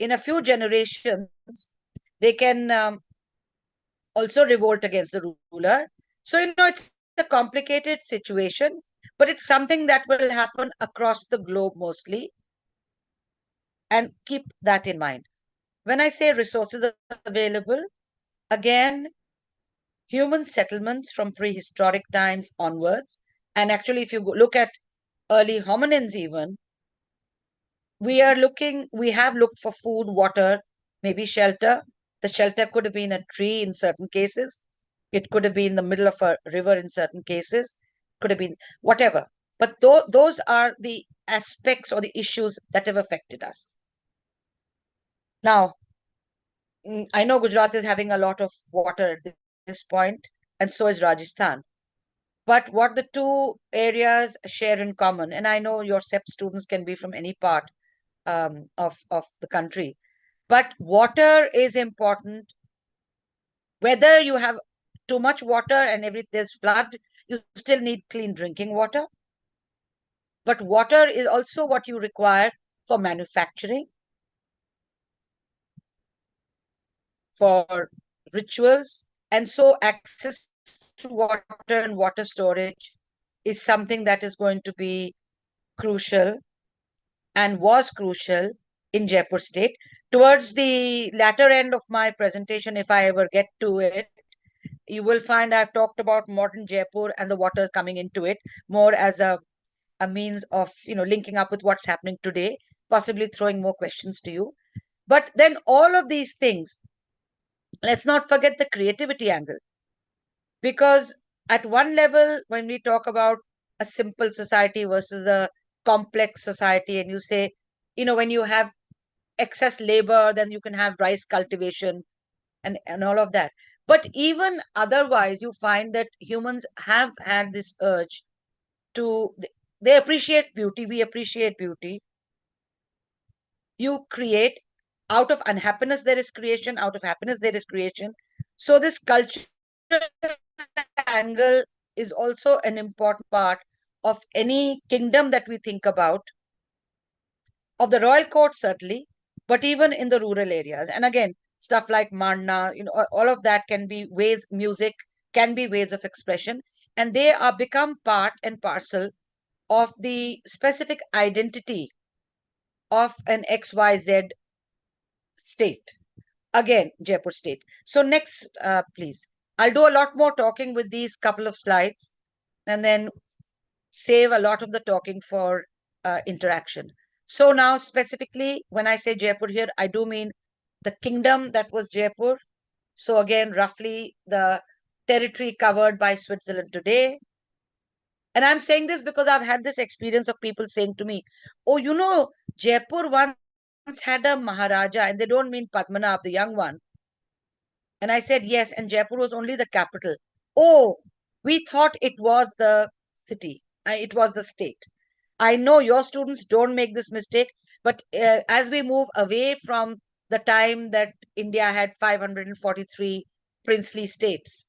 in a few generations, they can also revolt against the ruler. So, it's a complicated situation, but it's something that will happen across the globe mostly. And keep that in mind. When I say resources are available, again, human settlements from prehistoric times onwards, and actually, if you look at early hominins even, we have looked for food, water, maybe shelter. The shelter could have been a tree in certain cases. It could have been the middle of a river in certain cases. Could have been whatever. But those are the aspects or the issues that have affected us. Now, I know Gujarat is having a lot of water at this point, and so is Rajasthan. But what the two areas share in common, and I know your CEP students can be from any part of the country, but water is important. Whether you have too much water and there's flood, you still need clean drinking water. But water is also what you require for manufacturing, for rituals, and so access to water and water storage is something that is going to be crucial and was crucial in Jaipur state. Towards the latter end of my presentation, if I ever get to it, you will find I've talked about modern Jaipur and the water coming into it more as a means of linking up with what's happening today, possibly throwing more questions to you. But then all of these things, let's not forget the creativity angle. Because at one level, when we talk about a simple society versus a complex society, and you say, when you have excess labor, then you can have rice cultivation and all of that. But even otherwise, you find that humans have had this urge to, they appreciate beauty, we appreciate beauty. You create, out of unhappiness there is creation, out of happiness there is creation. So this cultural angle is also an important part of any kingdom that we think about, of the royal court certainly, but even in the rural areas. And again, stuff like Marna, all of that can be ways, music can be ways of expression, and they are become part and parcel of the specific identity of an XYZ state. Again, Jaipur state. So next, please. I'll do a lot more talking with these couple of slides and then save a lot of the talking for interaction. So now specifically, when I say Jaipur here, I do mean the kingdom that was Jaipur. So again, roughly the territory covered by Switzerland today. And I'm saying this because I've had this experience of people saying to me, oh, Jaipur once had a Maharaja, and they don't mean Padmanabh, the young one. And I said, yes, and Jaipur was only the capital. Oh, we thought it was the city. It was the state. I know your students don't make this mistake, but as we move away from the time that India had 543 princely states,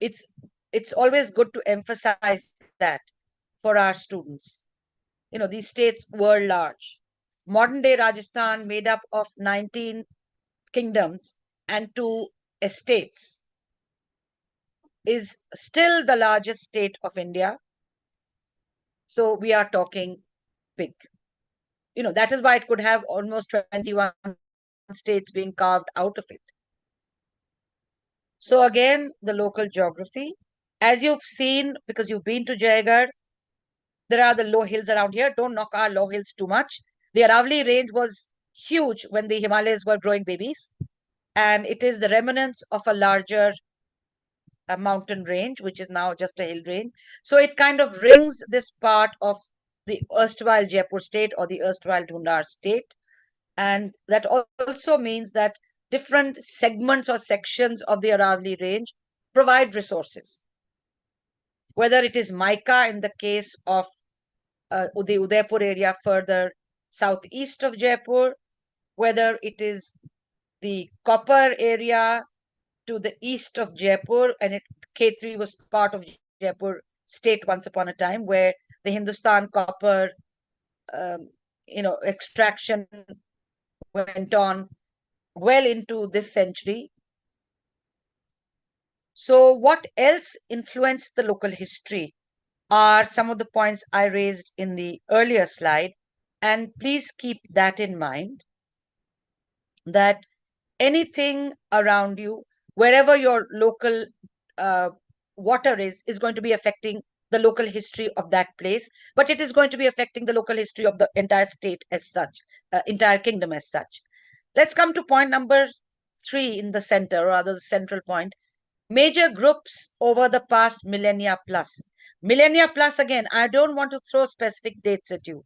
it's always good to emphasize that for our students. These states were large. Modern day Rajasthan, made up of 19 kingdoms and 2 estates, is still the largest state of India. So we are talking big. That is why it could have almost 21 states being carved out of it. So again, the local geography. As you've seen, because you've been to Jaigarh, there are the low hills around here. Don't knock our low hills too much. The Aravalli range was huge when the Himalayas were growing babies. And it is the remnants of a larger mountain range, which is now just a hill range. So it kind of rings this part of the erstwhile Jaipur state or the erstwhile Dhundar state. And that also means that different segments or sections of the Aravalli range provide resources. Whether it is mica in the case of the Udaipur area further southeast of Jaipur, whether it is the copper area to the east of Jaipur, and K3 was part of Jaipur state once upon a time, where the Hindustan copper, extraction went on well into this century. So what else influenced the local history are some of the points I raised in the earlier slide. And please keep that in mind, that anything around you, wherever your local water is going to be affecting the local history of that place, but it is going to be affecting the local history of the entire state as such, entire kingdom as such. Let's come to point number 3 in the center, or rather the central point. Major groups over the past millennia plus. Millennia plus, again, I don't want to throw specific dates at you.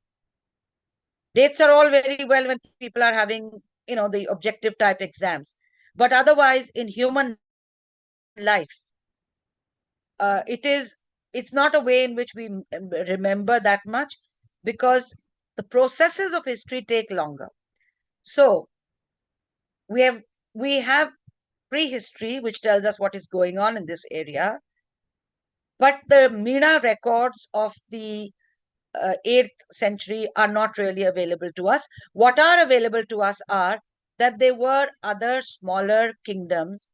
Dates are all very well when people are having, the objective type exams. But otherwise, in human life, it's not a way in which we remember that much, because the processes of history take longer. So we have prehistory, which tells us what is going on in this area. But the Meena records of the 8th century are not really available to us. What are available to us are that there were other smaller kingdoms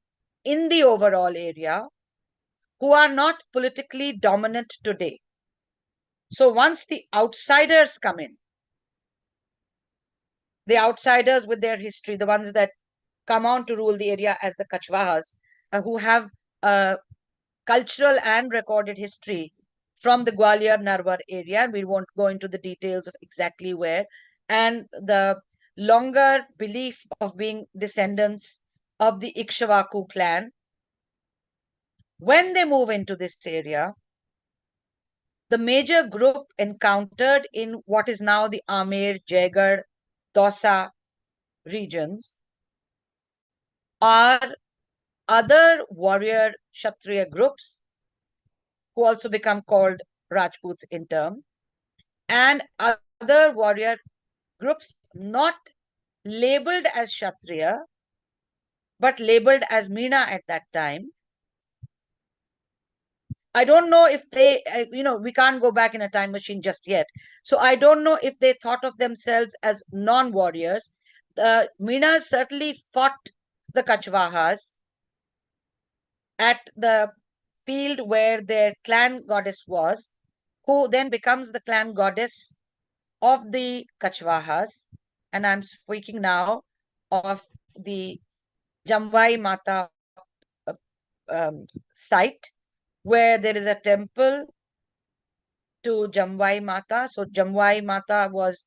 in the overall area who are not politically dominant today. So once the outsiders come in, the outsiders with their history, the ones that come on to rule the area as the Kachwahas, who have cultural and recorded history from the Gwalior Narwar area, and we won't go into the details of exactly where, and the longer belief of being descendants of the Ikshvaku clan. When they move into this area, the major group encountered in what is now the Amer, Jaigarh, Dausa regions are other warrior Kshatriya groups, who also become called Rajputs in turn, and other warrior groups not labeled as Kshatriya, but labeled as Meena at that time. I don't know if they, we can't go back in a time machine just yet. So I don't know if they thought of themselves as non-warriors. The Meenas certainly fought the Kachwahas at the field where their clan goddess was, who then becomes the clan goddess of the Kachwahas. And I'm speaking now of the Jamwai Mata site, where there is a temple to Jamwai Mata. So Jamwai Mata was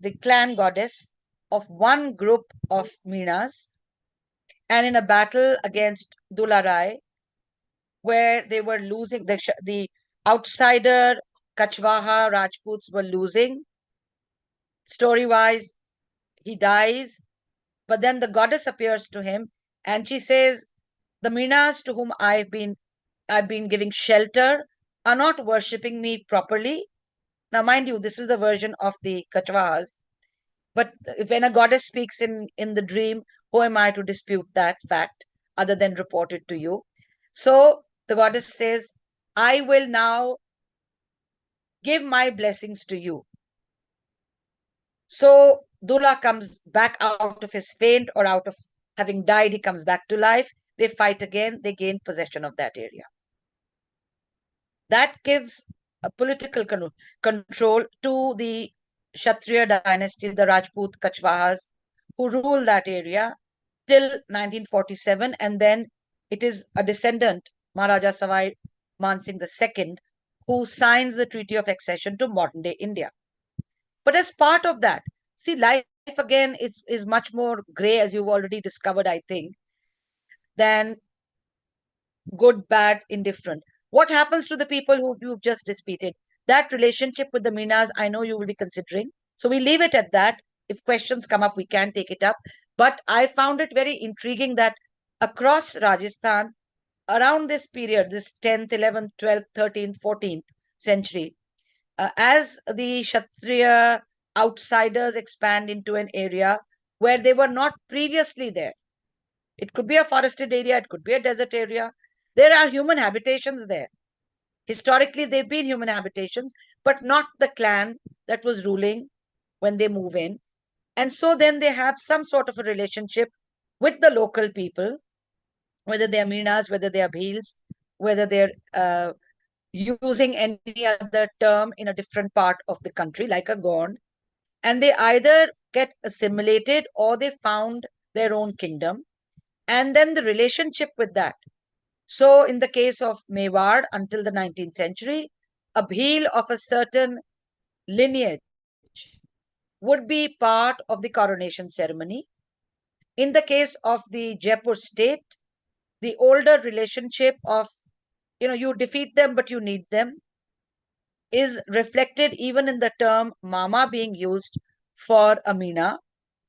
the clan goddess of one group of Meenas. And in a battle against Dularai, where they were losing, the outsider Kachwaha Rajputs were losing, story-wise, he dies, but then the goddess appears to him and she says, the Meenas to whom I've been giving shelter are not worshipping me properly. Now, mind you, this is the version of the Kachwahas. But when a goddess speaks in the dream, who am I to dispute that fact other than report it to you? So the goddess says, I will now give my blessings to you. So Dula comes back out of his faint, or out of having died, he comes back to life. They fight again, they gain possession of that area. That gives a political control to the Kshatriya dynasty, the Rajput Kachwahas, who rule that area till 1947. And then it is a descendant, Maharaja Savai Mansingh II, who signs the Treaty of Accession to modern day India. But as part of that, see, life again is much more grey, as you've already discovered, I think, than good, bad, indifferent. What happens to the people who you've just defeated? That relationship with the Meenas, I know you will be considering. So we leave it at that. If questions come up, we can take it up. But I found it very intriguing that across Rajasthan, around this period, this 10th, 11th, 12th, 13th, 14th century, as the Kshatriya outsiders expand into an area where they were not previously there. It could be a forested area, it could be a desert area. There are human habitations there. Historically, they've been human habitations, but not the clan that was ruling when they move in. And so then they have some sort of a relationship with the local people, whether they are Meenas, whether they are Bhils, whether they're using any other term in a different part of the country, like a Gond. And they either get assimilated or they found their own kingdom. And then the relationship with that. So, in the case of Mewar, until the 19th century, a Bhil of a certain lineage would be part of the coronation ceremony. In the case of the Jaipur state, the older relationship of, you defeat them, but you need them, is reflected even in the term mama being used for Amina.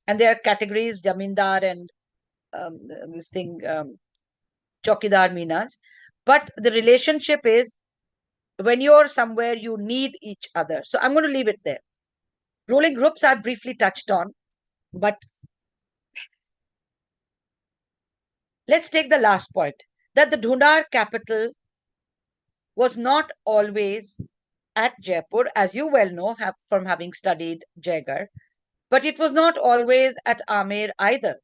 And there are categories, Jamindar and this thing, Chokidar Minas. But the relationship is when you're somewhere, you need each other. So I'm going to leave it there. Ruling groups I've briefly touched on, but let's take the last point, that the Dhundar capital was not always at Jaipur, as you well know from having studied Jaigarh, but it was not always at Amer either.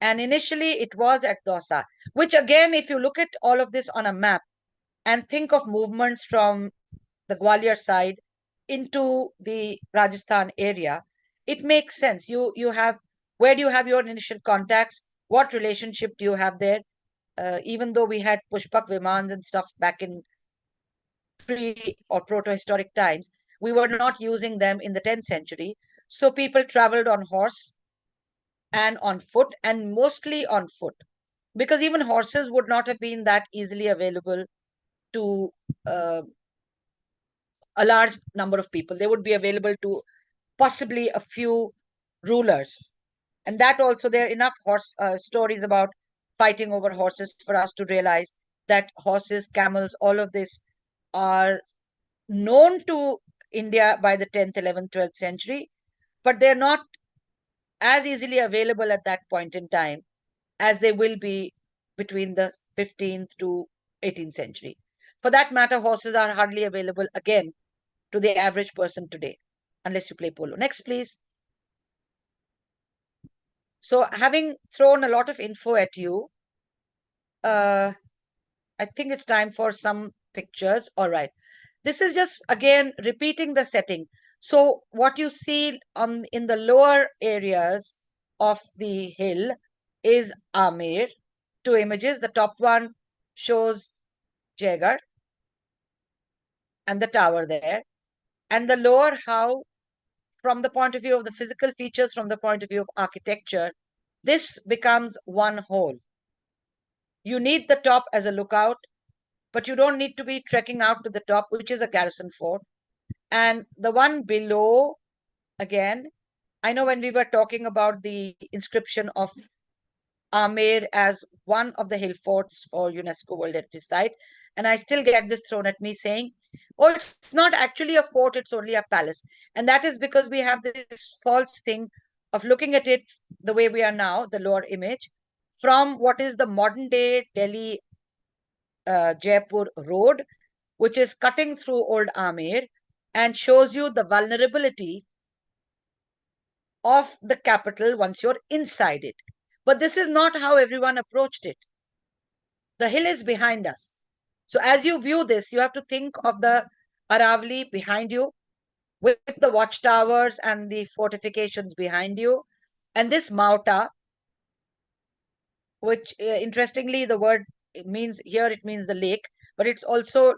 And initially it was at Dausa, which again, if you look at all of this on a map and think of movements from the Gwalior side into the Rajasthan area, it makes sense. You have, where do you have your initial contacts? What relationship do you have there? Even though we had Pushpak Vimans and stuff back in pre or proto-historic times, we were not using them in the 10th century. So people traveled on horse and on foot, and mostly on foot, because even horses would not have been that easily available to a large number of people. They would be available to possibly a few rulers. And that also, there are enough horse stories about fighting over horses for us to realize that horses, camels, all of this are known to India by the 10th, 11th, 12th century, but they're not as easily available at that point in time as they will be between the 15th to 18th century. For that matter, horses are hardly available again to the average person today, unless you play polo. Next, please. So, having thrown a lot of info at you, I think it's time for some pictures. All right. This is just, again, repeating the setting. So, what you see in the lower areas of the hill is Amer. Two images. The top one shows Jaigarh and the tower there. And the lower, how, from the point of view of the physical features, from the point of view of architecture, this becomes one whole. You need the top as a lookout, but you don't need to be trekking out to the top, which is a garrison fort. And the one below, again, I know when we were talking about the inscription of Amer as one of the hill forts for UNESCO World Heritage Site, and I still get this thrown at me saying, oh, it's not actually a fort, it's only a palace. And that is because we have this false thing of looking at it the way we are now, the lower image, from what is the modern day Delhi Jaipur road, which is cutting through Old Amer and shows you the vulnerability of the capital once you're inside it. But this is not how everyone approached it. The hill is behind us. So as you view this, you have to think of the Aravali behind you, with the watchtowers and the fortifications behind you. And this Mauta, which interestingly, the word it means the lake, but it's also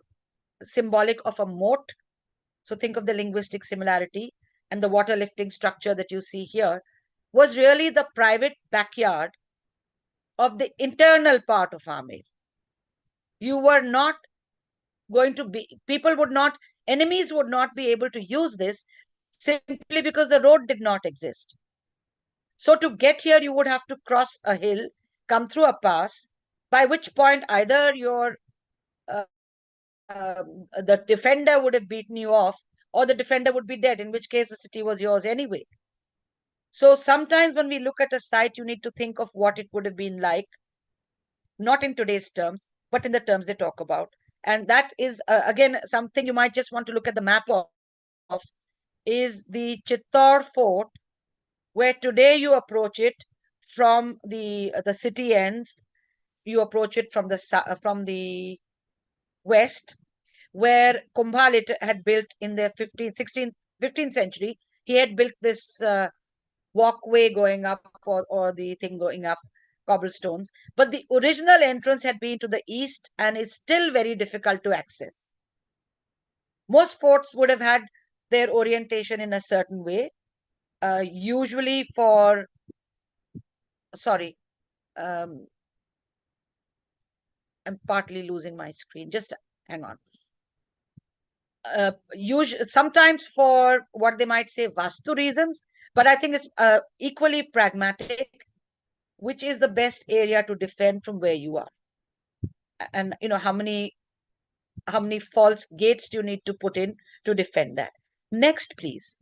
symbolic of a moat. So think of the linguistic similarity. And the water lifting structure that you see here was really the private backyard of the internal part of Amer. You were not going to be, enemies would not be able to use this simply because the road did not exist. So to get here, you would have to cross a hill, come through a pass, by which point either the defender would have beaten you off, or the defender would be dead, in which case the city was yours anyway. So sometimes when we look at a site, you need to think of what it would have been like, not in today's terms, but in the terms they talk about. And that is, again, something you might just want to look at the map of, is the Chittor Fort where today you approach it from the city end. You approach it from the west, where Kumbhalit had built in the 15th, 16th, 15th century. He had built this walkway going up, or the thing going up, cobblestones. But the original entrance had been to the east and is still very difficult to access. Most forts would have had their orientation in a certain way, usually for, sorry, um, I'm partly losing my screen. Just hang on. Sometimes for what they might say vastu reasons, but I think it's equally pragmatic, which is the best area to defend from where you are. And how many false gates do you need to put in to defend that? Next, please.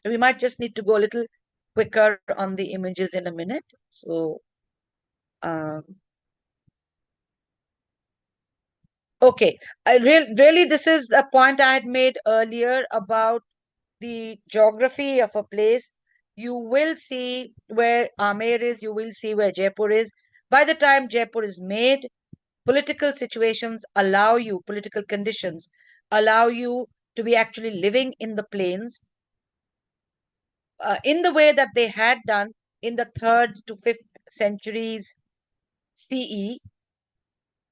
We might just need to go a little quicker on the images in a minute. So, okay. Really, this is a point I had made earlier about the geography of a place. You will see where Amer is, you will see where Jaipur is. By the time Jaipur is made, political situations allow you, political conditions allow you to be actually living in the plains in the way that they had done in the 3rd to 5th centuries CE.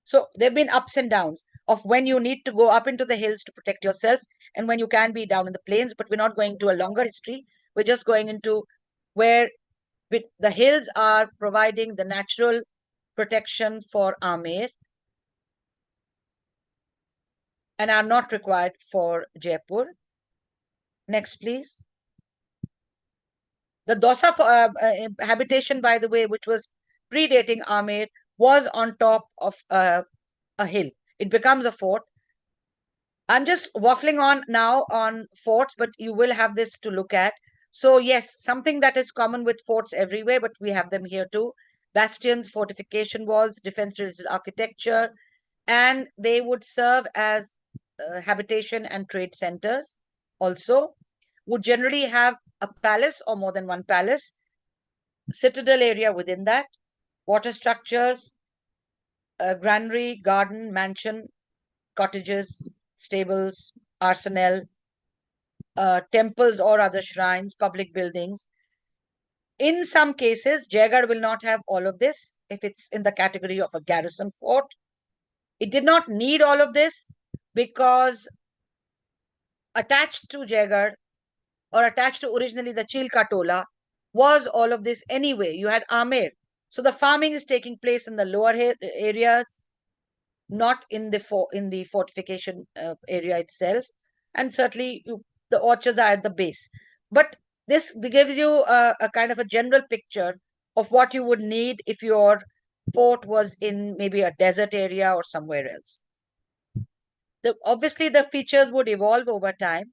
So there have been ups and downs of when you need to go up into the hills to protect yourself and when you can be down in the plains. But we're not going to a longer history. We're just going into where the hills are providing the natural protection for Amer and are not required for Jaipur. Next, please. The Dosa habitation, by the way, which was predating Amer, was on top of a hill. It becomes a fort. I'm just waffling on now on forts, but you will have this to look at. So yes, something that is common with forts everywhere, but we have them here too. Bastions, fortification walls, defense-related architecture, and they would serve as habitation and trade centers also. Would generally have a palace or more than one palace, citadel area within that, water structures, granary, garden, mansion, cottages, stables, arsenal, temples or other shrines, public buildings. In some cases, Jaigarh will not have all of this if it's in the category of a garrison fort. It did not need all of this because attached to Jaigarh, or attached to originally the Chilka Tola, was all of this anyway. You had Amer. So the farming is taking place in the lower areas, not in the fortification area itself, and certainly the orchards are at the base. But this gives you a kind of a general picture of what you would need if your fort was in maybe a desert area or somewhere else. Obviously, the features would evolve over time.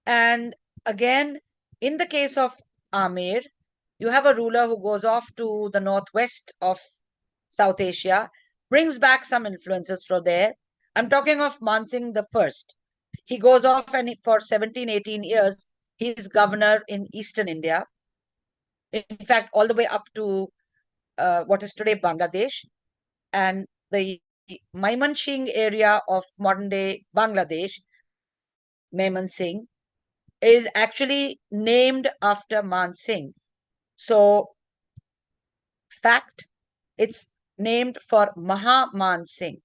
And again, in the case of Amer, you have a ruler who goes off to the northwest of South Asia, brings back some influences from there. I'm talking of Mansingh the First. He goes off and for 17, 18 years, he's governor in eastern India. In fact, all the way up to what is today Bangladesh. And the Maimansingh area of modern day Bangladesh, Maimansingh, is actually named after Man Singh. So, fact, it's named for Man Singh,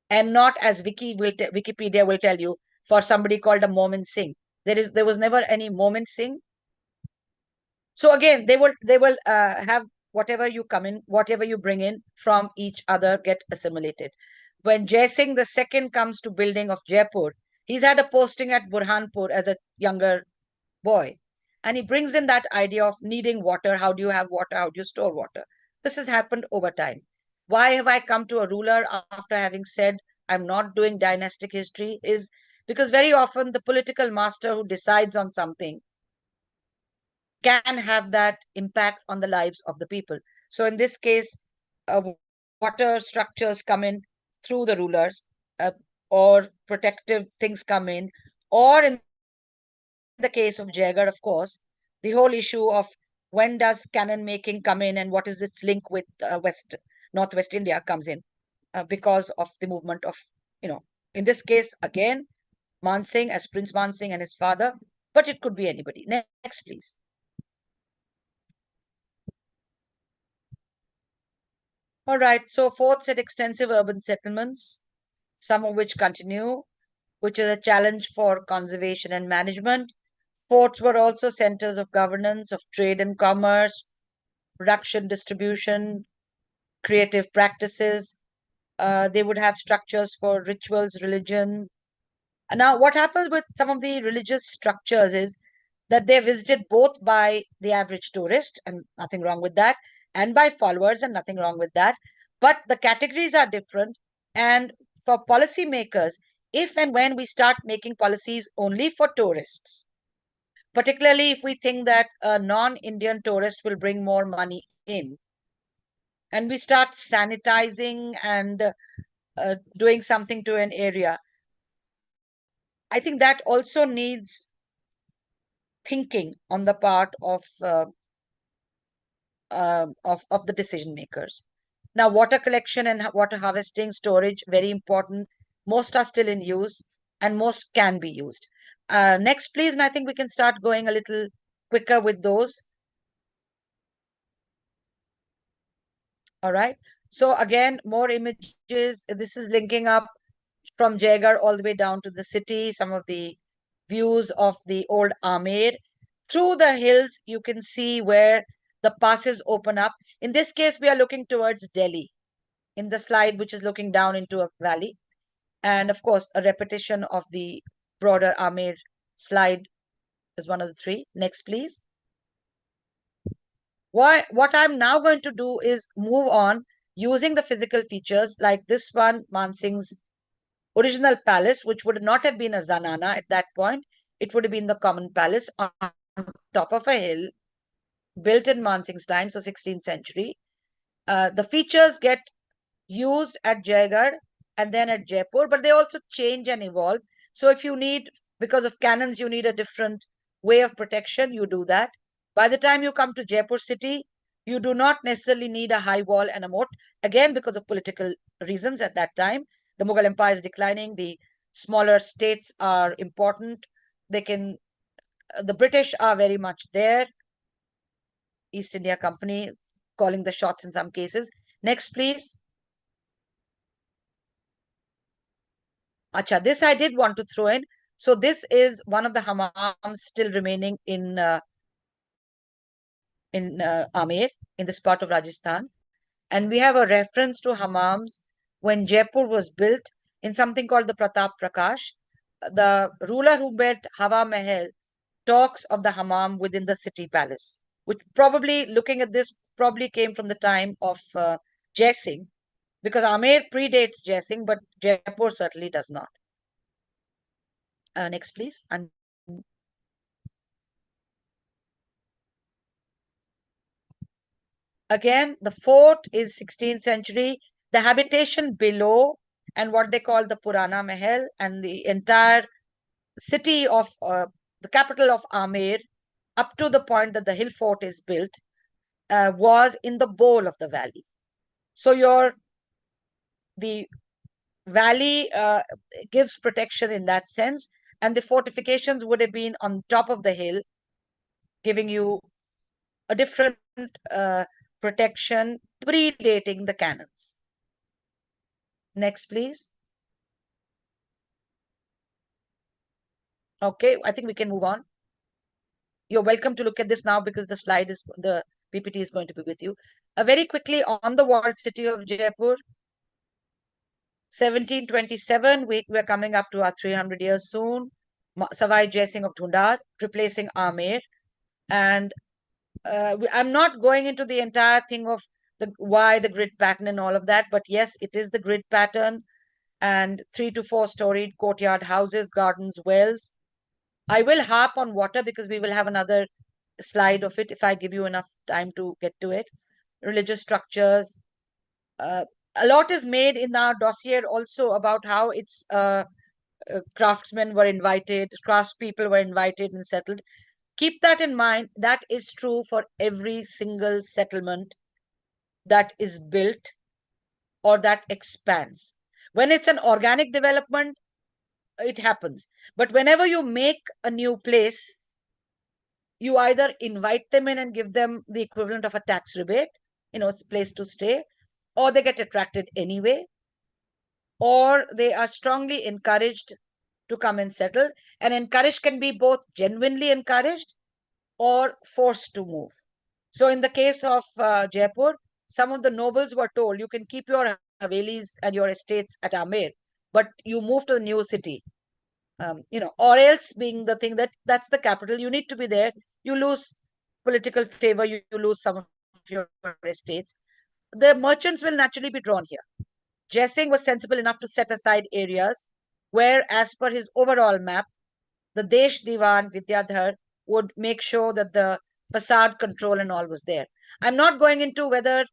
and not as Wikipedia will tell you, for somebody called a Momin Singh. There was never any Momin Singh. So again, they will have whatever you bring in from each other get assimilated. When Jai Singh the second comes to building of Jaipur, he's had a posting at Burhanpur as a younger boy. And he brings in that idea of needing water. How do you have water? How do you store water? This has happened over time. Why have I come to a ruler after having said I'm not doing dynastic history? Is because very often the political master who decides on something can have that impact on the lives of the people. So in this case, water structures come in through the rulers. or protective things come in, or in the case of Jaigarh, of course, the whole issue of when does cannon making come in and what is its link with Northwest India comes in because of the movement of, in this case, again, Mansingh as Prince Mansingh and his father, but it could be anybody. Next, please. All right, so forts had extensive urban settlements, some of which continue, which is a challenge for conservation and management. Ports were also centers of governance, of trade and commerce, production, distribution, creative practices. They would have structures for rituals, religion. Now, what happens with some of the religious structures is that they're visited both by the average tourist, and nothing wrong with that, and by followers, and nothing wrong with that. But the categories are different. And for policymakers, if and when we start making policies only for tourists, particularly if we think that a non-Indian tourist will bring more money in, and we start sanitizing and doing something to an area, I think that also needs thinking on the part of the decision makers. Now, water collection and water harvesting, storage, very important. Most are still in use, and most can be used. Next, please, and I think we can start going a little quicker with those. All right. So again, more images. This is linking up from Jaigarh all the way down to the city, some of the views of the old Amer. Through the hills, you can see where the passes open up. In this case, we are looking towards Delhi in the slide, which is looking down into a valley. And of course, a repetition of the broader Amer slide is one of the three. Next, please. What I'm now going to do is move on using the physical features like this one, Mansingh's original palace, which would not have been a zanana at that point. It would have been the common palace on top of a hill, built in Mansingh's time, so 16th century. The features get used at Jaigarh and then at Jaipur, but they also change and evolve. So if you need, because of cannons, you need a different way of protection, you do that. By the time you come to Jaipur city, you do not necessarily need a high wall and a moat, again, because of political reasons at that time. The Mughal Empire is declining, the smaller states are important. The British are very much there. East India Company calling the shots in some cases. Next, please. Acha, this I did want to throw in. So this is one of the hammams still remaining in Amer, in this part of Rajasthan. And we have a reference to hammams when Jaipur was built in something called the Pratap Prakash. The ruler who built Hawa Mahal talks of the hammam within the city palace, which probably, looking at this, probably came from the time of Jai Singh, because Amer predates Jai Singh, but Jaipur certainly does not. Next, please. And again, the fort is 16th century. The habitation below and what they call the Purana Mahal and the entire city of the capital of Amer, up to the point that the hill fort is built, was in the bowl of the valley. So the valley gives protection in that sense, and the fortifications would have been on top of the hill, giving you a different protection predating the cannons. Next, please. Okay, I think we can move on. You're welcome to look at this now because the PPT is going to be with you. Very quickly on the walled city of Jaipur, 1727, we're coming up to our 300 years soon. Savai Jai Singh of Dhundar replacing Amer. And I'm not going into the entire thing of why the grid pattern and all of that, but yes, it is the grid pattern and 3 to 4 storied courtyard houses, gardens, wells. I will harp on water because we will have another slide of it if I give you enough time to get to it. Religious structures, A lot is made in our dossier also about how its craftsmen were invited, craftspeople were invited and settled. Keep that in mind. That is true for every single settlement that is built or that expands. When it's an organic development, it happens. But whenever you make a new place, you either invite them in and give them the equivalent of a tax rebate, place to stay, or they get attracted anyway, or they are strongly encouraged to come and settle. And encouraged can be both genuinely encouraged or forced to move. So in the case of Jaipur, some of the nobles were told, you can keep your havelis and your estates at Amer, but you move to the new city. Or else, being the thing that's the capital, you need to be there. You lose political favor, you lose some of your estates. The merchants will naturally be drawn here. Jai was sensible enough to set aside areas where, as per his overall map, the Desh Diwan Vidyadhar would make sure that the facade control and all was there. I'm not going into whether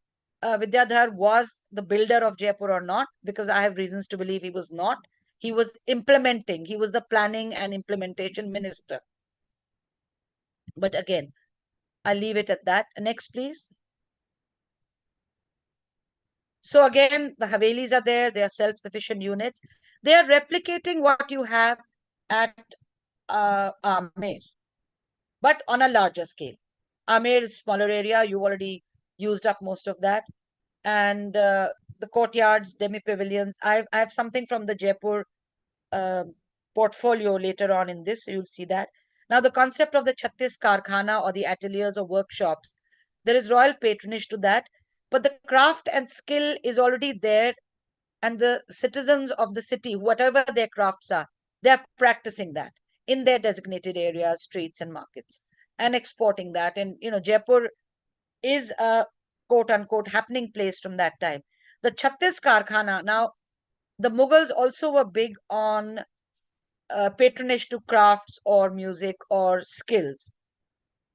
Vidyadhar was the builder of Jaipur or not, because I have reasons to believe he was not. He was implementing, he was the planning and implementation minister. But again, I'll leave it at that. Next, please. So again, the Havelis are there. They are self-sufficient units. They are replicating what you have at Amer, but on a larger scale. Amer is smaller area. You already used up most of that. And the courtyards, demi-pavilions. I have something from the Jaipur portfolio later on in this. So you'll see that. Now, the concept of the Chhattis Karkhana or the ateliers or workshops, there is royal patronage to that. But the craft and skill is already there. And the citizens of the city, whatever their crafts are, they're practicing that in their designated areas, streets and markets, and exporting that. And, Jaipur is a quote unquote happening place from that time. The Chhattis Karkhana, now, the Mughals also were big on patronage to crafts or music or skills.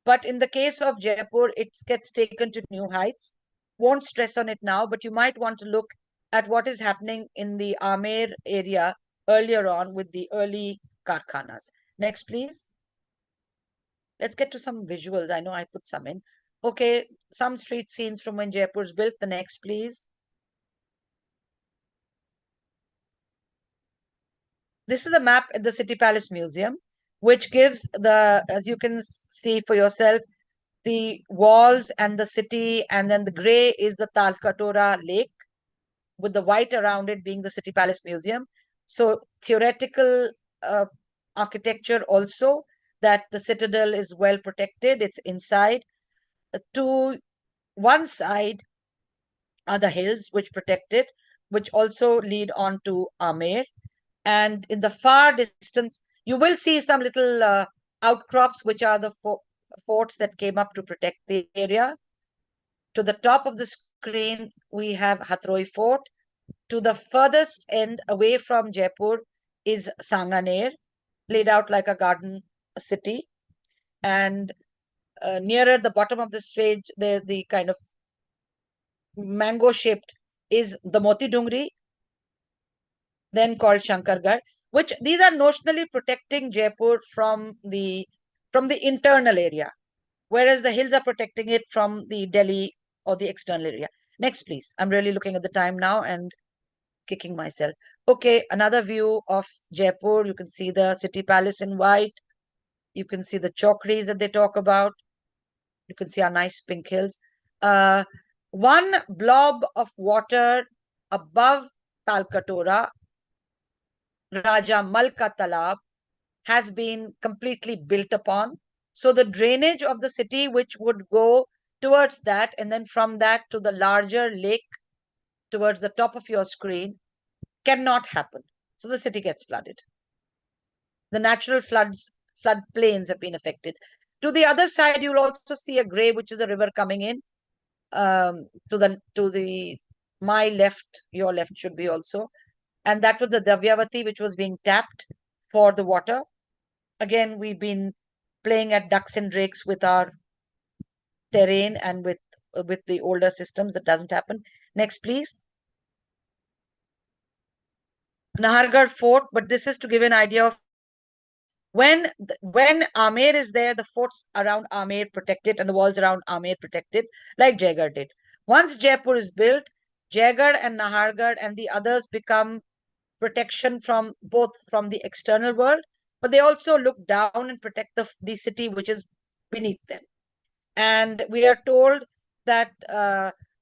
But in the case of Jaipur, it gets taken to new heights. Won't stress on it now, but you might want to look at what is happening in the Amer area earlier on with the early karkhanas. Next, please. Let's get to some visuals. I know I put some in. Okay, some street scenes from when Jaipur's built. The next, please. This is a map at the City Palace Museum, which gives as you can see for yourself, the walls and the city, and then the gray is the Talkatora Lake, with the white around it being the City Palace Museum. So theoretical architecture also, that the citadel is well protected. It's inside. To one side are the hills which protect it, which also lead on to Amer. And in the far distance, you will see some little outcrops, which are the forts that came up to protect the area. To the top of the screen, we have Hatroi Fort. To the furthest end, away from Jaipur, is Sanganer, laid out like a garden city. And nearer the bottom of the stage, there the kind of mango-shaped is the Moti Dungri, then called Shankargarh, which these are notionally protecting Jaipur from the internal area, whereas the hills are protecting it from the Delhi or the external area. Next, please. I'm really looking at the time now and kicking myself. Okay, another view of Jaipur. You can see the city palace in white. You can see the chokris that they talk about. You can see our nice pink hills. One blob of water above Talkatora, Raja Malka Talab, has been completely built upon. So the drainage of the city, which would go towards that, and then from that to the larger lake towards the top of your screen, cannot happen. So the city gets flooded. The natural flood plains have been affected. To the other side, you'll also see a gray, which is a river coming in. To my left, your left should be also. And that was the Davyavati, which was being tapped for the water. Again, we've been playing at ducks and drakes with our terrain and with the older systems. That doesn't happen. Next, please. Nahargarh Fort, but this is to give an idea of when Amer is there, the forts around Amer protect it and the walls around Amer protect it, like Jaigarh did. Once Jaipur is built, Jaigarh and Nahargarh and the others become protection from both from the external world, but they also look down and protect the city which is beneath them. And we are told that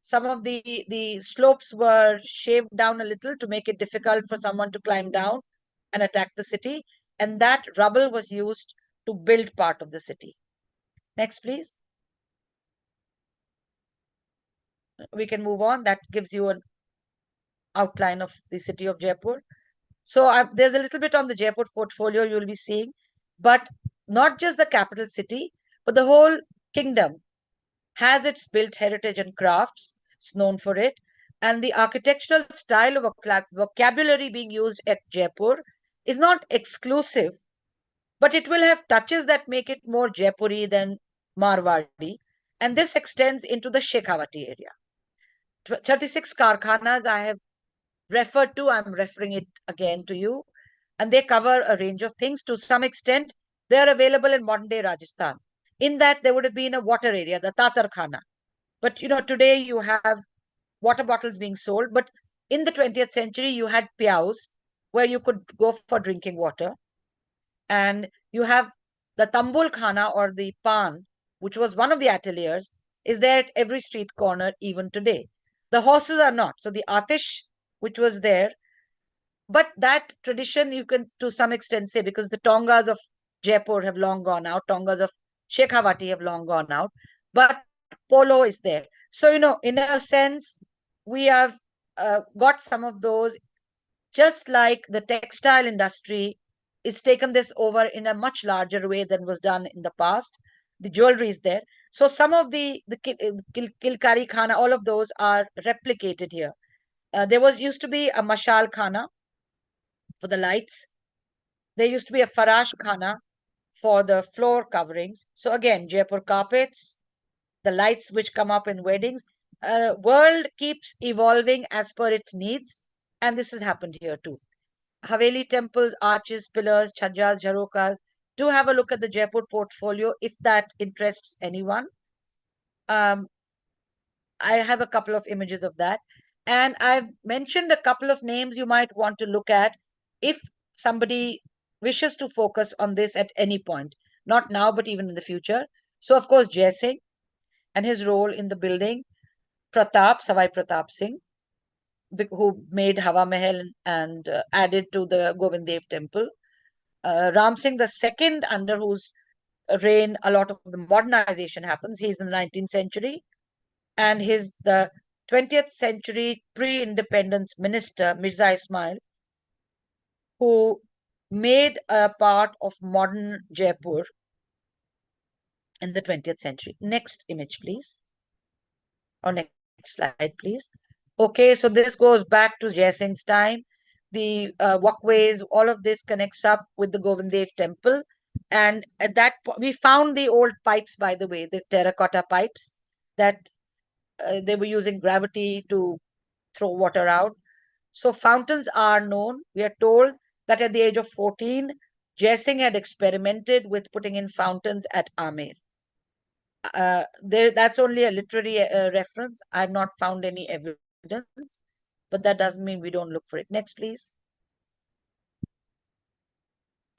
some of the slopes were shaved down a little to make it difficult for someone to climb down and attack the city, and that rubble was used to build part of the city. Next, please. We can move on. That gives you an outline of the city of Jaipur. So there's a little bit on the Jaipur portfolio you'll be seeing, but not just the capital city, but the whole kingdom has its built heritage and crafts. It's known for it. And the architectural style of vocabulary being used at Jaipur is not exclusive, but it will have touches that make it more Jaipuri than Marwadi. And this extends into the Shekhawati area. 36 karkhanas I have referred to, I'm referring it again to you. And they cover a range of things. To some extent, they are available in modern day Rajasthan. In that, there would have been a water area, the Tatar Khana. But today you have water bottles being sold. But in the 20th century, you had piaus where you could go for drinking water. And you have the Tambul Khana or the Pan, which was one of the ateliers, is there at every street corner even today. The horses are not. So the Atish, which was there, but that tradition you can to some extent say, because the Tongas of Jaipur have long gone out, Tongas of Shekhawati have long gone out, but polo is there. So, in a sense, we have got some of those, just like the textile industry is taken this over in a much larger way than was done in the past. The jewelry is there. So some of the Kilkari Khana, all of those are replicated here. There used to be a Mashal Khana for the lights. There used to be a Farash Khana for the floor coverings. So again, Jaipur carpets, the lights which come up in weddings. World keeps evolving as per its needs, and this has happened here too. Haveli temples, arches, pillars, chhajas, jharokas. Do have a look at the Jaipur portfolio if that interests anyone. I have a couple of images of that. And I've mentioned a couple of names you might want to look at if somebody wishes to focus on this at any point. Not now, but even in the future. So, of course, Jai Singh and his role in the building. Pratap, Savai Pratap Singh, who made Hawa Mahal and added to the Govind Dev temple. Ram Singh II, under whose reign a lot of the modernization happens. He's in the 19th century. And the 20th century pre-independence minister, Mirza Ismail, who made a part of modern Jaipur in the 20th century. Next image, please. Or next slide, please. Okay, so this goes back to Jai Singh's time. The walkways, all of this connects up with the Govind Dev temple. And at that point, we found the old pipes, by the way, the terracotta pipes that they were using gravity to throw water out. So fountains are known. We are told that at the age of 14, Jai Singh had experimented with putting in fountains at Amer. That's only a literary reference. I have not found any evidence, but that doesn't mean we don't look for it. Next, please.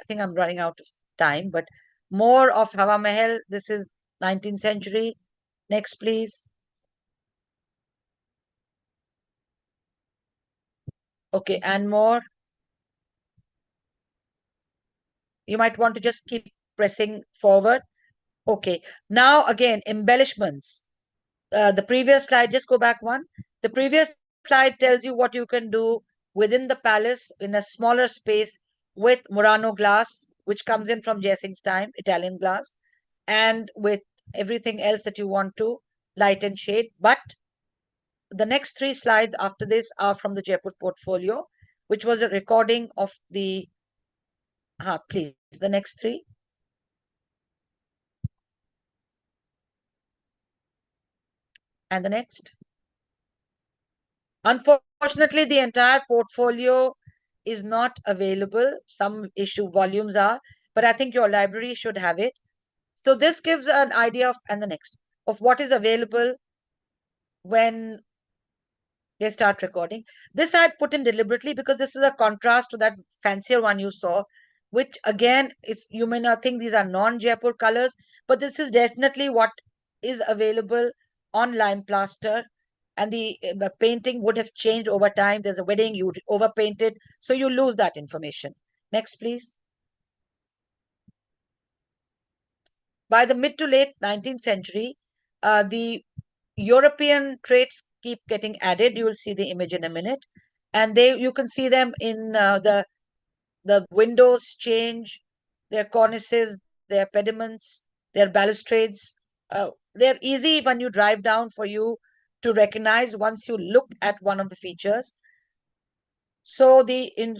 I think I'm running out of time, but more of Hawa Mahal. This is 19th century. Next, please. Okay, and more. You might want to just keep pressing forward. Okay, now again, embellishments. The previous slide, just go back one. The previous slide tells you what you can do within the palace in a smaller space with Murano glass, which comes in from Jai Singh's time, Italian glass, and with everything else that you want to, light and shade. But the next three slides after this are from the Jaipur portfolio, which was a recording of the, please, the next three. And the next. Unfortunately, the entire portfolio is not available. Some issue volumes are, but I think your library should have it. So this gives an idea of, and the next, of what is available when they start recording. This I had put in deliberately because this is a contrast to that fancier one you saw, which again, is, you may not think these are non-Jaipur colors, but this is definitely what is available on lime plaster. And the painting would have changed over time. There's a wedding, you overpainted, so you lose that information. Next, please. By the mid to late 19th century, the European traits keep getting added. You will see the image in a minute. And you can see them in the windows change, their cornices, their pediments, their balustrades. They're easy when you drive down for you to recognize once you look at one of the features. So in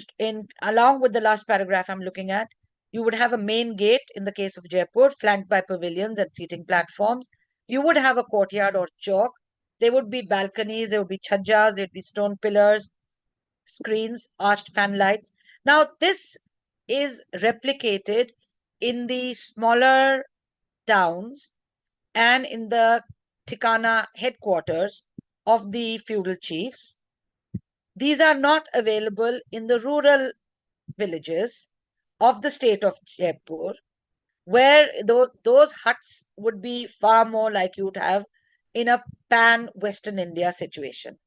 along with the last paragraph I'm looking at, you would have a main gate in the case of Jaipur, flanked by pavilions and seating platforms. You would have a courtyard or chowk. There would be balconies, there would be chhajjas, there would be stone pillars, screens, arched fan lights. Now, this is replicated in the smaller towns and in the Tikana headquarters of the feudal chiefs. These are not available in the rural villages of the state of Jaipur, where those huts would be far more like you'd have in a pan Western India situation.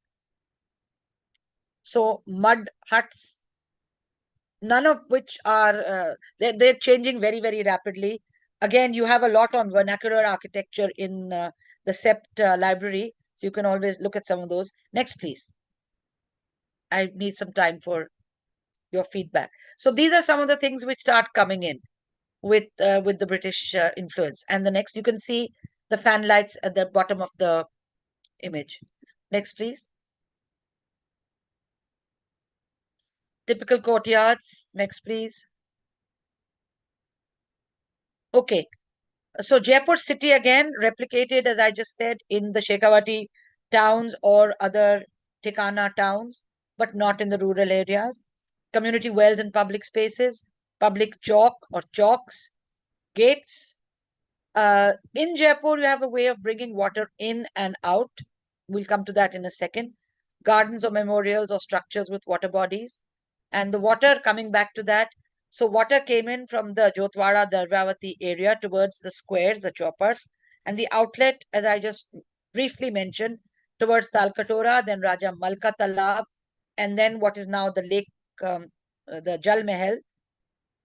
So mud huts, none of which are, they're changing very, very rapidly. Again, you have a lot on vernacular architecture in the CEPT library, so you can always look at some of those. Next, please. I need some time for your feedback. So these are some of the things which start coming in with the British influence. And the next, you can see the fan lights at the bottom of the image. Next, please. Typical courtyards. Next, please. Okay. So Jaipur city again replicated, as I just said, in the Shekhawati towns or other Tikana towns, but not in the rural areas. Community wells and public spaces, public chalk or chalks, gates. In Jaipur, you have a way of bringing water in and out. We'll come to that in a second. Gardens or memorials or structures with water bodies. And the water, coming back to that, so water came in from the Jotwara, Darvavati area towards the squares, the choppers, and the outlet, as I just briefly mentioned, towards Talkatora, then Raja Malka Talab, and then what is now the lake, the Jal Mahal,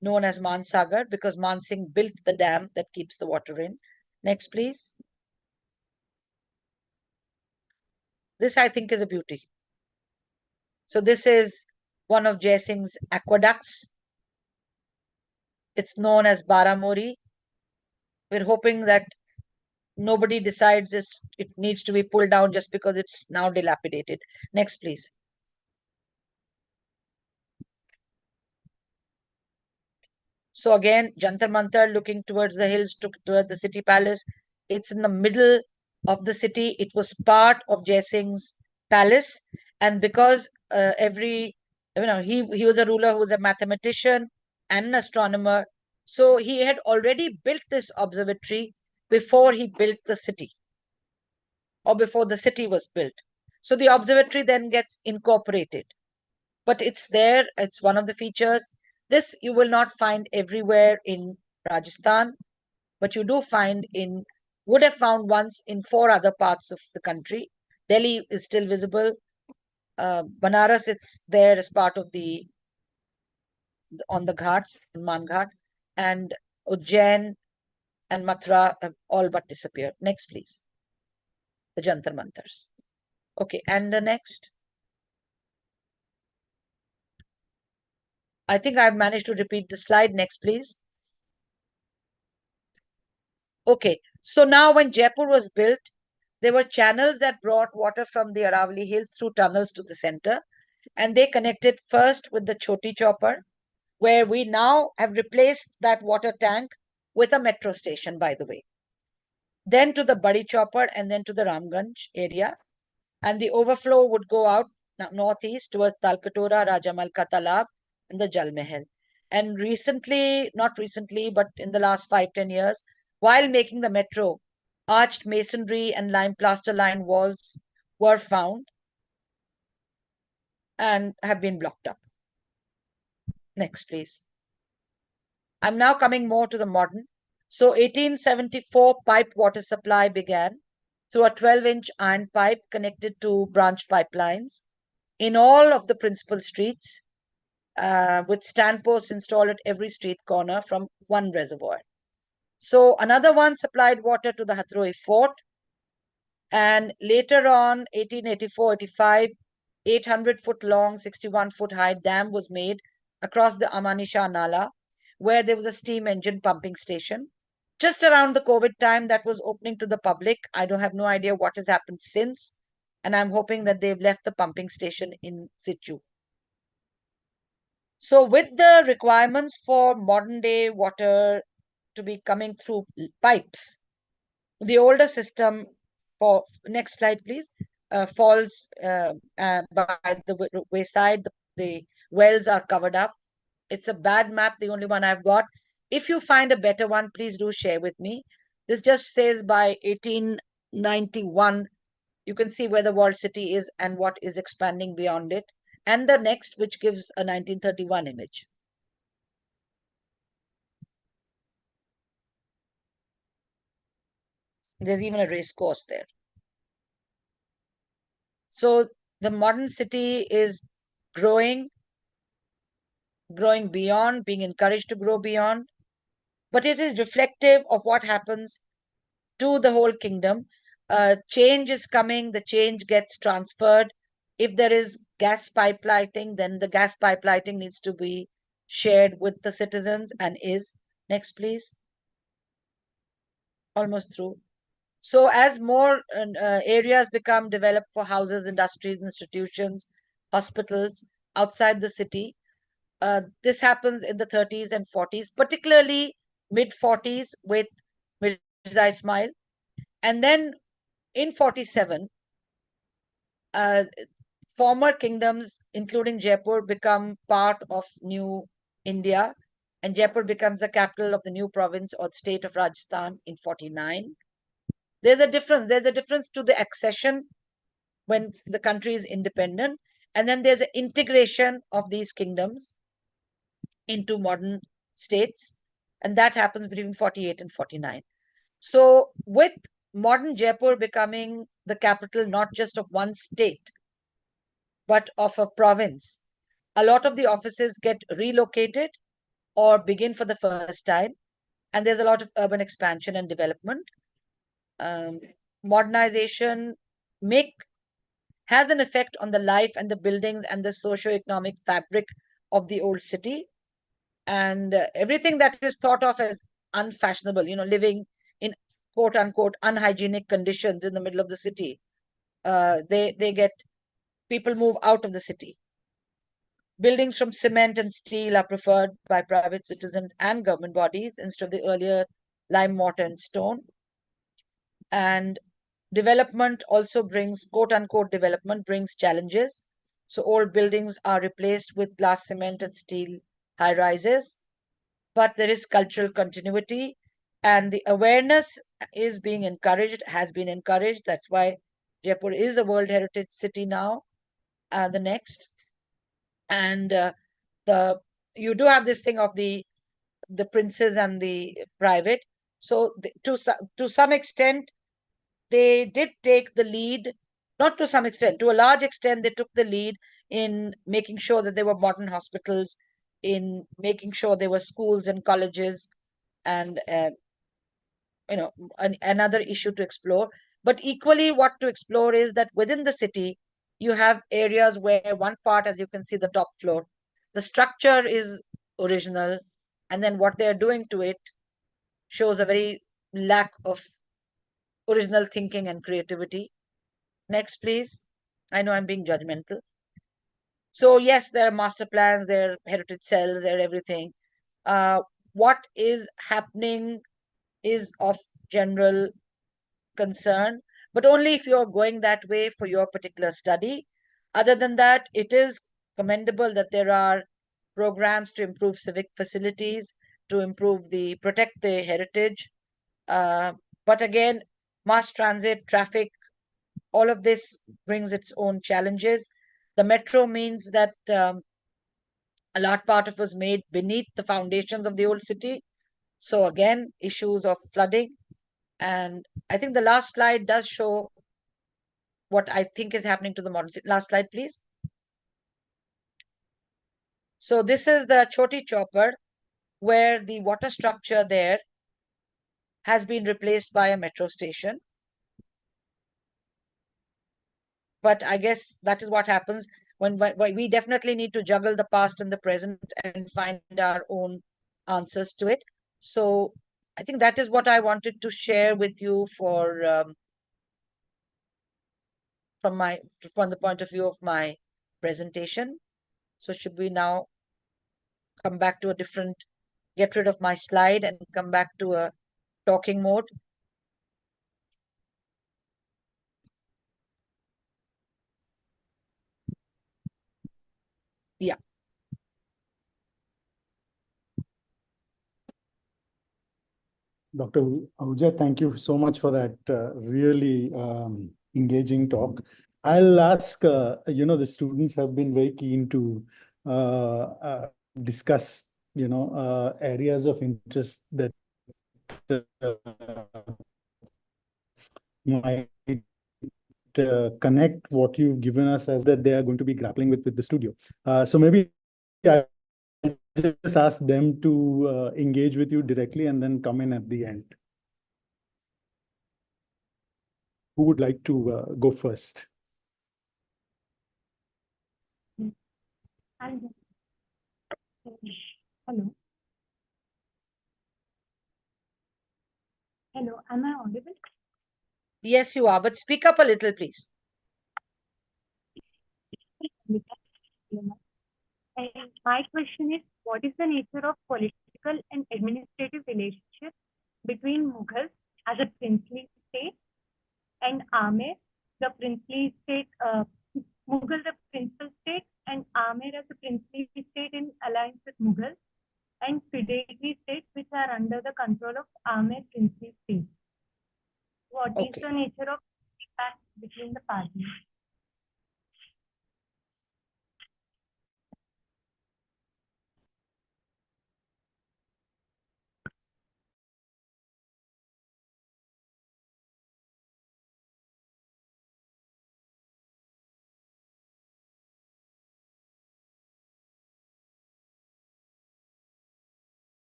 known as Mansagar, because Mansingh built the dam that keeps the water in. Next, please. This, I think, is a beauty. So this is one of Jai Singh's aqueducts. It's known as Baramori. We're hoping that nobody decides it needs to be pulled down just because it's now dilapidated. Next, please. So again, Jantar Mantar looking towards the hills, towards the city palace. It's in the middle of the city. It was part of Jai Singh's palace. And because he was a ruler who was a mathematician and an astronomer. So he had already built this observatory before he built the city, or before the city was built. So the observatory then gets incorporated. But it's there, it's one of the features. This you will not find everywhere in Rajasthan, but you do find would have found once in 4 other parts of the country. Delhi is still visible. Banaras, it's there as part of on the ghats, Man Ghat, and Ujjain and Mathura have all but disappeared. Next, please. The Jantar Mantars. Okay, and the next. I think I've managed to repeat the slide. Next, please. Okay, so now when Jaipur was built, there were channels that brought water from the Aravali Hills through tunnels to the center. And they connected first with the Choti Chopper, where we now have replaced that water tank with a metro station, by the way. Then to the Badi Chopper and then to the Ramganj area. And the overflow would go out northeast towards Talkatora, Rajamalka Talab, and the Jal Mahal. And recently, not recently, but in the last 5-10 years, while making the metro, arched masonry and lime plaster lined walls were found and have been blocked up. Next, please. I'm now coming more to the modern. So 1874 piped water supply began through a 12-inch iron pipe connected to branch pipelines in all of the principal streets, with stand posts installed at every street corner from one reservoir. So another one supplied water to the Hathroe Fort, and later on, 1884-85, 800-foot long, 61-foot high dam was made across the Amani Shah Nala, where there was a steam engine pumping station. Just around the COVID time, that was opening to the public. I don't have no idea what has happened since, and I'm hoping that they've left the pumping station in situ. So with the requirements for modern day water to be coming through pipes, the older system, for next slide please, falls by the wayside. The wells are covered up. It's a bad map, the only one I've got. If you find a better one, please do share with me. This just says by 1891, you can see where the walled city is and what is expanding beyond it. And the next, which gives a 1931 image. There's even a race course there. So the modern city is growing beyond, being encouraged to grow beyond, but it is reflective of what happens to the whole kingdom. Change is coming, the change gets transferred. If there is gas pipelighting, then the gas pipelighting needs to be shared with the citizens and is. Next, please. Almost through. So as more areas become developed for houses, industries, institutions, hospitals outside the city, this happens in the 30s and 40s, particularly mid 40s with Mirza Ismail. And then in 47, former kingdoms, including Jaipur, become part of new India. And Jaipur becomes the capital of the new province or state of Rajasthan in 49. There's a difference. There's a difference to the accession when the country is independent. And then there's an integration of these kingdoms into modern states. And that happens between 48 and 49. So with modern Jaipur becoming the capital not just of one state, but of a province, a lot of the offices get relocated or begin for the first time. And there's a lot of urban expansion and development. Modernization has an effect on the life and the buildings and the socio-economic fabric of the old city. And everything that is thought of as unfashionable, living in quote unquote unhygienic conditions in the middle of the city, people move out of the city. Buildings from cement and steel are preferred by private citizens and government bodies instead of the earlier lime, mortar, and stone. And development also brings, quote unquote, development brings challenges. So old buildings are replaced with glass, cement, and steel high rises. But there is cultural continuity, and the awareness is being encouraged, has been encouraged. That's why Jaipur is a World Heritage City now. The next. And you do have this thing of the princes and the private. So to some extent, they did take the lead, not to some extent, to a large extent, they took the lead in making sure that there were modern hospitals, in making sure there were schools and colleges, and another issue to explore. But equally, what to explore is that within the city, you have areas where one part, as you can see, the top floor, the structure is original, and then what they are doing to it shows a very lack of original thinking and creativity. Next, please. I know I'm being judgmental. So yes, there are master plans, there are heritage cells, there are everything. What is happening is of general concern, but only if you're going that way for your particular study. Other than that, it is commendable that there are programs to improve civic facilities, to protect the heritage. But again, mass transit, traffic, all of this brings its own challenges. The metro means that a large part of it was made beneath the foundations of the old city. So again, issues of flooding. And I think the last slide does show what I think is happening to the modern city. Last slide, please. So this is the Choti Chopper, where the water structure there has been replaced by a metro station. But I guess that is what happens when we definitely need to juggle the past and the present and find our own answers to it. So I think that is what I wanted to share with you for from the point of view of my presentation. So should we now come back to get rid of my slide and come back to a talking mode? Yeah. Dr. Hooja, thank you so much for that really engaging talk. I'll ask, the students have been very keen to discuss, areas of interest that might connect what you've given us as that they are going to be grappling with the studio. So maybe I just ask them to engage with you directly and then come in at the end. Who would like to go first? Hello. Hello, am I audible? Yes, you are, but speak up a little, please. And my question is, what is the nature of political and administrative relationship between Mughals as a princely state and Amer, the princely state, Mughal the principal state, and Amer as a princely state in alliance with Mughals, and feudatory states which are under the control of Amer princely state? What is the nature of impact between the parties?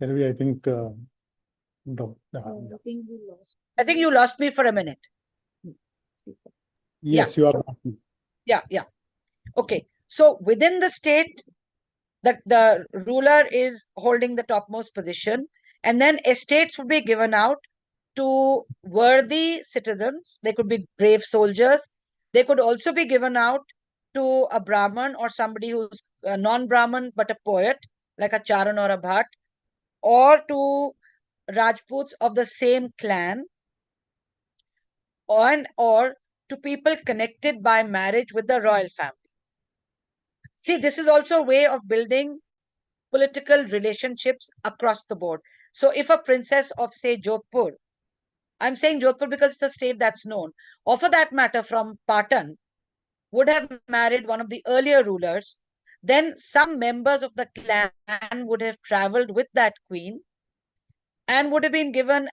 Kairavi, I think I think you lost me for a minute. Yes, you are. Yeah. Okay. So within the state, the ruler is holding the topmost position, and then estates would be given out to worthy citizens. They could be brave soldiers. They could also be given out to a Brahmin or somebody who's a non-Brahmin but a poet, like a Charan or a Bhat, or to Rajputs of the same clan, or to people connected by marriage with the royal family. See, this is also a way of building political relationships across the board. So if a princess of, say, Jodhpur, I'm saying Jodhpur because it's a state that's known, or for that matter from Patan, would have married one of the earlier rulers, then some members of the clan would have traveled with that queen and would have been given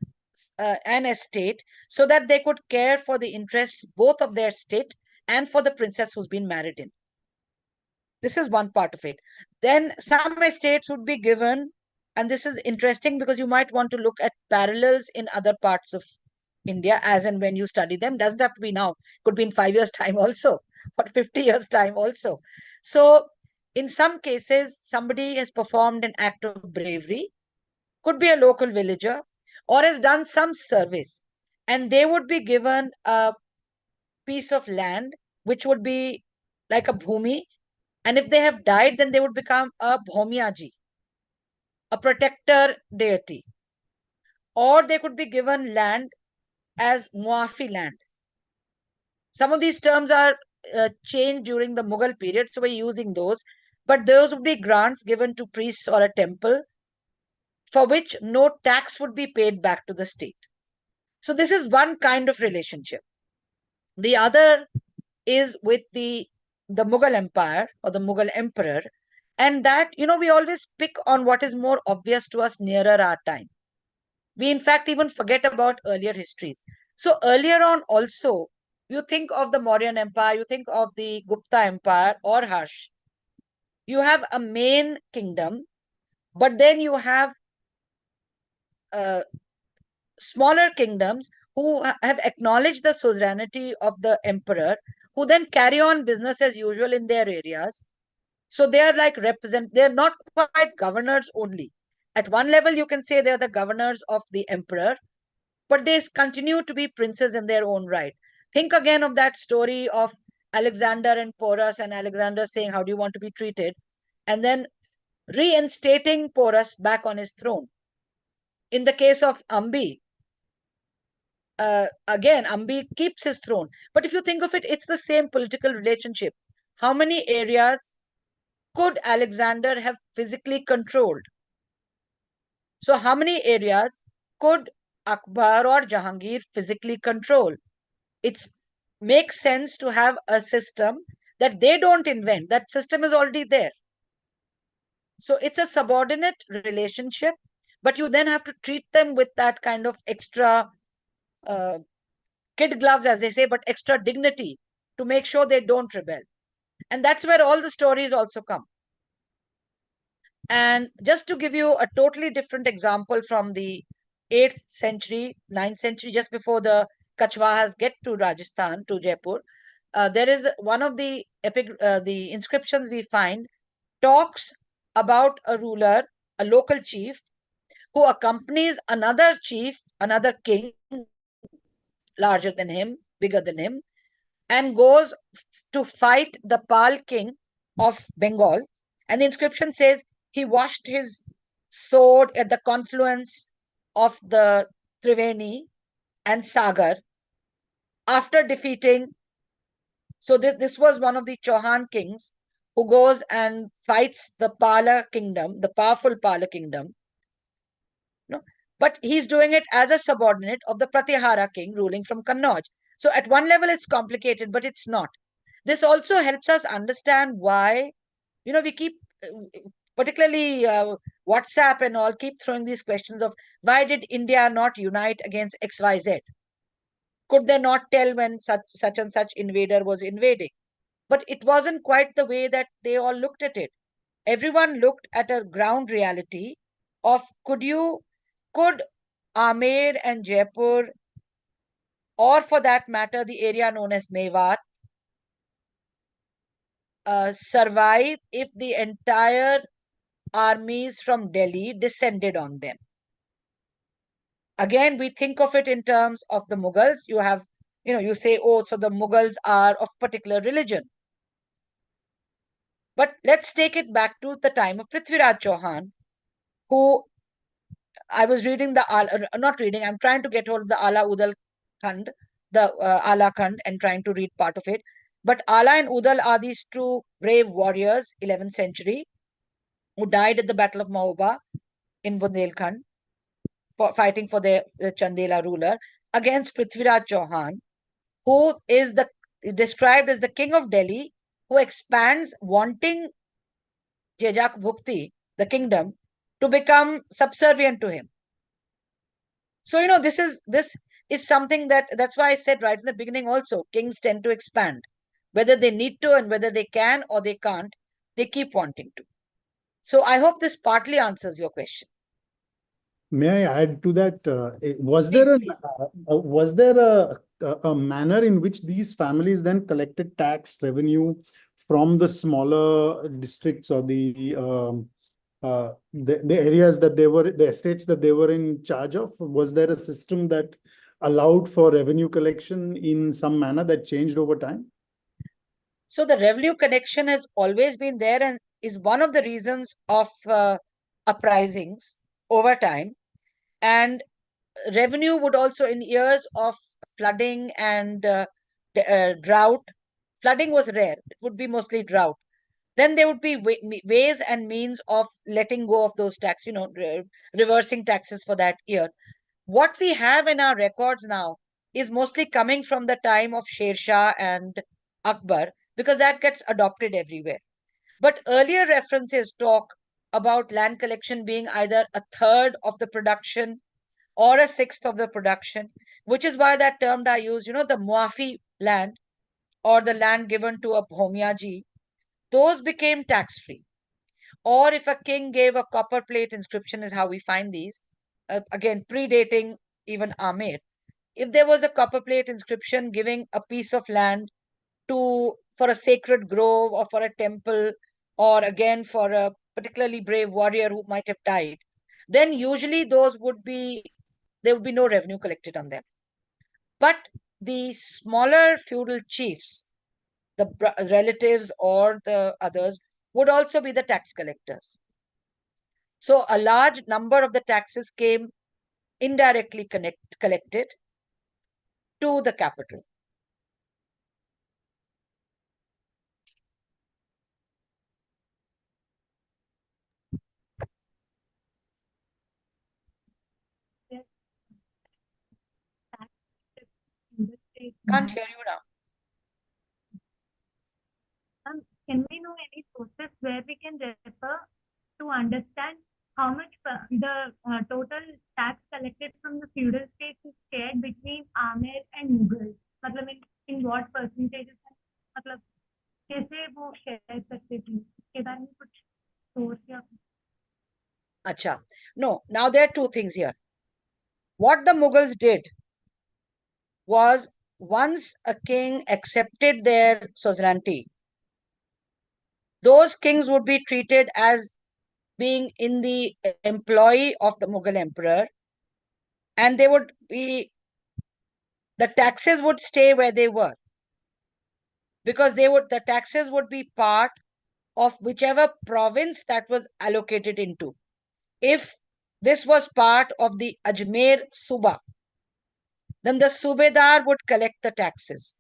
an estate so that they could care for the interests both of their state and for the princess who's been married in. This is one part of it. Then some estates would be given, and this is interesting because you might want to look at parallels in other parts of India as and when you study them. Doesn't have to be now, could be in 5 years' time also, or 50 years' time also. So, in some cases, somebody has performed an act of bravery, could be a local villager, or has done some service, and they would be given a piece of land which would be like a bhumi, and if they have died, then they would become a bhomyaji. a protector deity, or they could be given land as muafi land. Some of these terms are changed during the Mughal period, so we're using those. But those would be grants given to priests or a temple for which no tax would be paid back to the state. So this is one kind of relationship. The other is with the Mughal Empire or the Mughal Emperor, and that, we always pick on what is more obvious to us nearer our time. We in fact even forget about earlier histories. So earlier on also, you think of the Mauryan Empire, you think of the Gupta Empire or Harsh. You have a main kingdom, but then you have smaller kingdoms who have acknowledged the suzerainty of the emperor, who then carry on business as usual in their areas. So they are like they're not quite governors only. At one level, you can say they're the governors of the emperor, but they continue to be princes in their own right. Think again of that story of Alexander and Porus, and Alexander saying, "How do you want to be treated?" And then reinstating Porus back on his throne. In the case of Ambi, again, Ambi keeps his throne. But if you think of it, it's the same political relationship. How many areas could Alexander have physically controlled? So how many areas could Akbar or Jahangir physically control? It makes sense to have a system that they don't invent. That system is already there. So it's a subordinate relationship, but you then have to treat them with that kind of extra kid gloves, as they say, but extra dignity to make sure they don't rebel. And that's where all the stories also come. And just to give you a totally different example from the 8th century, 9th century, just before the Kachwahas get to Rajasthan, to Jaipur, there is one of the the inscriptions we find talks about a ruler, a local chief, who accompanies another chief, another king, larger than him, bigger than him, and goes to fight the Pal king of Bengal. And the inscription says he washed his sword at the confluence of the Triveni and Sagar after defeating. So this was one of the Chauhan kings who goes and fights the Pala kingdom, the powerful Pala kingdom. But he's doing it as a subordinate of the Pratihara king ruling from Kannauj. So at one level, it's complicated, but it's not. This also helps us understand why, we keep, particularly WhatsApp and all, keep throwing these questions of why did India not unite against XYZ? Could they not tell when such and such invader was invading? But it wasn't quite the way that they all looked at it. Everyone looked at a ground reality of could Amer and Jaipur, or for that matter, the area known as Mewat, survive if the entire armies from Delhi descended on them? Again, we think of it in terms of the Mughals. You have, you say, oh, so the Mughals are of particular religion. But let's take it back to the time of Prithviraj Chauhan, who I was reading I'm trying to get hold of the Ala Udal Khand, the Ala Khand, and trying to read part of it. But Ala and Udal are these two brave warriors, 11th century, who died at the Battle of Mahoba in Bundelkhand, fighting for the Chandela ruler against Prithviraj Chauhan, who is described as the king of Delhi, who expands, wanting Jejak Bhukti, the kingdom, to become subservient to him. So, this is something that's why I said right in the beginning also, kings tend to expand. Whether they need to and whether they can or they can't, they keep wanting to. So I hope this partly answers your question. May I add to that? Was Please, there a manner in which these families then collected tax revenue from the smaller districts or the areas that the estates that they were in charge of? Was there a system that allowed for revenue collection in some manner that changed over time? So the revenue connection has always been there and is one of the reasons of uprisings over time, and revenue would also, in years of flooding and drought, flooding was rare, it would be mostly drought. Then there would be ways and means of letting go of those tax, reversing taxes for that year. What we have in our records now is mostly coming from the time of Sher Shah and Akbar, because that gets adopted everywhere. But earlier references talk about land collection being either a third of the production or a sixth of the production, which is why that term I use, the Muafi land or the land given to a Bhomiaji, those became tax free. Or if a king gave a copper plate inscription, is how we find these, again, predating even Amer. If there was a copper plate inscription giving a piece of land for a sacred grove or for a temple, or again for a particularly brave warrior who might have died, then usually there would be no revenue collected on them. But the smaller feudal chiefs, the relatives or the others, would also be the tax collectors. So a large number of the taxes came indirectly collected to the capital. Can't hear you now. Can we know any sources where we can refer to understand how much the total tax collected from the feudal states is shared between Amer and Mughal? मतलब in what percentages? मतलब कैसे वो share करते थे? इसके बारे में कुछ source या? Acha. No, now there are two things here. What the Mughals did was, once a king accepted their suzerainty, those kings would be treated as being in the employ of the Mughal emperor, and the taxes would stay where they were, because the taxes would be part of whichever province that was allocated into. If this was part of the Ajmer Suba, then the Subedar would collect the taxes,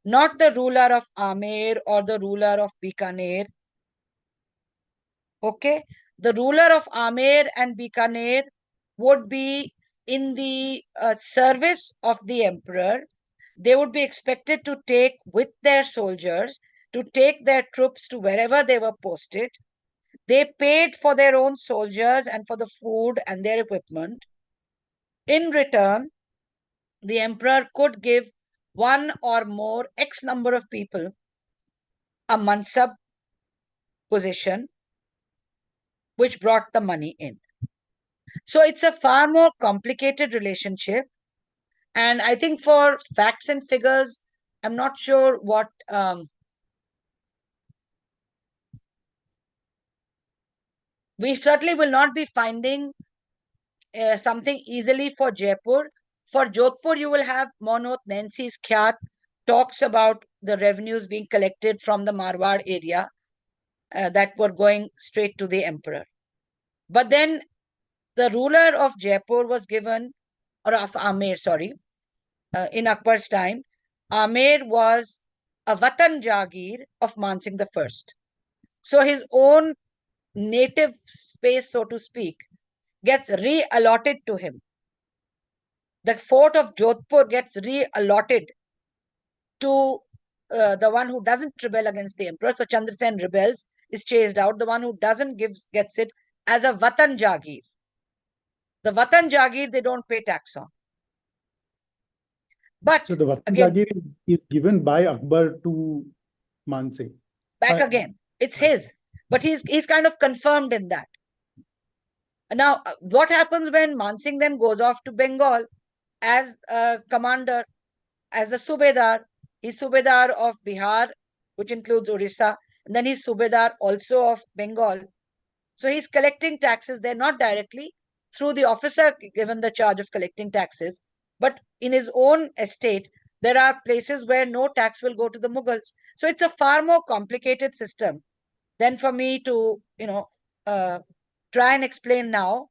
not the ruler of Amer or the ruler of Bikaner. Okay, the ruler of Amer and Bikaner would be in the service of the emperor. They would be expected to take with their soldiers, to take their troops to wherever they were posted. They paid for their own soldiers and for the food and their equipment. In return, the emperor could give one or more X number of people a mansab position, which brought the money in. So it's a far more complicated relationship. And I think for facts and figures, I'm not sure what we certainly will not be finding something easily for Jaipur. For Jodhpur, you will have Monot Nancy's Khyat talks about the revenues being collected from the Marwar area that were going straight to the emperor. But then the ruler of Jaipur was given, or of Amer, sorry, in Akbar's time, Amer was a Vatan Jagir of Mansingh I. So his own native space, so to speak, gets re-allotted to him. The fort of Jodhpur gets re-allotted to the one who doesn't rebel against the emperor. So Chandrasen rebels, is chased out. The one who doesn't gets it as a Vatan Jagir. The Vatan Jagir, they don't pay tax on. But so the Vatan again, Jagir is given by Akbar to Mansingh. Back again, it's his, but he's kind of confirmed in that. Now, what happens when Mansingh then goes off to Bengal as a commander, as a Subedar? He's Subedar of Bihar, which includes Orissa, and then he's Subedar also of Bengal. So he's collecting taxes there, not directly through the officer given the charge of collecting taxes, but in his own estate, there are places where no tax will go to the Mughals. So it's a far more complicated system than for me to, try and explain now.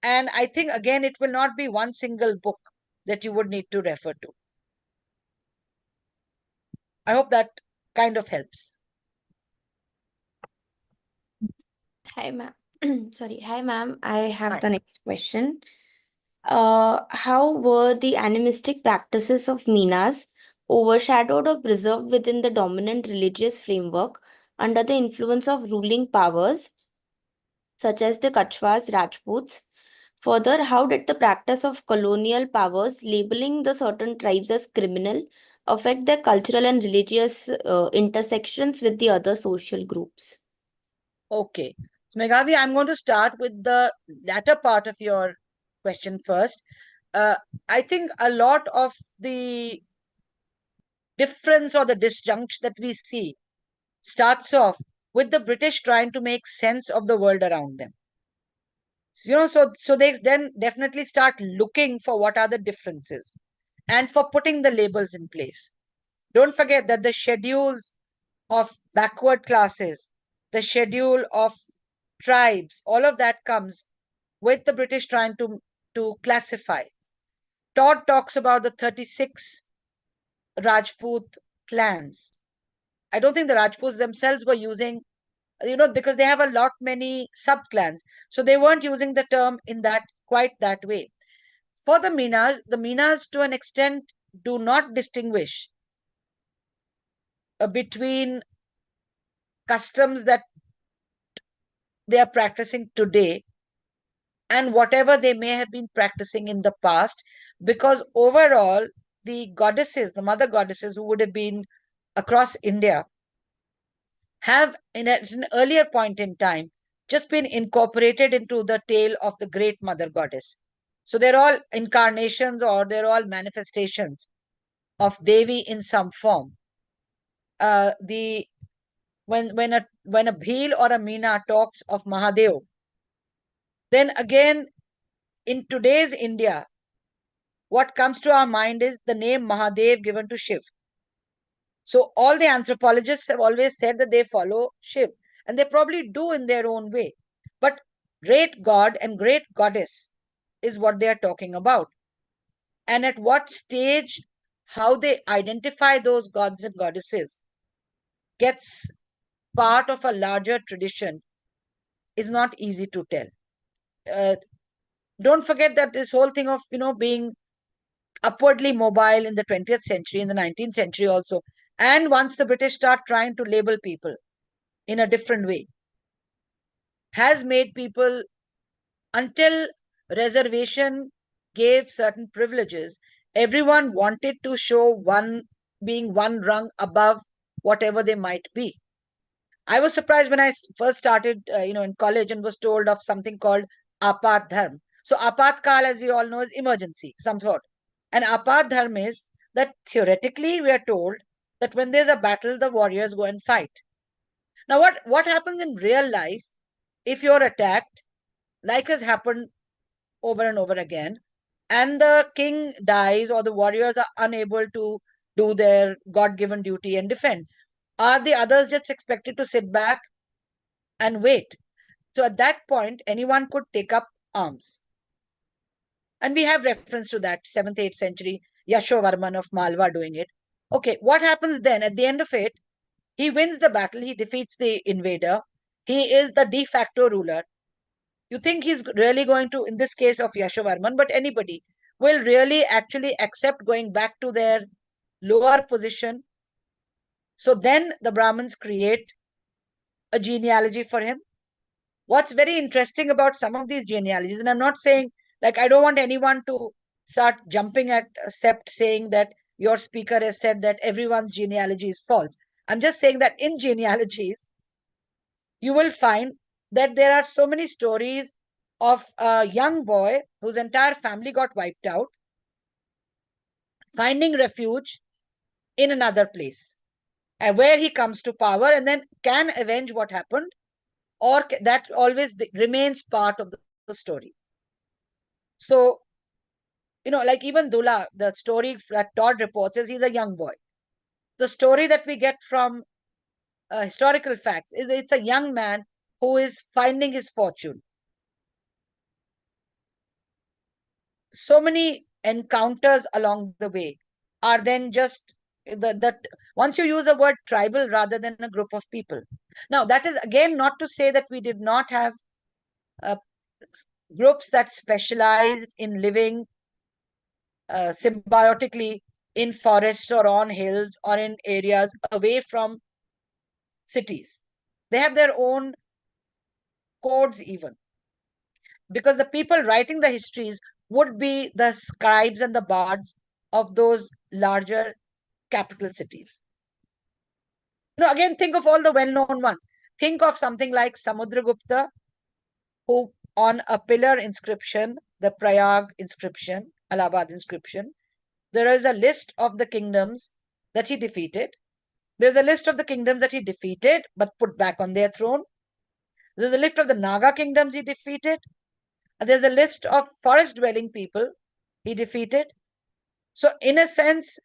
And I think, again, it will not be one single book that you would need to refer to. I hope that kind of helps. Hi, ma'am. Sorry. Hi, ma'am. I have Hi. the next question. How were the animistic practices of Minas overshadowed or preserved within the dominant religious framework under the influence of ruling powers such as the Kachwas, Rajputs? Further, how did the practice of colonial powers labeling the certain tribes as criminal affect their cultural and religious intersections with the other social groups? Okay. So, Meghavi, I'm going to start with the latter part of your question first. I think a lot of the difference or the disjunct that we see starts off with the British trying to make sense of the world around them. So they then definitely start looking for what are the differences and for putting the labels in place. Don't forget that the schedules of backward classes, the schedule of tribes, all of that comes with the British trying to classify. Todd talks about the 36 Rajput clans. I don't think the Rajputs themselves were using, because they have a lot many sub clans. So they weren't using the term in that quite that way. For the Minas to an extent do not distinguish between customs that they are practicing today and whatever they may have been practicing in the past, because overall, the goddesses, the mother goddesses who would have been across India, have, at an earlier point in time, just been incorporated into the tale of the great mother goddess. So they're all incarnations or they're all manifestations of Devi in some form. The when a Bhil or a Meena talks of Mahadev, then again in today's India, what comes to our mind is the name Mahadev given to Shiv. So all the anthropologists have always said that they follow Shiv, and they probably do in their own way. But great God and great goddess is what they are talking about. And at what stage, how they identify those gods and goddesses gets part of a larger tradition is not easy to tell. Don't forget that this whole thing of, being upwardly mobile in the 20th century, in the 19th century also, and once the British start trying to label people in a different way, has made people, until reservation gave certain privileges, everyone wanted to show being one rung above whatever they might be. I was surprised when I first started, in college and was told of something called Apat Dharm. So Apat Kal, as we all know, is emergency, some sort. And Apat Dharm is that theoretically we are told that when there's a battle, the warriors go and fight. Now, what happens in real life if you're attacked, like has happened over and over again, and the king dies or the warriors are unable to do their God-given duty and defend? Are the others just expected to sit back and wait? So at that point, anyone could take up arms. And we have reference to that 7th, 8th century Yashovarman of Malwa doing it. Okay, what happens then? At the end of it, he wins the battle, he defeats the invader, he is the de facto ruler. You think he's really going to, in this case of Yashovarman, but anybody, will really actually accept going back to their lower position? So then the Brahmins create a genealogy for him. What's very interesting about some of these genealogies, and I'm not saying, like, I don't want anyone to start jumping at CEPT saying that your speaker has said that everyone's genealogy is false. I'm just saying that in genealogies, you will find that there are so many stories of a young boy whose entire family got wiped out, finding refuge in another place, where he comes to power and then can avenge what happened, or that always remains part of the story. So, like even Dula, the story that Todd reports is he's a young boy. The story that we get from historical facts is it's a young man who is finding his fortune. so many encounters along the way are then just that once you use the word tribal rather than a group of people. Now, that is again not to say that we did not have groups that specialized in living symbiotically in forests or on hills or in areas away from cities. They have their own codes, even because the people writing the histories would be the scribes and the bards of those larger capital cities. Again, think of all the well-known ones. Think of something like Samudragupta, who on a pillar inscription, the Prayag inscription, Allahabad inscription, there is a list of the kingdoms that he defeated. There's a list of the kingdoms that he defeated but put back on their throne. There's a list of the Naga kingdoms he defeated. There's a list of forest-dwelling people he defeated. So, in a sense,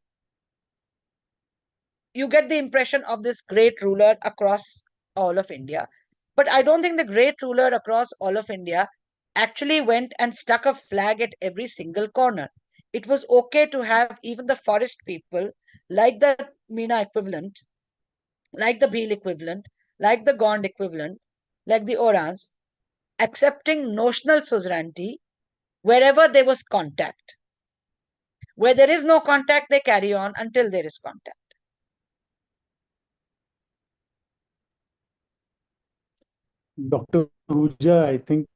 you get the impression of this great ruler across all of India. But I don't think the great ruler across all of India actually went and stuck a flag at every single corner. It was okay to have even the forest people, like the Meena equivalent, like the Bhil equivalent, like the Gond equivalent, like the Orans, accepting notional suzerainty wherever there was contact. Where there is no contact, they carry on until there is contact. Dr. Hooja, I think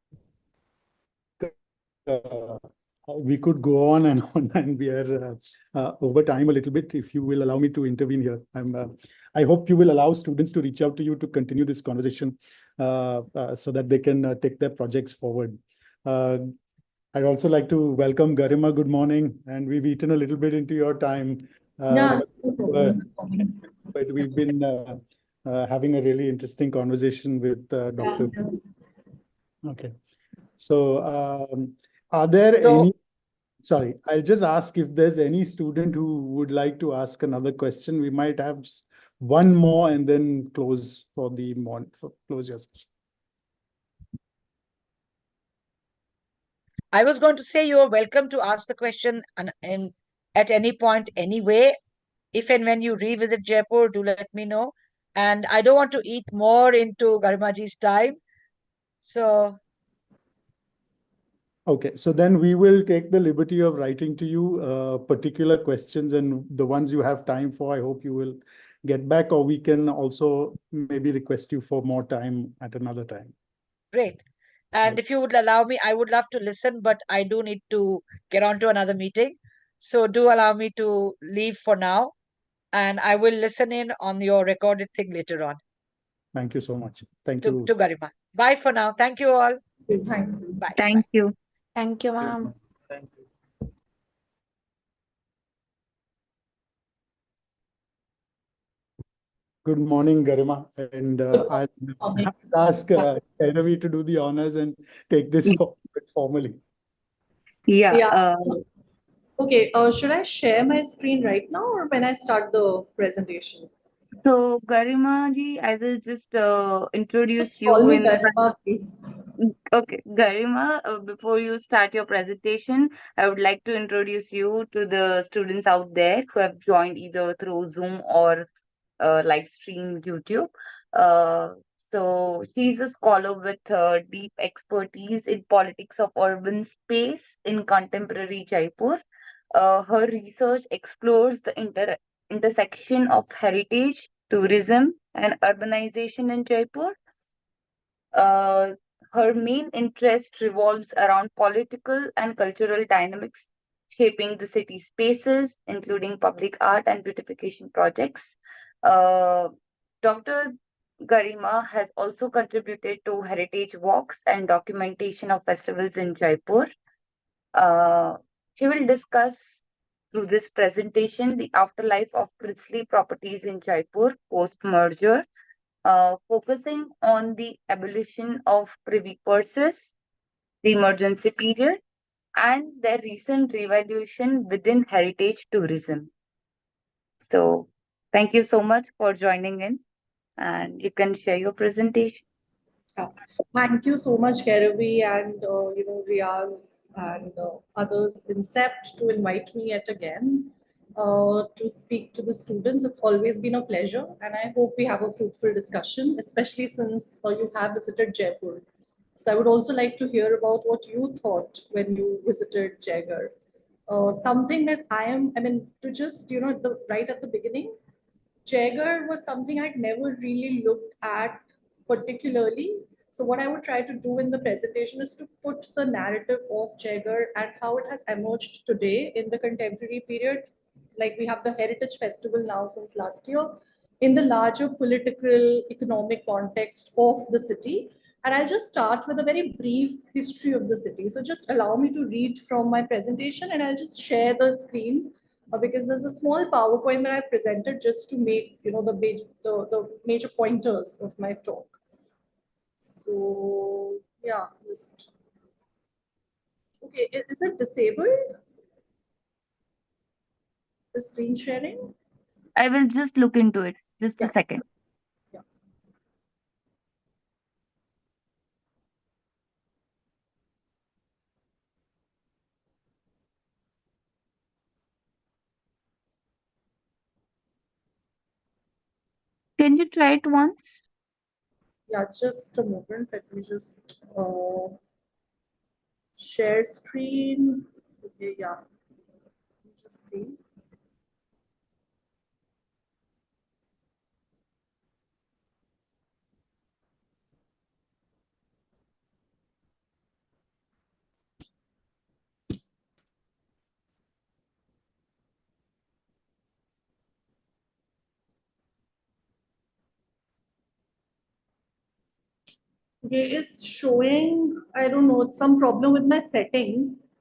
we could go on and on, and we are over time a little bit. If you will allow me to intervene here, I hope you will allow students to reach out to you to continue this conversation so that they can take their projects forward. I'd also like to welcome Garima. Good morning, and we've eaten a little bit into your time. But we've been having a really interesting conversation with Dr. Okay. So are there any, sorry, I'll just ask if there's any student who would like to ask another question. We might have just one more and then close for the morning, close your session. I was going to say you are welcome to ask the question and at any point anyway. If and when you revisit Jaipur, do let me know. And I don't want to eat more into Garimaji's time. So okay, so then we will take the liberty of writing to you particular questions, and the ones you have time for, I hope you will get back, or we can also maybe request you for more time at another time. great. And if you would allow me, I would love to listen, but I do need to get on to another meeting. So do allow me to leave for now. And I will listen in on your recorded thing later on. Thank you so much. Thank you. To Garima. Bye for now. Thank you all. Thank you. Bye. Thank you. Thank you, ma'am. Thank you. Good morning, Garima. And I'll ask Kairavi to do the honors and take this forward formally. Yeah. Okay, should I share my screen right now or when I start the presentation? So, Garima ji, I will just introduce Just call you me in. Garima, please. Okay, Garima, before you start your presentation, I would like to introduce you to the students out there who have joined either through Zoom or live stream YouTube. So she's a scholar with deep expertise in politics of urban space in contemporary Jaipur. Her research explores the intersection of heritage, tourism, and urbanization in Jaipur. Her main interest revolves around political and cultural dynamics shaping the city spaces, including public art and beautification projects. Dr. Garima has also contributed to heritage walks and documentation of festivals in Jaipur. She will discuss through this presentation the afterlife of princely properties in Jaipur post-merger, focusing on the abolition of privy purses, the emergency period, and their recent revaluation within heritage tourism. So, thank you so much for joining in, and you can share your presentation. Yeah. Thank you so much, Kairavi, and Riyaz and others in CEPT to invite me yet again to speak to the students. It's always been a pleasure, and I hope we have a fruitful discussion, especially since you have visited Jaipur. So I would also like to hear about what you thought when you visited Jaigarh. Something that I mean, to just right at the beginning, Jaigarh was something I'd never really looked at particularly. So what I would try to do in the presentation is to put the narrative of Jaigarh and how it has emerged today in the contemporary period. Like we have the Heritage Festival now since last year in the larger political, economic context of the city. And I'll just start with a very brief history of the city. So just allow me to read from my presentation and I'll just share the screen because there's a small PowerPoint that I presented just to make the major pointers of my talk. So yeah, just okay. Is it disabled? The screen sharing? I will just look into it. Just a Yeah. second. Yeah. Can you try it once? Yeah, just a moment. Let me just share screen. Okay, yeah. Let me just see. Okay, it's showing, I don't know, it's some problem with my settings.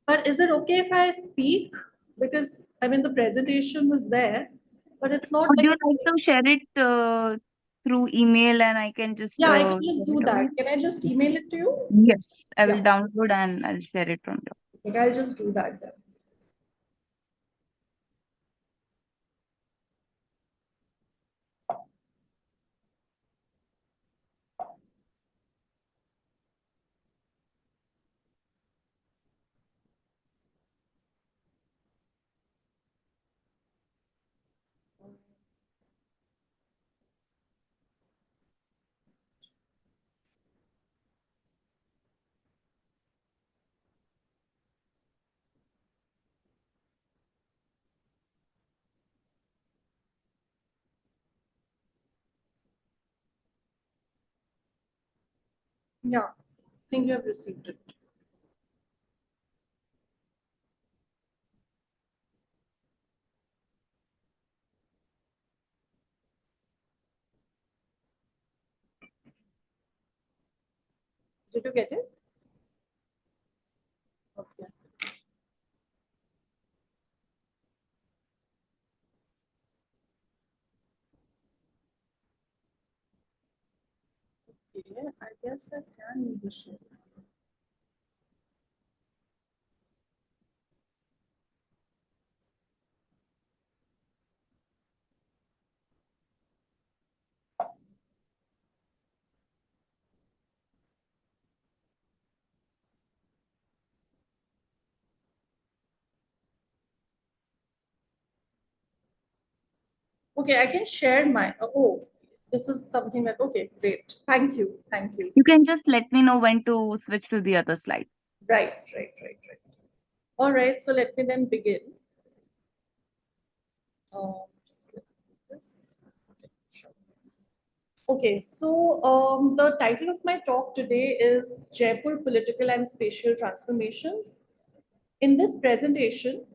But is it okay if I speak? Because I mean the presentation was there, but it's not Would like you like to share it through email and I can just yeah, I can share just do it over? that. Can I just email it to you? Yes, I will Yeah, download and I'll share it from there. okay, I'll just do that then. Yeah, I think you have received it. Did you get it? Okay. Okay, I guess I can maybe share. Okay, I can share my. Oh, this is something that. Okay, great. Thank you. Thank you. You can just let me know when to switch to the other slide. Right. All right, so let me then begin. Just let me do this. Okay, sure. Okay, so the title of my talk today is Jaipur Political and Spatial Transformations. In this presentation,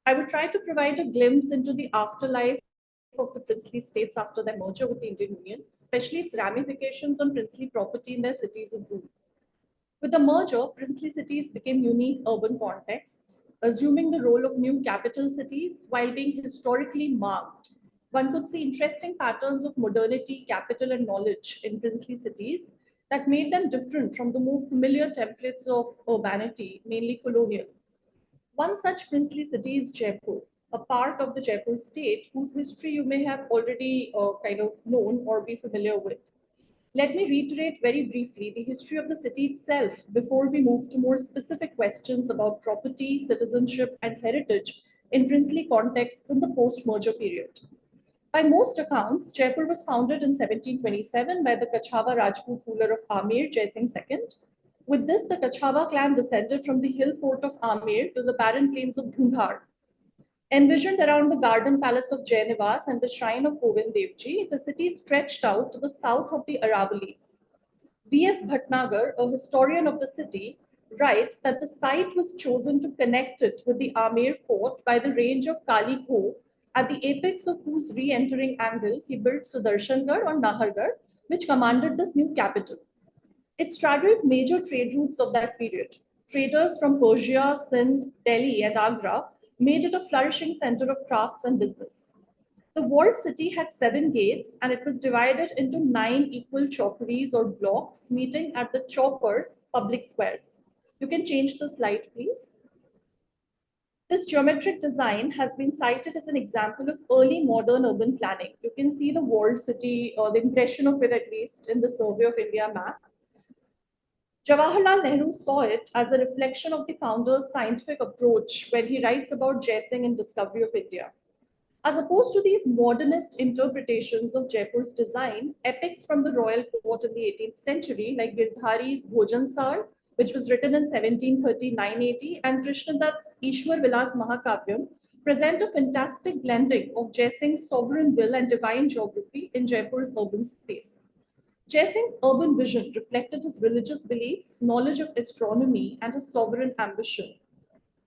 I will try to provide a glimpse into the afterlife of the princely states after their merger with the Indian Union, especially its ramifications on princely property in their cities of rule. With the merger, princely cities became unique urban contexts, assuming the role of new capital cities while being historically marked. One could see interesting patterns of modernity, capital, and knowledge in princely cities that made them different from the more familiar templates of urbanity, mainly colonial. One such princely city is Jaipur. a part of the Jaipur state whose history you may have already kind of known or be familiar with. Let me reiterate very briefly the history of the city itself before we move to more specific questions about property, citizenship, and heritage in princely contexts in the post-merger period. By most accounts, Jaipur was founded in 1727 by the Kachawa Rajput ruler of Amer, Jai Singh II. With this, the Kachawa clan descended from the hill fort of Amer to the barren plains of Dhundhar. Envisioned around the garden palace of Jainivas and the shrine of Govind Devji, the city stretched out to the south of the Aravallis. V.S. Bhatnagar, a historian of the city, writes that the site was chosen to connect it with the Amer fort by the range of Kali Kho, at the apex of whose re-entering angle he built Sudarshangarh or Nahargarh, which commanded this new capital. It straddled major trade routes of that period. Traders from Persia, Sindh, Delhi, and Agra made it a flourishing center of crafts and business. The walled city had 7 gates, and it was divided into 9 equal chowkeries or blocks meeting at the chowkars, public squares. You can change the slide, please. This geometric design has been cited as an example of early modern urban planning. You can see the walled city, or the impression of it at least, in the Survey of India map. Jawaharlal Nehru saw it as a reflection of the founder's scientific approach when he writes about Jai Singh and discovery of India. As opposed to these modernist interpretations of Jaipur's design, epics from the royal court in the 18th century, like Girdhari's Bhojansar, which was written in 1739-80, and Krishnadutt's Ishwar Vilas Mahakavyam, present a fantastic blending of Jai Singh's sovereign will and divine geography in Jaipur's urban space. Jai Singh's urban vision reflected his religious beliefs, knowledge of astronomy, and his sovereign ambition.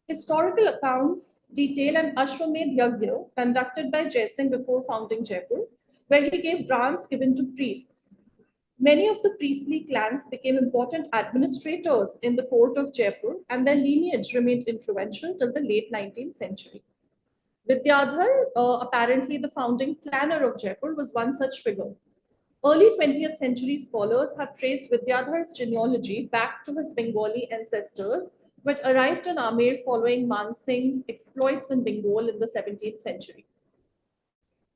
Historical accounts detail an Ashwamedh Yagya conducted by Jai Singh before founding Jaipur, where he gave grants given to priests. Many of the priestly clans became important administrators in the court of Jaipur, and their lineage remained influential till the late 19th century. Vidyadhar, apparently the founding planner of Jaipur, was one such figure. Early 20th century scholars have traced Vidyadhar's genealogy back to his Bengali ancestors, but arrived in Amer following Man Singh's exploits in Bengal in the 17th century.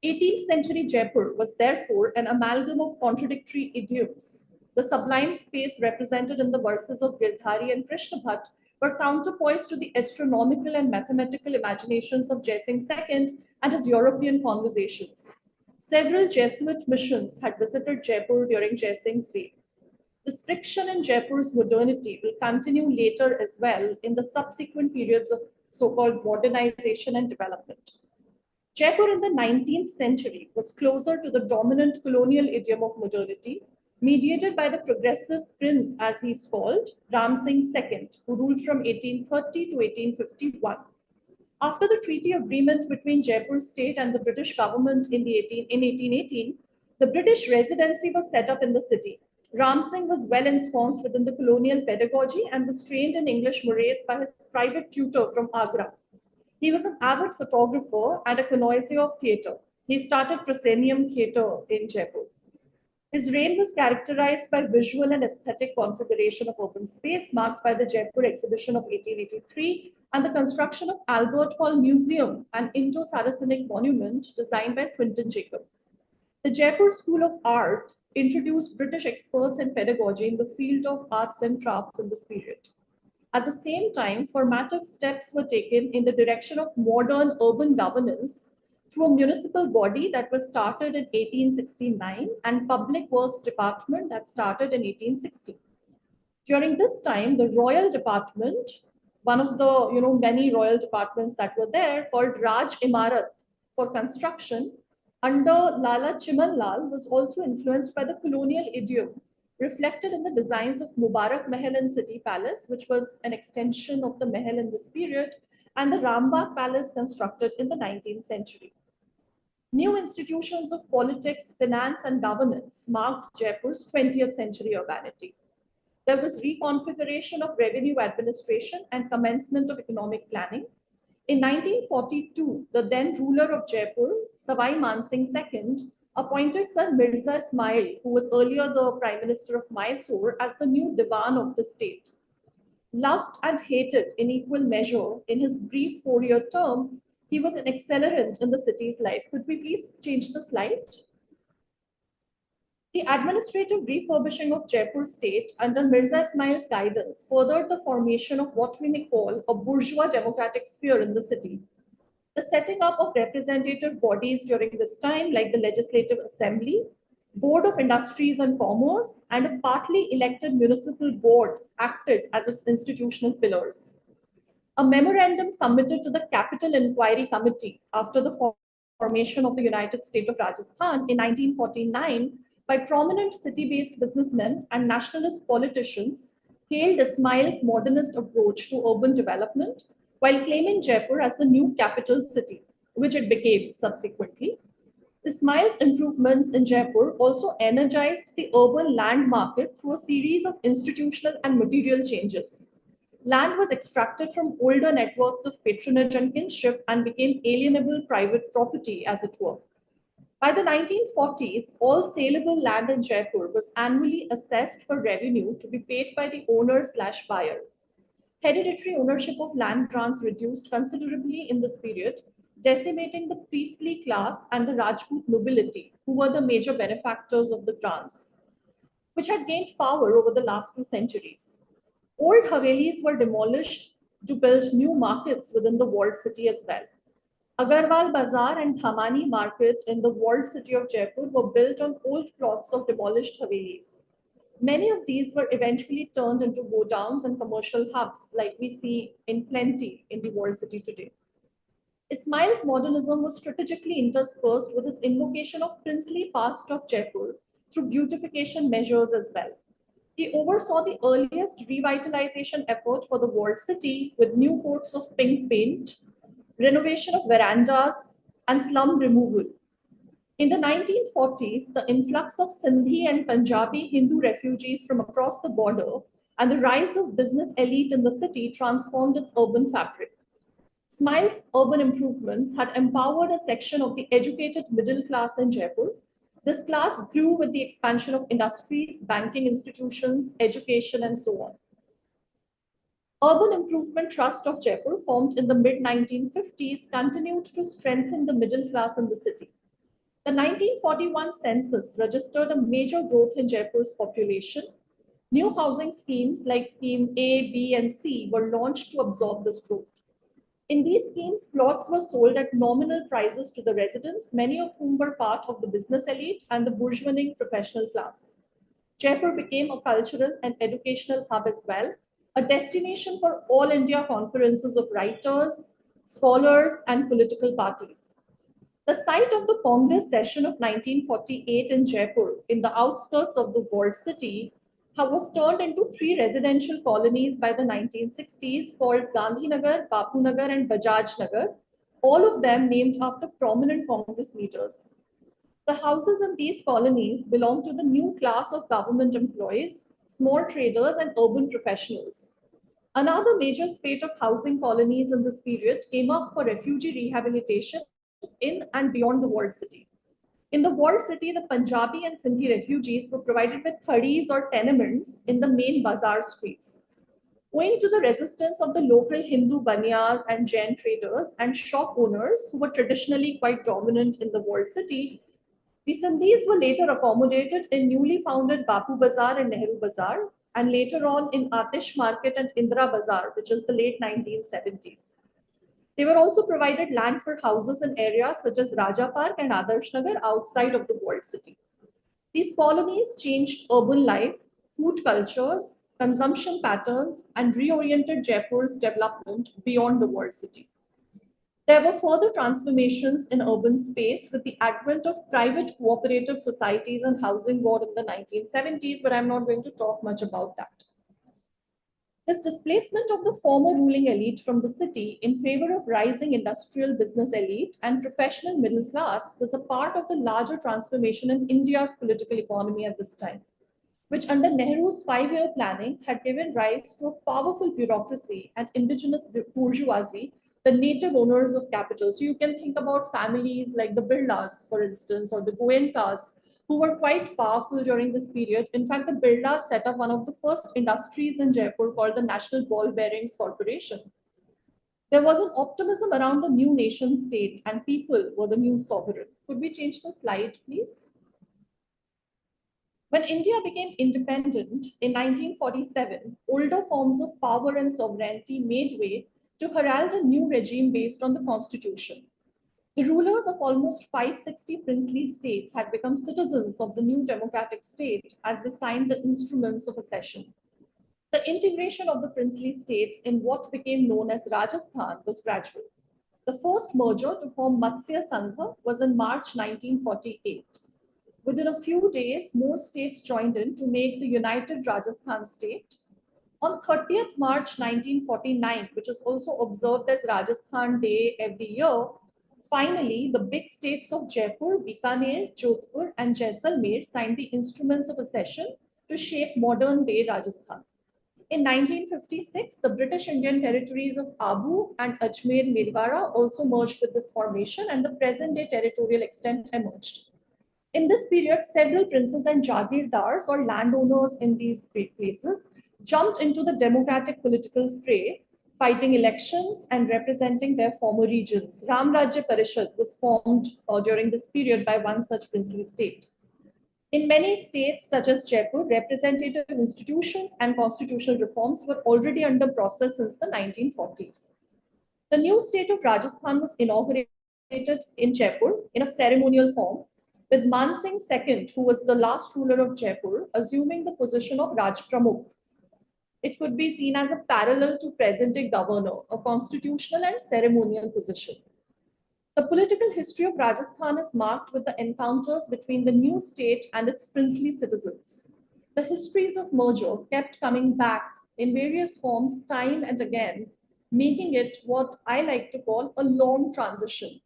18th century Jaipur was therefore an amalgam of contradictory idioms. The sublime space represented in the verses of Girdhari and Krishna Bhatt were counterpoised to the astronomical and mathematical imaginations of Jai Singh II and his European conversations. Several Jesuit missions had visited Jaipur during Jai Singh's reign. This friction in Jaipur's modernity will continue later as well in the subsequent periods of so-called modernization and development. Jaipur in the 19th century was closer to the dominant colonial idiom of modernity, mediated by the progressive prince, as he is called, Ram Singh II, who ruled from 1830 to 1851. After the treaty agreement between Jaipur state and the British government in 1818, the British residency was set up in the city. Ram Singh was well ensconced within the colonial pedagogy and was trained in English mores by his private tutor from Agra. He was an avid photographer and a connoisseur of theatre. He started proscenium theatre in Jaipur. His reign was characterized by visual and aesthetic configuration of open space, marked by the Jaipur exhibition of 1883 and the construction of Albert Hall Museum, an Indo-Saracenic monument designed by Swinton Jacob. The Jaipur School of Art introduced British experts in pedagogy in the field of arts and crafts in this period. At the same time, formative steps were taken in the direction of modern urban governance through a municipal body that was started in 1869 and public works department that started in 1860. During this time, the royal department, one of the many royal departments that were there, called Raj Imarat for construction, under Lala Chiman Lal, was also influenced by the colonial idiom reflected in the designs of Mubarak Mahal and City Palace, which was an extension of the Mahal in this period, and the Rambagh Palace constructed in the 19th century. New institutions of politics, finance, and governance marked Jaipur's 20th century urbanity. There was reconfiguration of revenue administration and commencement of economic planning. In 1942, the then ruler of Jaipur, Savai Man Singh II, appointed Sir Mirza Ismail, who was earlier the Prime Minister of Mysore, as the new Diwan of the state. Loved and hated in equal measure in his brief 4-year term, He was an accelerant in the city's life. Could we please change the slide? The administrative refurbishing of Jaipur state under Mirza Ismail's guidance furthered the formation of what we may call a bourgeois democratic sphere in the city. The setting up of representative bodies during this time, like the Legislative Assembly, Board of Industries and Commerce, and a partly elected municipal board acted as its institutional pillars. A memorandum submitted to the Capital Inquiry Committee after the formation of the United State of Rajasthan in 1949 by prominent city-based businessmen and nationalist politicians hailed Ismail's modernist approach to urban development while claiming Jaipur as the new capital city, which it became subsequently. Ismail's improvements in Jaipur also energized the urban land market through a series of institutional and material changes. Land was extracted from older networks of patronage and kinship and became alienable private property, as it were. By the 1940s, all saleable land in Jaipur was annually assessed for revenue to be paid by the owner/buyer. Hereditary ownership of land grants reduced considerably in this period, decimating the priestly class and the Rajput nobility, who were the major benefactors of the grants, which had gained power over the last 2 centuries. Old Havelis were demolished to build new markets within the walled city as well. Agarwal Bazaar and Thamani Market in the walled city of Jaipur were built on old plots of demolished Havelis. Many of these were eventually turned into godowns and commercial hubs like we see in plenty in the walled city today. Ismail's modernism was strategically interspersed with his invocation of princely past of Jaipur through beautification measures as well. He oversaw the earliest revitalization effort for the walled city with new coats of pink paint, renovation of verandas, and slum removal. In the 1940s, the influx of Sindhi and Punjabi Hindu refugees from across the border and the rise of business elite in the city transformed its urban fabric. Ismail's urban improvements had empowered a section of the educated middle class in Jaipur. This class grew with the expansion of industries, banking institutions, education, and so on. Urban Improvement Trust of Jaipur, formed in the mid-1950s, continued to strengthen the middle class in the city. The 1941 census registered a major growth in Jaipur's population. New housing schemes like Scheme A, B, and C were launched to absorb this growth. In these schemes, plots were sold at nominal prices to the residents, many of whom were part of the business elite and the bourgeoising professional class. Jaipur became a cultural and educational hub as well, a destination for all India conferences of writers, scholars, and political parties. The site of the Congress session of 1948 in Jaipur, in the outskirts of the walled city, was turned into 3 residential colonies by the 1960s called Gandhinagar, Bapunagar, and Bajajnagar, all of them named after prominent Congress leaders. The houses in these colonies belong to the new class of government employees, small traders, and urban professionals. Another major spate of housing colonies in this period came up for refugee rehabilitation in and beyond the walled city. In the walled city, the Punjabi and Sindhi refugees were provided with khadis or tenements in the main bazaar streets. Owing to the resistance of the local Hindu banyas and Jain traders and shop owners who were traditionally quite dominant in the walled city, the Sindhis were later accommodated in newly founded Bapu Bazar and Nehru Bazar, and later on in Atish Market and Indira Bazar, which is the late 1970s. They were also provided land for houses in areas such as Raja Park and Adarsh Nagar outside of the walled city. These colonies changed urban life, food cultures, consumption patterns, and reoriented Jaipur's development beyond the walled city. There were further transformations in urban space with the advent of private cooperative societies and housing board in the 1970s, but I'm not going to talk much about that. This displacement of the former ruling elite from the city in favor of rising industrial business elite and professional middle class was a part of the larger transformation in India's political economy at this time, which under Nehru's 5-year planning had given rise to a powerful bureaucracy and indigenous bourgeoisie, the native owners of capital. So you can think about families like the Birlas, for instance, or the Goenkas, who were quite powerful during this period. In fact, the Birlas set up one of the first industries in Jaipur called the National Ball Bearings Corporation. There was an optimism around the new nation state and people were the new sovereign. Could we change the slide, please? When India became independent in 1947, older forms of power and sovereignty made way to herald a new regime based on the constitution. The rulers of almost 560 princely states had become citizens of the new democratic state as they signed the instruments of accession. The integration of the princely states in what became known as Rajasthan was gradual. The first merger to form Matsya Sangha was in March 1948. Within a few days, more states joined in to make the United Rajasthan state. On 30th March 1949, which is also observed as Rajasthan Day every year, finally, the big states of Jaipur, Bikaner, Jodhpur, and Jaisalmer signed the instruments of accession to shape modern-day Rajasthan. In 1956, the British Indian territories of Abu and Ajmer Mirwara also merged with this formation, and the present-day territorial extent emerged. In this period, several princes and jagirdars or landowners in these places jumped into the democratic political fray, fighting elections and representing their former regions. Ram Rajya Parishad was formed during this period by one such princely state. In many states, such as Jaipur, representative institutions and constitutional reforms were already under process since the 1940s. The new state of Rajasthan was inaugurated in Jaipur in a ceremonial form, with Man Singh II, who was the last ruler of Jaipur, assuming the position of Raj Pramukh. It could be seen as a parallel to present-day governor, a constitutional and ceremonial position. The political history of Rajasthan is marked with the encounters between the new state and its princely citizens. The histories of merger kept coming back in various forms time and again, making it what I like to call a long transition,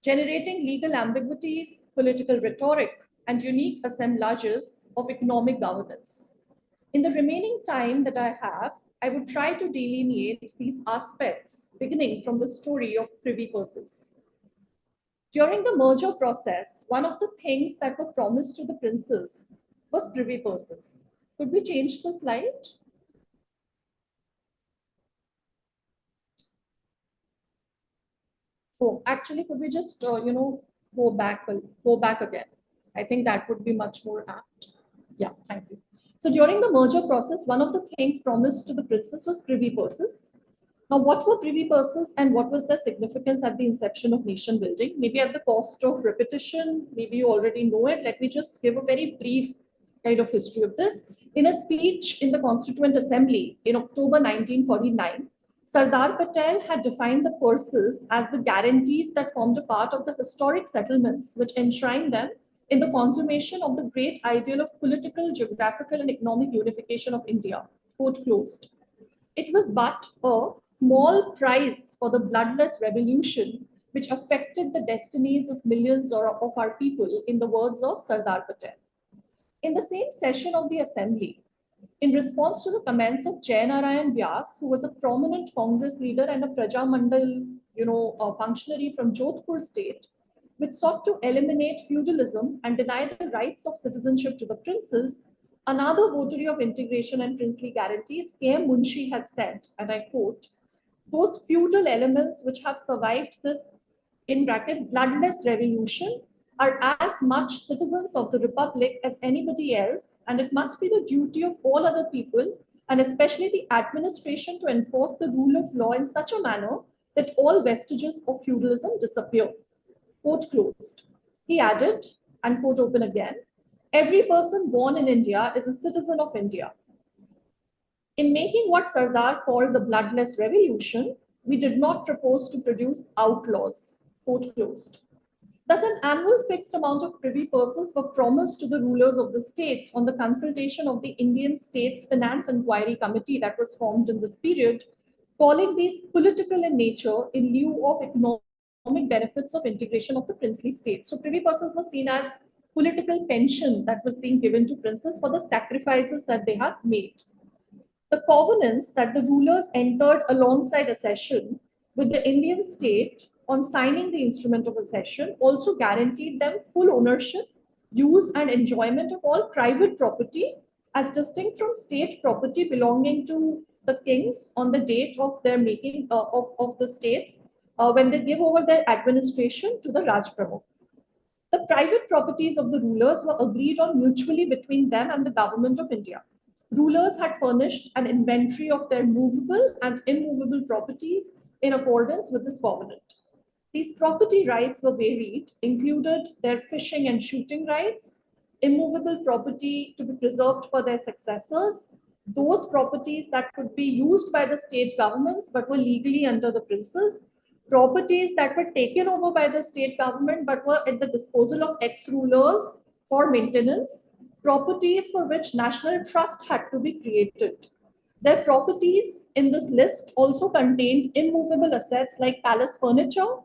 generating legal ambiguities, political rhetoric, and unique assemblages of economic governance. In the remaining time that I have, I would try to delineate these aspects, beginning from the story of privy purses. During the merger process, one of the things that were promised to the princes was privy purses. Could we change the slide? Oh, actually, could we just, go back again? I think that would be much more apt. Yeah, thank you. So during the merger process, one of the things promised to the princes was privy purses. Now, what were privy purses and what was their significance at the inception of nation building? Maybe at the cost of repetition, maybe you already know it. Let me just give a very brief kind of history of this. In a speech in the Constituent Assembly in October 1949, Sardar Patel had defined the purses as the guarantees that formed a part of the historic settlements which enshrined them in the consummation of the great ideal of political, geographical, and economic unification of India. Quote closed. It was but a small price for the bloodless revolution which affected the destinies of millions of our people, in the words of Sardar Patel. In the same session of the assembly, in response to the comments of Jayanarayan Vyas, who was a prominent Congress leader and a Praja Mandal, functionary from Jodhpur state, which sought to eliminate feudalism and deny the rights of citizenship to the princes, another votary of integration and princely guarantees, K.M. Munshi, had said, and I quote, "Those feudal elements which have survived this, in bracket, bloodless revolution are as much citizens of the Republic as anybody else, and it must be the duty of all other people, and especially the administration, to enforce the rule of law in such a manner that all vestiges of feudalism disappear." Quote closed. He added, and quote open again, "Every person born in India is a citizen of India." In making what Sardar called the bloodless revolution, we did not propose to produce outlaws. Quote closed. Thus, an annual fixed amount of privy purses were promised to the rulers of the states on the consultation of the Indian States Finance Inquiry Committee that was formed in this period, calling these political in nature in lieu of economic benefits of integration of the princely states. So privy purses were seen as political pension that was being given to princes for the sacrifices that they have made. The covenants that the rulers entered alongside accession with the Indian state on signing the instrument of accession also guaranteed them full ownership, use, and enjoyment of all private property as distinct from state property belonging to the kings on the date of their making of the states when they give over their administration to the Raj Pramukh. The private properties of the rulers were agreed on mutually between them and the government of India. Rulers had furnished an inventory of their movable and immovable properties in accordance with this covenant. These property rights were varied, included their fishing and shooting rights, immovable property to be preserved for their successors, those properties that could be used by the state governments but were legally under the princes, properties that were taken over by the state government but were at the disposal of ex-rulers for maintenance, properties for which national trust had to be created. Their properties in this list also contained immovable assets like palace furniture,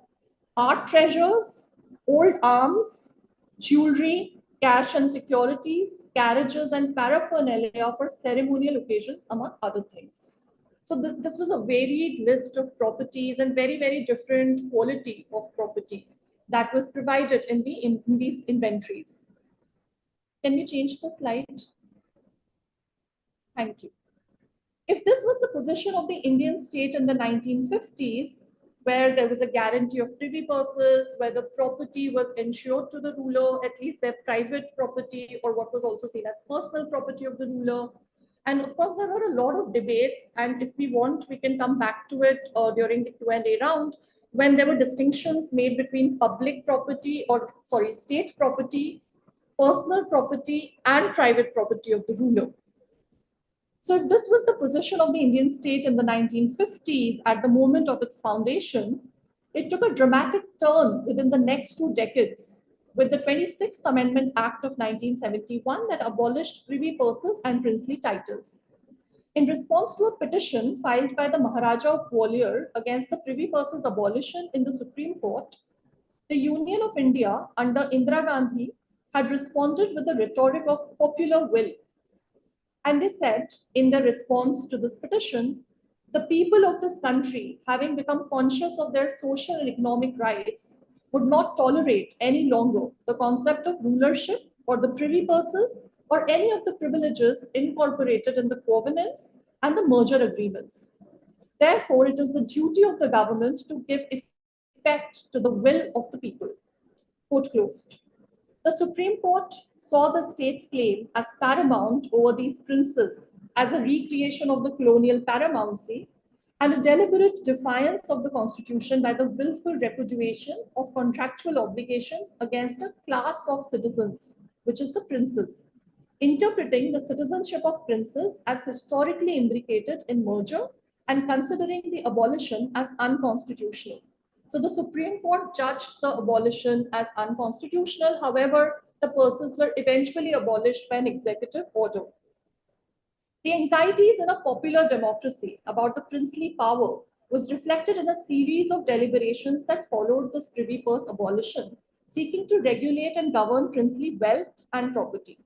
art treasures, old arms, jewelry, cash and securities, carriages, and paraphernalia for ceremonial occasions, among other things. So this was a varied list of properties and very, very different quality of property that was provided in these inventories. Can we change the slide? Thank you. If this was the position of the Indian state in the 1950s, where there was a guarantee of privy purses, where the property was ensured to the ruler, at least their private property, or what was also seen as personal property of the ruler. And of course, there were a lot of debates, and if we want, we can come back to it during the Q&A round, when there were distinctions made between public property, or sorry, state property, personal property, and private property of the ruler. So if this was the position of the Indian state in the 1950s at the moment of its foundation, it took a dramatic turn within the next 2 decades with the 26th Amendment Act of 1971 that abolished privy purses and princely titles. In response to a petition filed by the Maharaja of Gwalior against the privy purses abolition in the Supreme Court, the Union of India under Indira Gandhi had responded with the rhetoric of popular will. And they said, in their response to this petition, the people of this country, having become conscious of their social and economic rights, would not tolerate any longer the concept of rulership or the privy purses or any of the privileges incorporated in the covenants and the merger agreements. Therefore, it is the duty of the government to give effect to the will of the people. Quote closed. The Supreme Court saw the state's claim as paramount over these princes as a recreation of the colonial paramountcy and a deliberate defiance of the Constitution by the willful repudiation of contractual obligations against a class of citizens, which is the princes, interpreting the citizenship of princes as historically imbricated in merger and considering the abolition as unconstitutional. So the Supreme Court judged the abolition as unconstitutional. However, the purses were eventually abolished by an executive order. The anxieties in a popular democracy about the princely power was reflected in a series of deliberations that followed this privy purse abolition, seeking to regulate and govern princely wealth and property.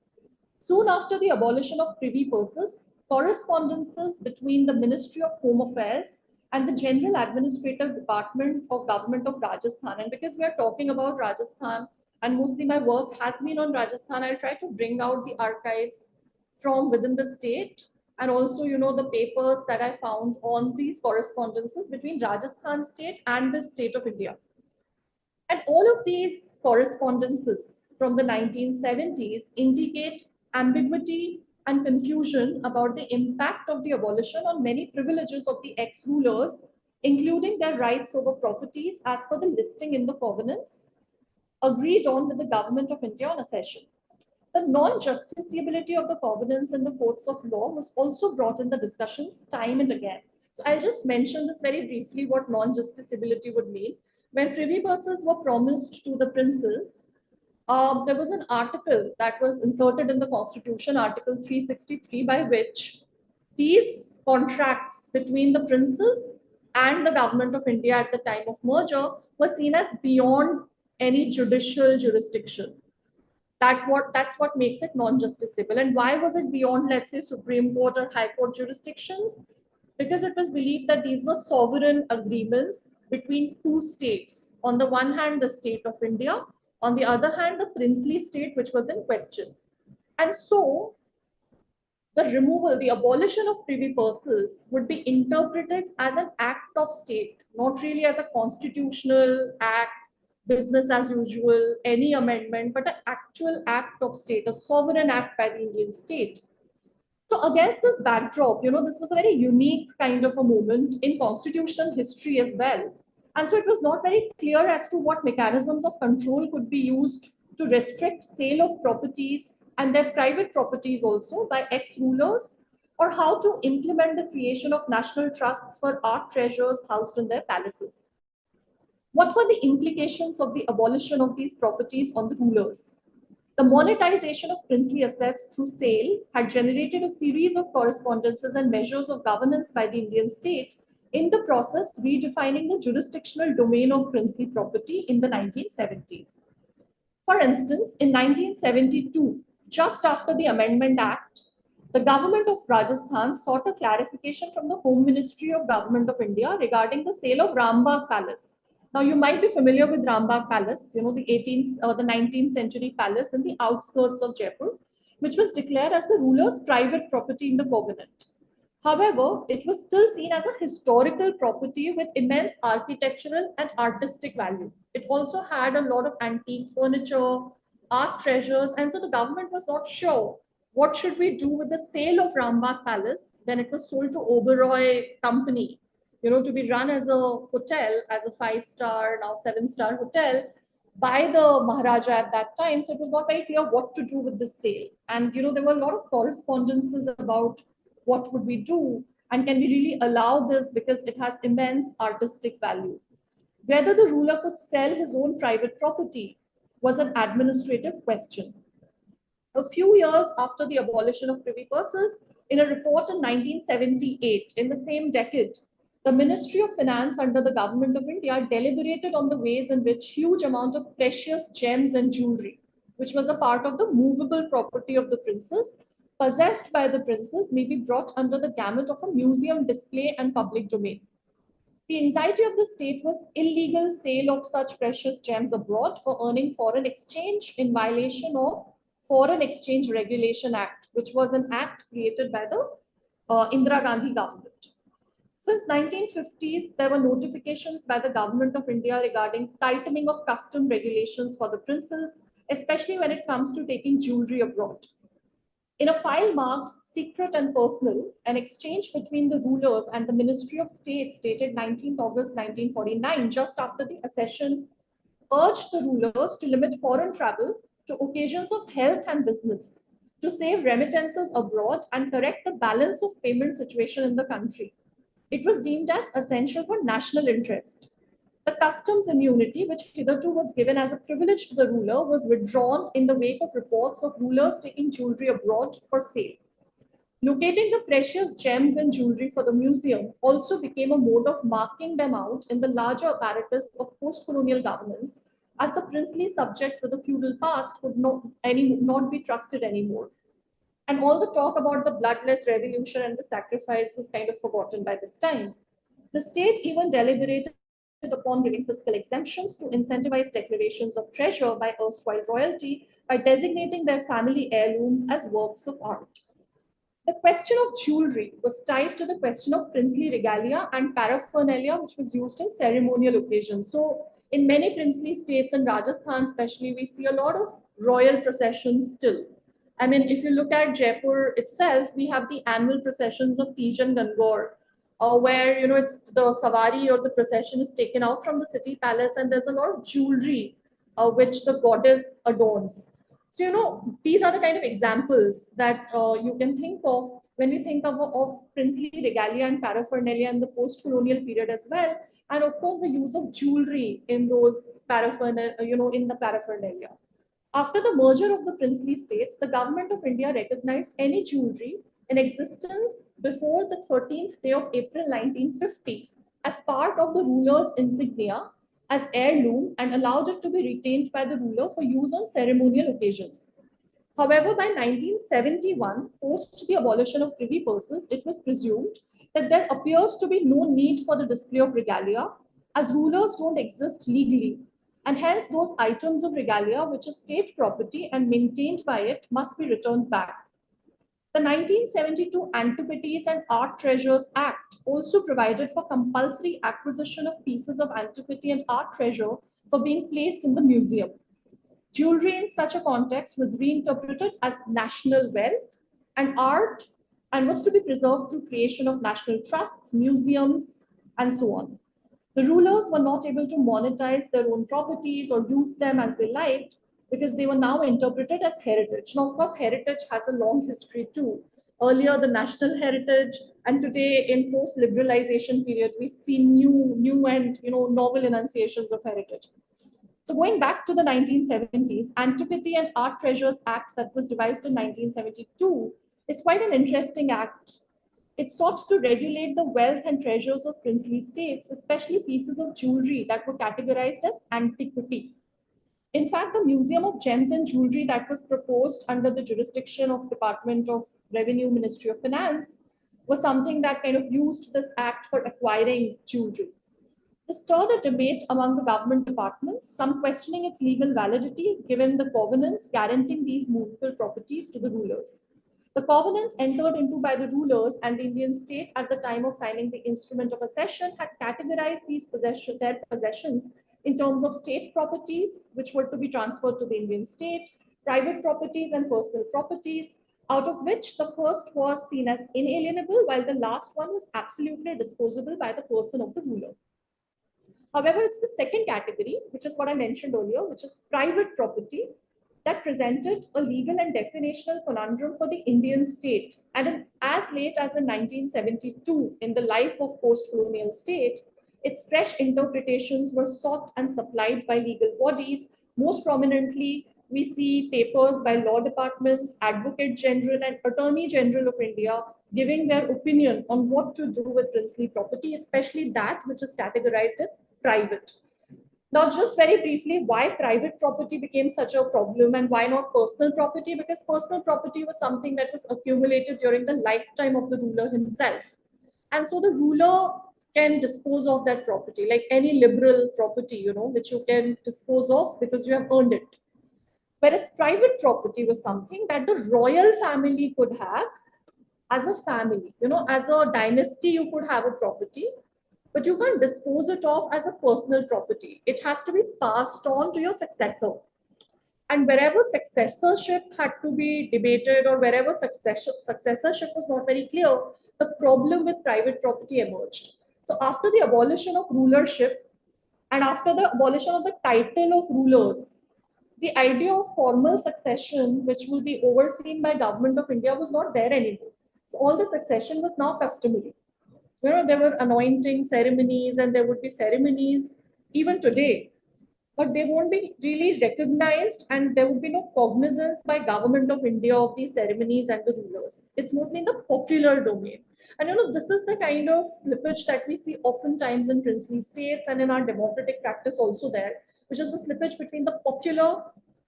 Soon after the abolition of privy purses, correspondences between the Ministry of Home Affairs and the General Administrative Department of Government of Rajasthan. And because we are talking about Rajasthan, and mostly my work has been on Rajasthan, I'll try to bring out the archives from within the state and also, the papers that I found on these correspondences between Rajasthan state and the state of India. And all of these correspondences from the 1970s indicate ambiguity and confusion about the impact of the abolition on many privileges of the ex-rulers, including their rights over properties as per the listing in the covenants agreed on with the government of India on accession. The non-justiciability of the covenants in the courts of law was also brought in the discussions time and again. So I'll just mention this very briefly, what non-justiciability would mean. When privy purses were promised to the princes, there was an article that was inserted in the Constitution, Article 363, by which these contracts between the princes and the government of India at the time of merger were seen as beyond any judicial jurisdiction. That's what makes it non-justiciable. And why was it beyond, let's say, Supreme Court or High Court jurisdictions? Because it was believed that these were sovereign agreements between two states. On the one hand, the state of India. On the other hand, the princely state which was in question. And so, the removal, the abolition of privy purses would be interpreted as an act of state, not really as a constitutional act, business as usual, any amendment, but an actual act of state, a sovereign act by the Indian state. So against this backdrop, this was a very unique kind of a moment in constitutional history as well. And so it was not very clear as to what mechanisms of control could be used to restrict sale of properties and their private properties also by ex-rulers, or how to implement the creation of national trusts for art treasures housed in their palaces. What were the implications of the abolition of these properties on the rulers? The monetization of princely assets through sale had generated a series of correspondences and measures of governance by the Indian state, in the process redefining the jurisdictional domain of princely property in the 1970s. For instance, in 1972, just after the Amendment Act, the government of Rajasthan sought a clarification from the Home Ministry of Government of India regarding the sale of Rambagh Palace. Now, you might be familiar with Rambagh Palace, the 18th or the 19th century palace in the outskirts of Jaipur, which was declared as the ruler's private property in the covenant. However, it was still seen as a historical property with immense architectural and artistic value. It also had a lot of antique furniture, art treasures, and so the government was not sure what should we do with the sale of Rambagh Palace when it was sold to Oberoi Company, to be run as a hotel, as a 5-star, now 7-star hotel by the Maharaja at that time. So it was not very clear what to do with this sale. And, there were a lot of correspondences about what would we do and can we really allow this because it has immense artistic value. Whether the ruler could sell his own private property was an administrative question. A few years after the abolition of privy purses, in a report in 1978, in the same decade, the Ministry of Finance under the Government of India deliberated on the ways in which huge amount of precious gems and jewelry, which was a part of the movable property of the princes, possessed by the princes, may be brought under the gamut of a museum display and public domain. The anxiety of the state was illegal sale of such precious gems abroad for earning foreign exchange in violation of Foreign Exchange Regulation Act, which was an act created by the Indira Gandhi government. Since 1950s, there were notifications by the Government of India regarding tightening of custom regulations for the princes, especially when it comes to taking jewelry abroad. In a file marked secret and personal, an exchange between the rulers and the Ministry of State dated 19th August 1949, just after the accession, urged the rulers to limit foreign travel to occasions of health and business, to save remittances abroad and correct the balance of payment situation in the country. It was deemed as essential for national interest. The customs immunity, which hitherto was given as a privilege to the ruler, was withdrawn in the wake of reports of rulers taking jewelry abroad for sale. Locating the precious gems and jewelry for the museum also became a mode of marking them out in the larger apparatus of post-colonial governance, as the princely subject with a feudal past could not be trusted anymore. And all the talk about the bloodless revolution and the sacrifice was kind of forgotten by this time. The state even deliberated upon giving fiscal exemptions to incentivize declarations of treasure by erstwhile royalty by designating their family heirlooms as works of art. The question of jewelry was tied to the question of princely regalia and paraphernalia, which was used in ceremonial occasions. So in many princely states, in Rajasthan especially, we see a lot of royal processions still. I mean, if you look at Jaipur itself, we have the annual processions of Tej and Gangor, where it's the savari or the procession is taken out from the city palace, and there's a lot of jewelry which the goddess adorns. So these are the kind of examples that you can think of when we think of princely regalia and paraphernalia in the post-colonial period as well, and of course the use of jewelry in those paraphernalia, in the paraphernalia. After the merger of the princely states, the Government of India recognized any jewelry in existence before the 13th day of April 1950 as part of the ruler's insignia as heirloom and allowed it to be retained by the ruler for use on ceremonial occasions. However, by 1971, post the abolition of privy purses, it was presumed that there appears to be no need for the display of regalia, as rulers don't exist legally, and hence those items of regalia which are state property and maintained by it must be returned back. The 1972 Antiquities and Art Treasures Act also provided for compulsory acquisition of pieces of antiquity and art treasure for being placed in the museum. Jewelry in such a context was reinterpreted as national wealth and art, and was to be preserved through creation of national trusts, museums, and so on. The rulers were not able to monetize their own properties or use them as they liked because they were now interpreted as heritage. Now, of course, heritage has a long history too. Earlier, the national heritage, and today in post-liberalization period, we see new and novel enunciations of heritage. So going back to the 1970s, Antiquity and Art Treasures Act that was devised in 1972 is quite an interesting act. It sought to regulate the wealth and treasures of princely states, especially pieces of jewelry that were categorized as antiquity. In fact, the Museum of Gems and Jewelry that was proposed under the jurisdiction of Department of Revenue, Ministry of Finance, was something that kind of used this act for acquiring jewelry. This stirred a debate among the government departments, some questioning its legal validity given the covenants guaranteeing these movable properties to the rulers. The covenants entered into by the rulers and the Indian state at the time of signing the instrument of accession had categorized their possessions in terms of state properties, which were to be transferred to the Indian state, private properties and personal properties, out of which the first was seen as inalienable, while the last one was absolutely disposable by the person of the ruler. However, it's the second category, which is what I mentioned earlier, which is private property, that presented a legal and definitional conundrum for the Indian state. And as late as in 1972, in the life of post-colonial state, its fresh interpretations were sought and supplied by legal bodies. Most prominently, we see papers by law departments, Advocate General and Attorney General of India giving their opinion on what to do with princely property, especially that which is categorized as private. Now, just very briefly, why private property became such a problem and why not personal property? Because personal property was something that was accumulated during the lifetime of the ruler himself. And so the ruler can dispose of that property, like any liberal property, which you can dispose of because you have earned it. Whereas private property was something that the royal family could have as a family, as a dynasty, you could have a property, but you can't dispose it off as a personal property. It has to be passed on to your successor. And wherever successorship had to be debated or wherever successorship was not very clear, the problem with private property emerged. So after the abolition of rulership and after the abolition of the title of rulers, the idea of formal succession, which will be overseen by Government of India, was not there anymore. So all the succession was now customary. There were anointing ceremonies and there would be ceremonies even today, but they won't be really recognized and there would be no cognizance by Government of India of these ceremonies and the rulers. It's mostly in the popular domain. And this is the kind of slippage that we see oftentimes in princely states and in our democratic practice also there, which is the slippage between the popular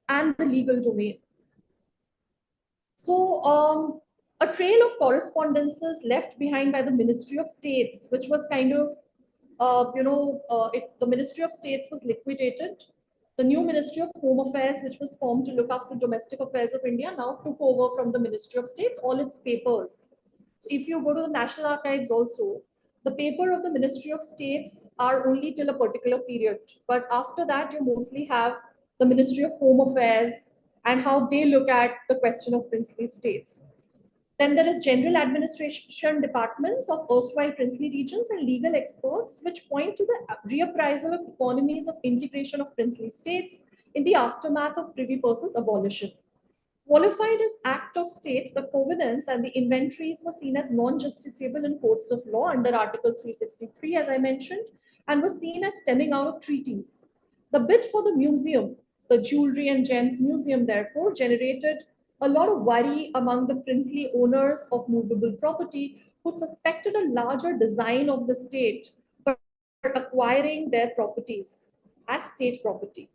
and the legal domain. So, a trail of correspondences left behind by the Ministry of States, which was kind of, the Ministry of States was liquidated. The new Ministry of Home Affairs, which was formed to look after domestic affairs of India, now took over from the Ministry of States all its papers. So if you go to the National Archives also, the paper of the Ministry of States are only till a particular period. But after that, you mostly have the Ministry of Home Affairs and how they look at the question of princely states. Then there is general administration departments of erstwhile princely regions and legal experts, which point to the reappraisal of economies of integration of princely states in the aftermath of Privy Purse's abolition. Qualified as Act of State, the covenants and the inventories were seen as non-justiciable in courts of law under Article 363, as I mentioned, and were seen as stemming out of treaties. The bid for the museum, the Jewelry and Gems Museum, therefore, generated a lot of worry among the princely owners of movable property who suspected a larger design of the state for acquiring their properties as state property.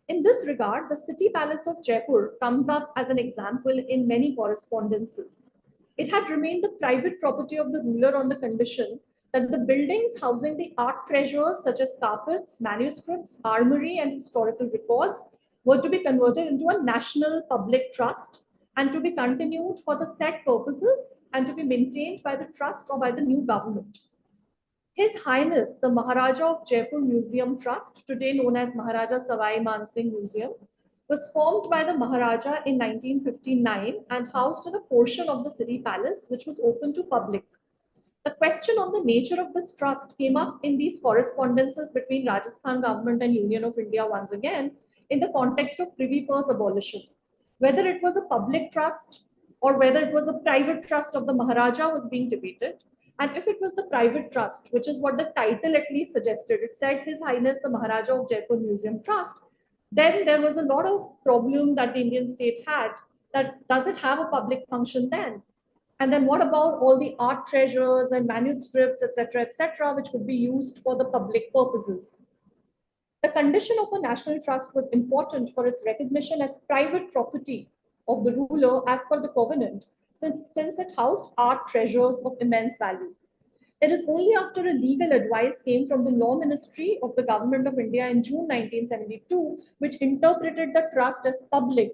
In this regard, the City Palace of Jaipur comes up as an example in many correspondences. It had remained the private property of the ruler on the condition that the buildings housing the art treasures such as carpets, manuscripts, armory, and historical records were to be converted into a national public trust and to be continued for the set purposes and to be maintained by the trust or by the new government. His Highness, the Maharaja of Jaipur Museum Trust, today known as Maharaja Savai Man Singh Museum, was formed by the Maharaja in 1959 and housed in a portion of the city palace which was open to public. The question on the nature of this trust came up in these correspondences between Rajasthan government and Union of India once again in the context of Privy Purse abolition. Whether it was a public trust or whether it was a private trust of the Maharaja was being debated. And if it was the private trust, which is what the title at least suggested, it said His Highness the Maharaja of Jaipur Museum Trust, then there was a lot of problem that the Indian state had, that does it have a public function then? And then what about all the art treasures and manuscripts, etc., which could be used for the public purposes? The condition of a national trust was important for its recognition as private property of the ruler as per the covenant, since it housed art treasures of immense value. It is only after a legal advice came from the Law Ministry of the Government of India in June 1972, which interpreted the trust as public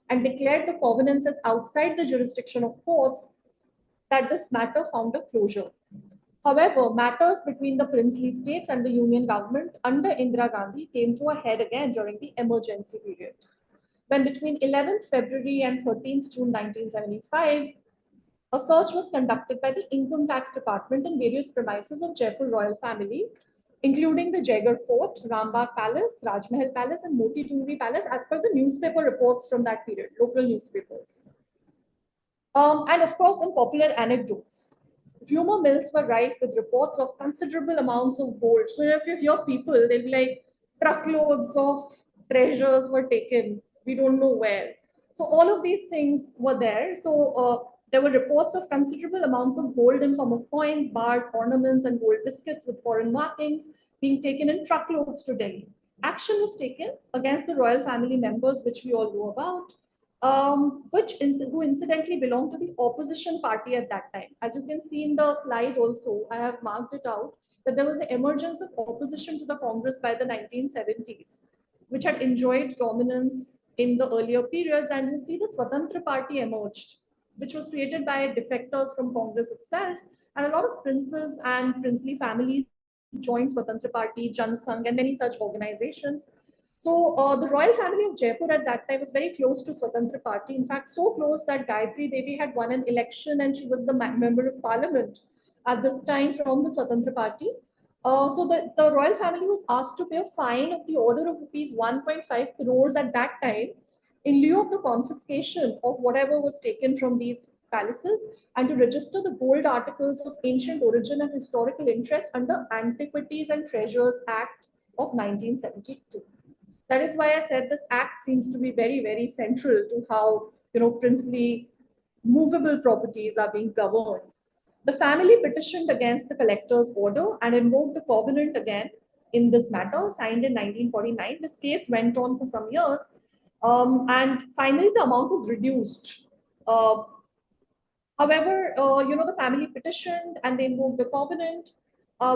and declared the covenants as outside the jurisdiction of courts, that this matter found a closure. However, matters between the princely states and the union government under Indira Gandhi came to a head again during the emergency period, when between 11th February and 13th June 1975, a search was conducted by the Income Tax Department in various premises of Jaipur royal family, including the Jaigarh Fort, Rambagh Palace, Rajmahal Palace, and Moti Tungri Palace, as per the newspaper reports from that period, local newspapers. And of course, in popular anecdotes, rumor mills were rife with reports of considerable amounts of gold. So if you hear people, they'll be like, truckloads of treasures were taken. We don't know where. So all of these things were there. So there were reports of considerable amounts of gold in form of coins, bars, ornaments, and gold biscuits with foreign markings being taken in truckloads to Delhi. Action was taken against the royal family members, which we all know about, who incidentally belonged to the opposition party at that time. As you can see in the slide also, I have marked it out, that there was an emergence of opposition to the Congress by the 1970s, which had enjoyed dominance in the earlier periods. And you see the Swatantra Party emerged, which was created by defectors from Congress itself. And a lot of princes and princely families joined Swatantra Party, Jan Sangh, and many such organizations. So the royal family of Jaipur at that time was very close to Swatantra Party. In fact, so close that Gayatri Devi had won an election and she was the member of parliament at this time from the Swatantra Party. So the royal family was asked to pay a fine of the order of rupees 1.5 crores at that time, in lieu of the confiscation of whatever was taken from these palaces, and to register the gold articles of ancient origin and historical interest under Antiquities and Treasures Act of 1972. That is why I said this act seems to be very, very central to how, princely movable properties are being governed. The family petitioned against the collector's order and invoked the covenant again in this matter, signed in 1949. This case went on for some years, and finally the amount was reduced. However, the family petitioned and they invoked the covenant,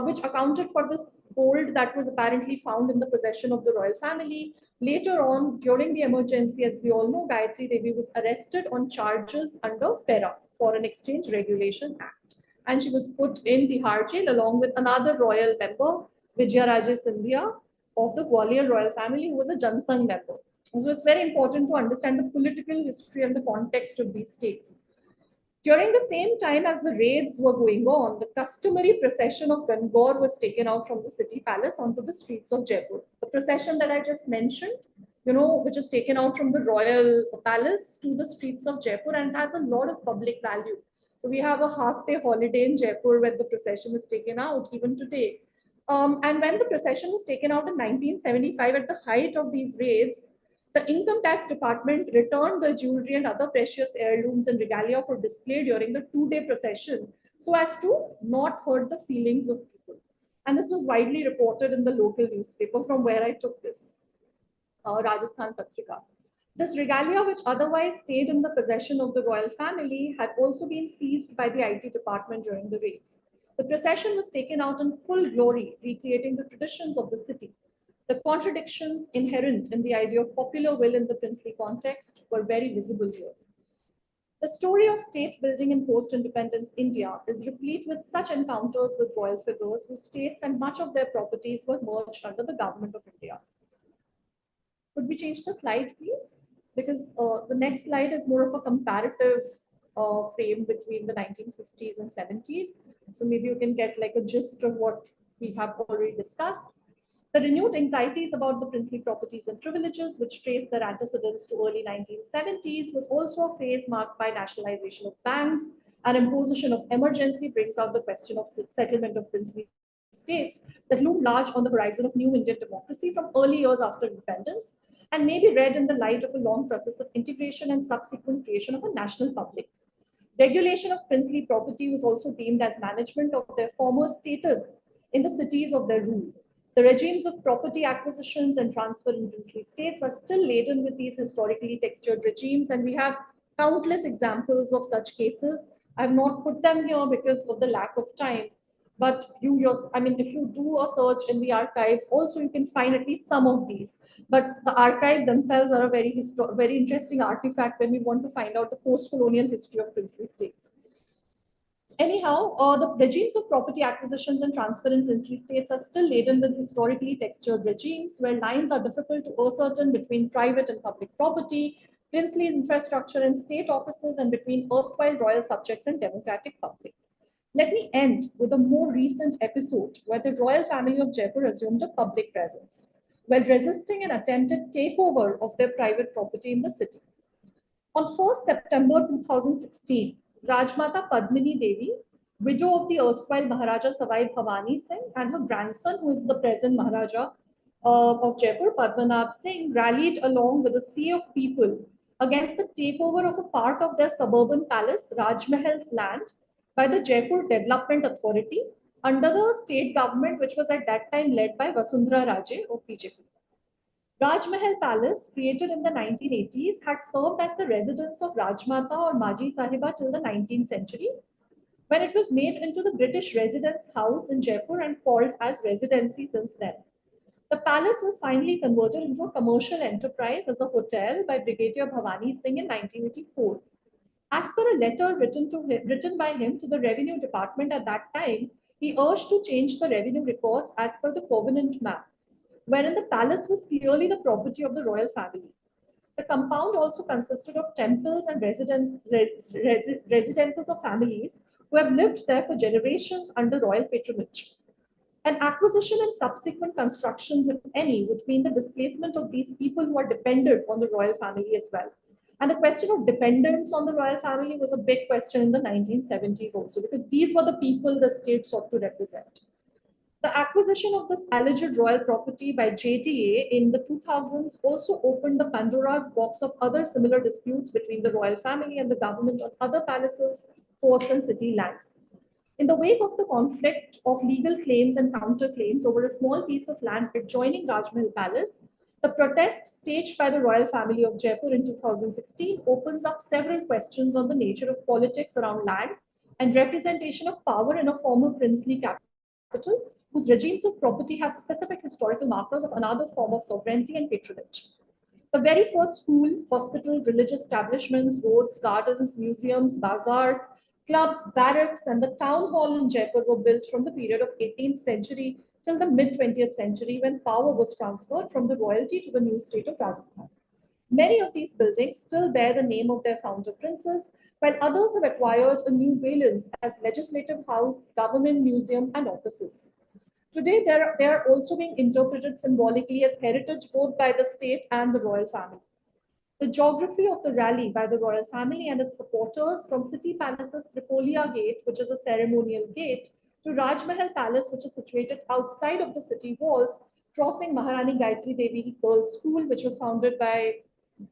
which accounted for this gold that was apparently found in the possession of the royal family. Later on, during the emergency, as we all know, Gayatri Devi was arrested on charges under FERA, Foreign Exchange Regulation Act. And she was put in Tihar jail along with another royal member, Vijayaraje Scindia, of the Gwalior royal family, who was a Jan Sangh member. So it's very important to understand the political history and the context of these states. During the same time as the raids were going on, the customary procession of Gangaur was taken out from the city palace onto the streets of Jaipur. The procession that I just mentioned, which is taken out from the royal palace to the streets of Jaipur and has a lot of public value. So we have a half-day holiday in Jaipur when the procession is taken out, even today. And when the procession was taken out in 1975, at the height of these raids, the Income Tax Department returned the jewelry and other precious heirlooms and regalia for display during the two-day procession, so as to not hurt the feelings of people. And this was widely reported in the local newspaper from where I took this, Rajasthan Patrika. This regalia, which otherwise stayed in the possession of the royal family, had also been seized by the IT department during the raids. The procession was taken out in full glory, recreating the traditions of the city. The contradictions inherent in the idea of popular will in the princely context were very visible here. The story of state building in post-independence India is replete with such encounters with royal figures whose states and much of their properties were merged under the government of India. Could we change the slide, please? Because the next slide is more of a comparative frame between the 1950s and 70s. So maybe you can get like a gist of what we have already discussed. The renewed anxieties about the princely properties and privileges, which trace their antecedents to early 1970s, was also a phase marked by nationalization of banks and imposition of emergency brings out the question of settlement of princely states that loom large on the horizon of new Indian democracy from early years after independence, and may be read in the light of a long process of integration and subsequent creation of a national public. Regulation of princely property was also deemed as management of their former status in the cities of their rule. The regimes of property acquisitions and transfer in princely states are still laden with these historically textured regimes, and we have countless examples of such cases. I have not put them here because of the lack of time, but if you do a search in the archives, also you can find at least some of these. But the archive themselves are a very interesting artifact when we want to find out the post-colonial history of princely states. Anyhow, the regimes of property acquisitions and transfer in princely states are still laden with historically textured regimes where lines are difficult to ascertain between private and public property, princely infrastructure and state offices, and between erstwhile royal subjects and democratic public. Let me end with a more recent episode where the royal family of Jaipur assumed a public presence while resisting an attempted takeover of their private property in the city. On 1st September 2016, Rajmata Padmini Devi, widow of the erstwhile Maharaja Savai Bhavani Singh, and her grandson, who is the present Maharaja of Jaipur, Padmanabh Singh, rallied along with a sea of people against the takeover of a part of their suburban palace, Raj Mahal's land, by the Jaipur Development Authority under the state government, which was at that time led by Vasundhara Raje of BJP. Raj Mahal Palace, created in the 1980s, had served as the residence of Rajmata or Maji Sahiba till the 19th century, when it was made into the British Residence House in Jaipur and called as Residency since then. The palace was finally converted into a commercial enterprise as a hotel by Brigadier Bhavani Singh in 1984. As per a letter written by him to the Revenue Department at that time, he urged to change the revenue records as per the Covenant map, wherein the palace was clearly the property of the royal family. The compound also consisted of temples and residences of families who have lived there for generations under royal patronage. An acquisition and subsequent constructions, if any, would mean the displacement of these people who are dependent on the royal family as well. And the question of dependence on the royal family was a big question in the 1970s also, because these were the people the state sought to represent. The acquisition of this alleged royal property by JTA in the 2000s also opened the Pandora's box of other similar disputes between the royal family and the government on other palaces, forts, and city lands. In the wake of the conflict of legal claims and counterclaims over a small piece of land adjoining Rajmahal Palace, the protest staged by the royal family of Jaipur in 2016 opens up several questions on the nature of politics around land and representation of power in a former princely capital, whose regimes of property have specific historical markers of another form of sovereignty and patronage. The very first school, hospital, religious establishments, roads, gardens, museums, bazaars, clubs, barracks, and the town hall in Jaipur were built from the period of 18th century till the mid-20th century, when power was transferred from the royalty to the new state of Rajasthan. Many of these buildings still bear the name of their founder princes, while others have acquired a new valence as legislative house, government museum, and offices. Today, they are also being interpreted symbolically as heritage both by the state and the royal family. The geography of the rally by the royal family and its supporters from City Palace's Tripolia Gate, which is a ceremonial gate, to Raj Mahal Palace, which is situated outside of the city walls, crossing Maharani Gayatri Devi Girls' School, which was founded by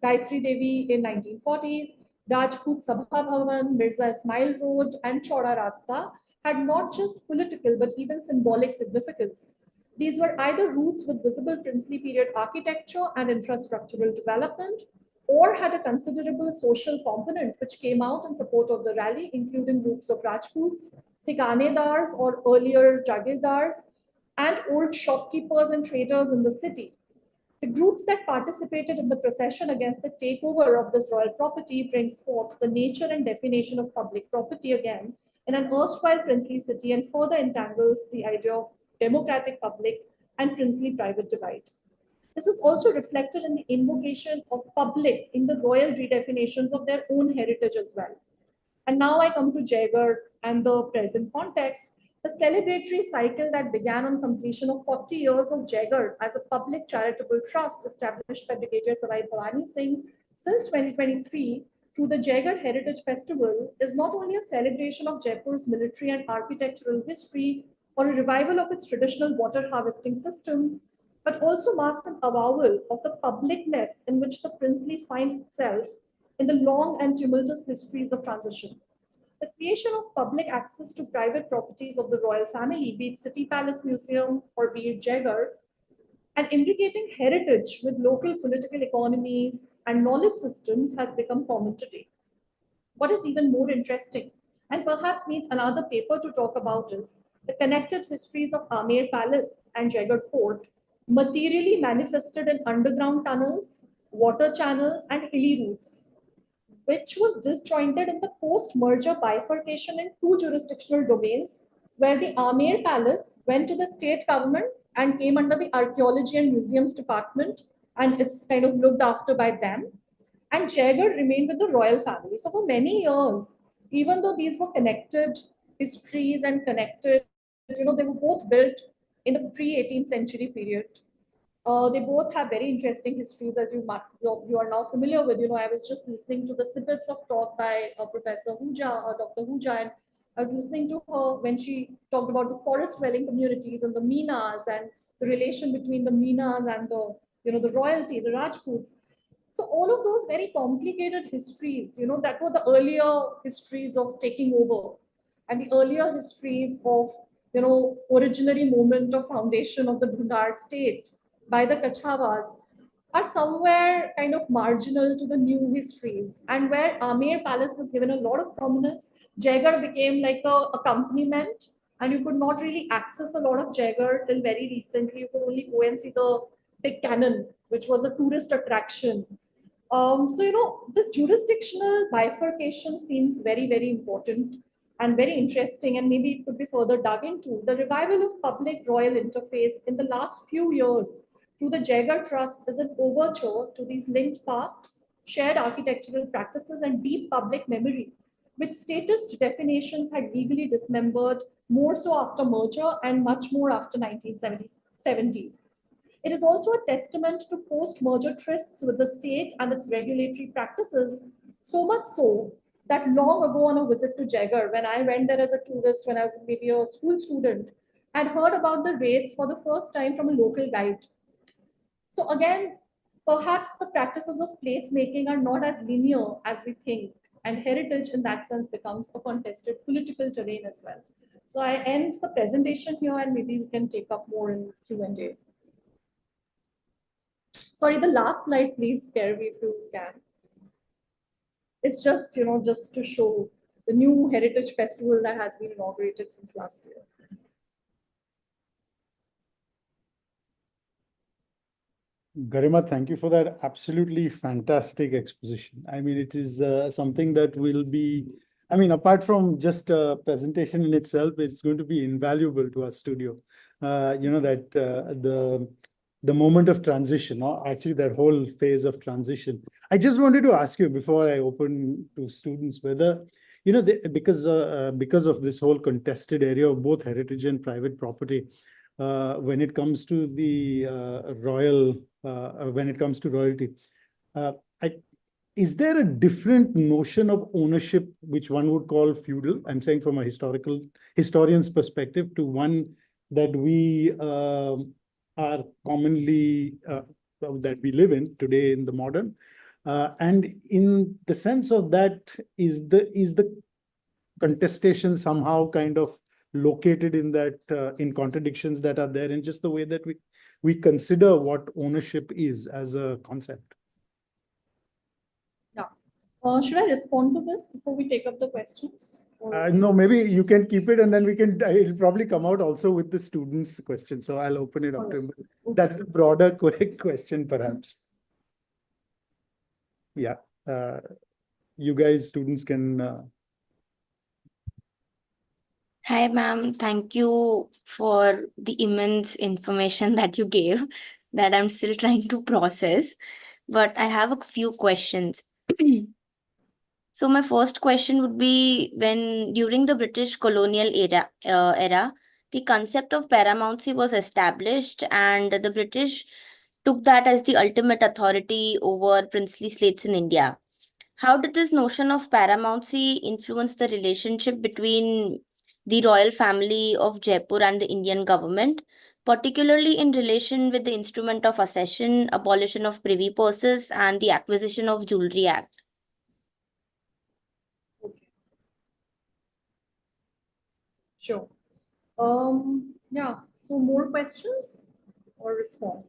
Gayatri Devi in 1940s, Rajput Sabha Bhavan, Mirza Ismail Road, and Chauda Rasta, had not just political but even symbolic significance. These were either routes with visible princely period architecture and infrastructural development, or had a considerable social component which came out in support of the rally, including groups of Rajputs, Thikanedars or earlier Jagirdars, and old shopkeepers and traders in the city. The groups that participated in the procession against the takeover of this royal property brings forth the nature and definition of public property again in an erstwhile princely city and further entangles the idea of democratic public and princely private divide. This is also reflected in the invocation of public in the royal redefinitions of their own heritage as well. And now I come to Jaigarh and the present context. The celebratory cycle that began on completion of 40 years of Jaigarh as a public charitable trust established by Brigadier Savai Bhavani Singh since 2023 through the Jaigarh Heritage Festival is not only a celebration of Jaipur's military and architectural history or a revival of its traditional water harvesting system, but also marks an avowal of the publicness in which the princely finds itself in the long and tumultuous histories of transition. The creation of public access to private properties of the royal family, be it City Palace Museum or be it Jaigarh, and imbricating heritage with local political economies and knowledge systems has become common today. What is even more interesting, and perhaps needs another paper to talk about, is the connected histories of Amer Palace and Jaigarh Fort, materially manifested in underground tunnels, water channels, and hilly routes, which was disjointed in the post-merger bifurcation in two jurisdictional domains, where the Amer Palace went to the state government and came under the Archaeology and Museums Department, and it's kind of looked after by them. And Jaigarh remained with the royal family. So for many years, even though these were connected histories and connected, they were both built in the pre-18th century period. They both have very interesting histories, as you are now familiar with. I was just listening to the snippets of talk by Professor Hooja, Dr. Hooja, and I was listening to her when she talked about the forest-dwelling communities and the Minas and the relation between the Minas and the royalty, the Rajputs. So all of those very complicated histories, that were the earlier histories of taking over and the earlier histories of, originary moment of foundation of the Bhundar state by the Kachawas, are somewhere kind of marginal to the new histories. And where Amer Palace was given a lot of prominence, Jaigarh became like a accompaniment, and you could not really access a lot of Jaigarh till very recently. You could only go and see the big cannon, which was a tourist attraction. So, this jurisdictional bifurcation seems very, very important and very interesting, and maybe it could be further dug into. The revival of public royal interface in the last few years through the Jaigarh Trust is an overture to these linked pasts, shared architectural practices, and deep public memory, which statist definitions had legally dismembered, more so after merger and much more after 1970s. It is also a testament to post-merger trysts with the state and its regulatory practices, so much so that long ago on a visit to Jaigarh, when I went there as a tourist, when I was maybe a school student, I'd heard about the raids for the first time from a local guide. So again, perhaps the practices of placemaking are not as linear as we think, and heritage in that sense becomes a contested political terrain as well. So I end the presentation here, and maybe we can take up more in Q&A. Sorry, the last slide, please, Kairavi, if you can. It's just, just to show the new heritage festival that has been inaugurated since last year. Garima, thank you for that absolutely fantastic exposition. I mean, it is something that will be, apart from just a presentation in itself, it's going to be invaluable to our studio. The moment of transition, or actually that whole phase of transition. I just wanted to ask you before I open to students whether, because of this whole contested area of both heritage and private property, when it comes to the royalty, is there a different notion of ownership which one would call feudal? I'm saying from a historian's perspective, to one that we are commonly that we live in today in the modern, and in the sense of that, is the contestation somehow kind of located in that in contradictions that are there in just the way that we consider what ownership is as a concept? Yeah. Should I respond to this before we take up the questions? No, maybe you can keep it and then we can, it'll probably come out also with the students' question. So I'll open it up to him. That's the broader question, perhaps. Yeah. You guys, students can. Hi, ma'am. Thank you for the immense information that you gave that I'm still trying to process. But I have a few questions. So my first question would be, when during the British colonial era, the concept of paramountcy was established, and the British took that as the ultimate authority over princely states in India. How did this notion of paramountcy influence the relationship between the royal family of Jaipur and the Indian government, particularly in relation with the instrument of accession, abolition of privy purses, and the Acquisition of Jewelry Act? Okay. Sure. Yeah. So more questions or respond?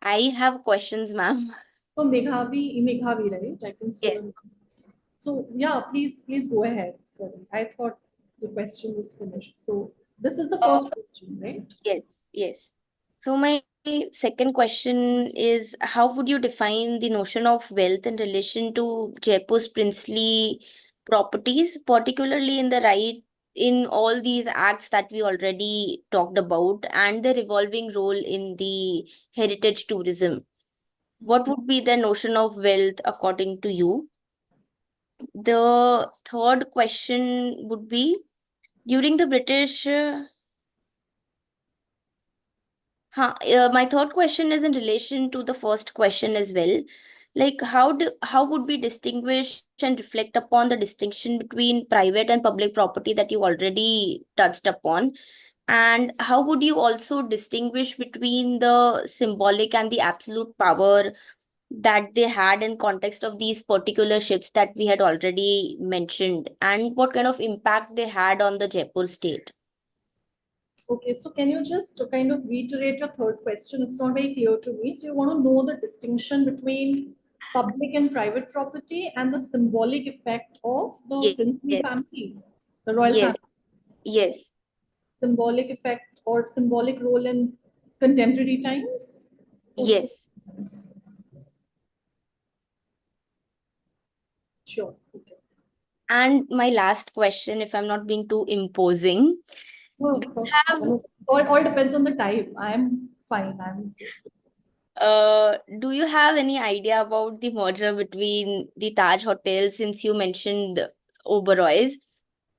I have questions, ma'am. So Meghavi, right? I can see. Yes. So yeah, please go ahead. Sorry, I thought the question was finished. So this is the first question, right? Yes. So my second question is, how would you define the notion of wealth in relation to Jaipur's princely properties, particularly in all these acts that we already talked about, and the revolving role in the heritage tourism? What would be the notion of wealth according to you? The third question would be, during the British my third question is in relation to the first question as well. Like, how would we distinguish and reflect upon the distinction between private and public property that you already touched upon? And how would you also distinguish between the symbolic and the absolute power that they had in context of these particular ships that we had already mentioned, and what kind of impact they had on the Jaipur state? Okay, so can you just kind of reiterate your third question? It's not very clear to me. So you want to know the distinction between public and private property and the symbolic effect of the Yes, princely yes, family, the royal yes, family. yes, Symbolic effect or symbolic role in contemporary times? yes. Post- Sure. Okay. And my last question, if I'm not being too imposing, No, do of you course. have All depends on the time. I'm fine. do you have any idea about the merger between the Taj Hotel, since you mentioned Oberoi's,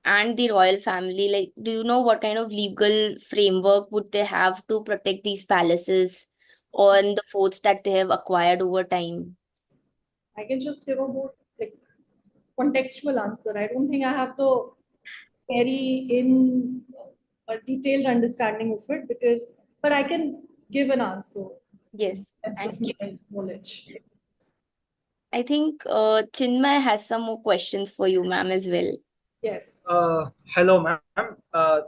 and the royal family? Like, do you know what kind of legal framework would they have to protect these palaces or the forts that they have acquired over time? I can just give a more like contextual answer. I don't think I have the very in a detailed understanding of it but I can give an answer Yes, best thank of you. my knowledge. I think Chinmay has some more questions for you, ma'am, as well. Yes. Hello, ma'am.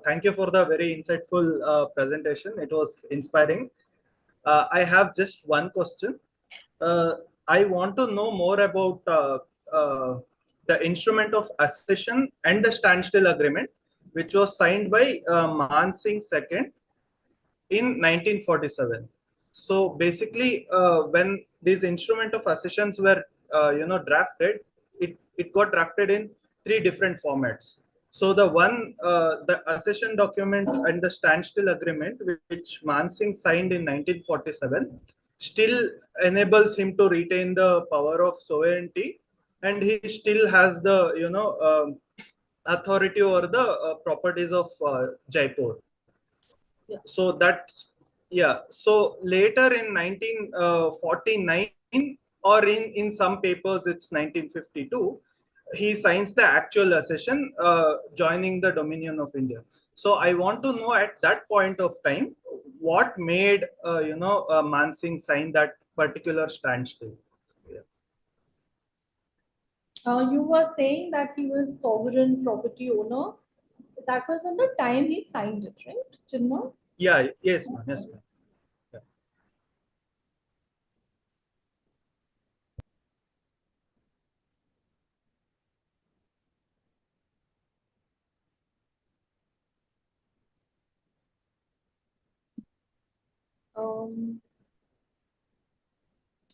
Thank you for the very insightful presentation. It was inspiring. I have just one question. I want to know more about the instrument of accession and the standstill agreement, which was signed by Man Singh II in 1947. So basically, when these instrument of accessions were drafted, it got drafted in three different formats. So the accession document and the standstill agreement, which Man Singh signed in 1947, still enables him to retain the power of sovereignty, and he still has the authority over the properties of Jaipur. Yeah. So that's, yeah. So later in 1949, or in some papers it's 1952, he signs the actual accession, joining the Dominion of India. So I want to know, at that point of time, what made Man Singh sign that particular standstill. You were saying that he was sovereign property owner. That was in the time he signed it, right, Chinma? Yeah. Yes, ma'am. Yes, ma'am.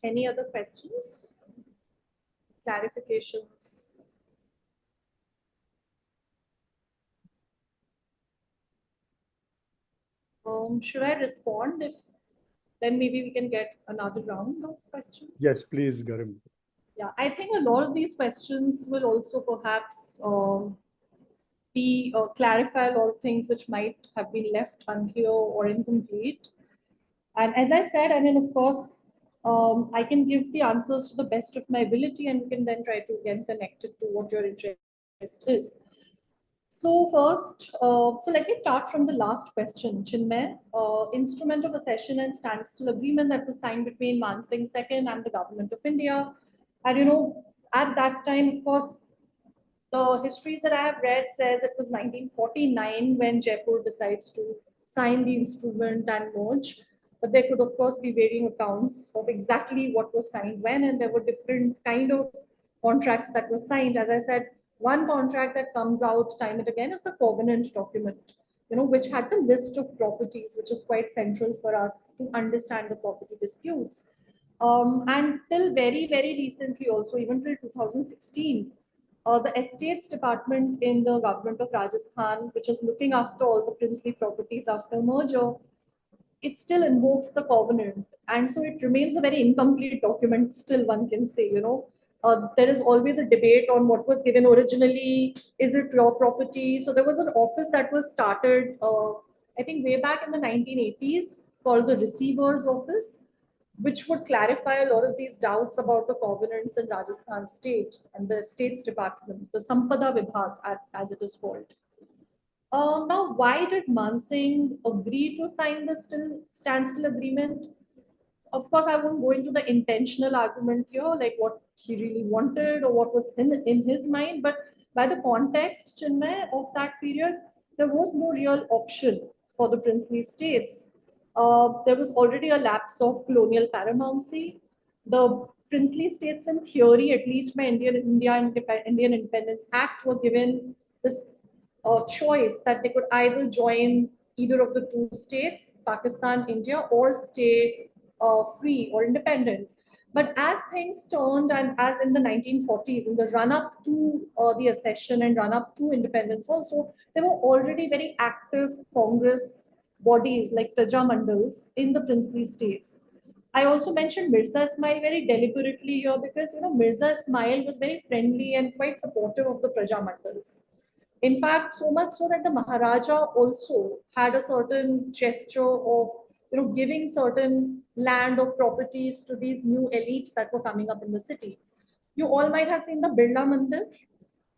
Any other questions? Clarifications? Should I respond? If then maybe we can get another round of questions. Yes, please, Garima. Yeah, I think a lot of these questions will also perhaps clarify a lot of things which might have been left unclear or incomplete. And as I said, I mean, of course, I can give the answers to the best of my ability, and we can then try to again connect it to what your interest is. So first, so let me start from the last question, Chinmay. Instrument of accession and standstill agreement that was signed between Man Singh II and the government of India. And at that time, of course, the histories that I have read says it was 1949 when Jaipur decides to sign the instrument and merge. But there could, of course, be varying accounts of exactly what was signed when, and there were different kind of contracts that were signed. As I said, one contract that comes out time and again is the covenant document, which had the list of properties, which is quite central for us to understand the property disputes. And till very, very recently, also even till 2016, the Estates Department in the government of Rajasthan, which is looking after all the princely properties after merger, it still invokes the covenant. And so it remains a very incomplete document, still, one can say, there is always a debate on what was given originally. Is it raw property? So there was an office that was started, I think, way back in the 1980s called the Receiver's Office, which would clarify a lot of these doubts about the covenants in Rajasthan state and the Estates Department, the Sampada Vibhag, as it is called. Now, why did Man Singh agree to sign the standstill agreement? Of course, I won't go into the intentional argument here, like what he really wanted or what was in his mind, but by the context, Chinmay, of that period, there was no real option for the princely states. There was already a lapse of colonial paramountcy. The princely states, in theory, at least by Indian Independence Act, were given this choice that they could either join either of the two states, Pakistan, India, or stay free or independent. But as things turned, and as in the 1940s, in the run-up to the accession and run-up to independence also, there were already very active Congress bodies like Praja Mandals in the princely states. I also mentioned Mirza Ismail very deliberately here because Mirza Ismail was very friendly and quite supportive of the Praja Mandals. In fact, so much so that the Maharaja also had a certain gesture of giving certain land or properties to these new elites that were coming up in the city. You all might have seen the Birla Mandir.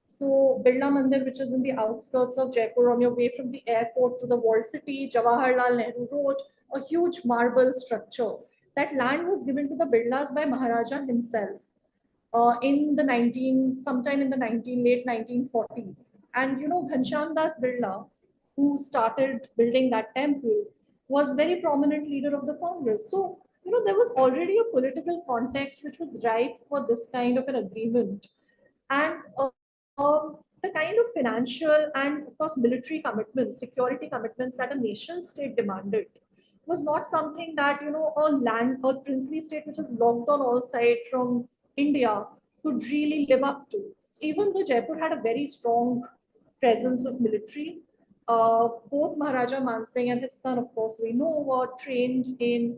So Birla Mandir, which is in the outskirts of Jaipur, on your way from the airport to the walled city, Jawaharlal Nehru Road, a huge marble structure. That land was given to the Birlas by Maharaja himself in the sometime in the late 1940s. And Ghanshyam Das Birla, who started building that temple, was very prominent leader of the Congress. So there was already a political context which was ripe for this kind of an agreement. And the kind of financial and, of course, military commitments, security commitments that a nation state demanded was not something that a princely state which is locked on all sides from India could really live up to. Even though Jaipur had a very strong presence of military, both Maharaja Man Singh and his son, of course, we know, were trained in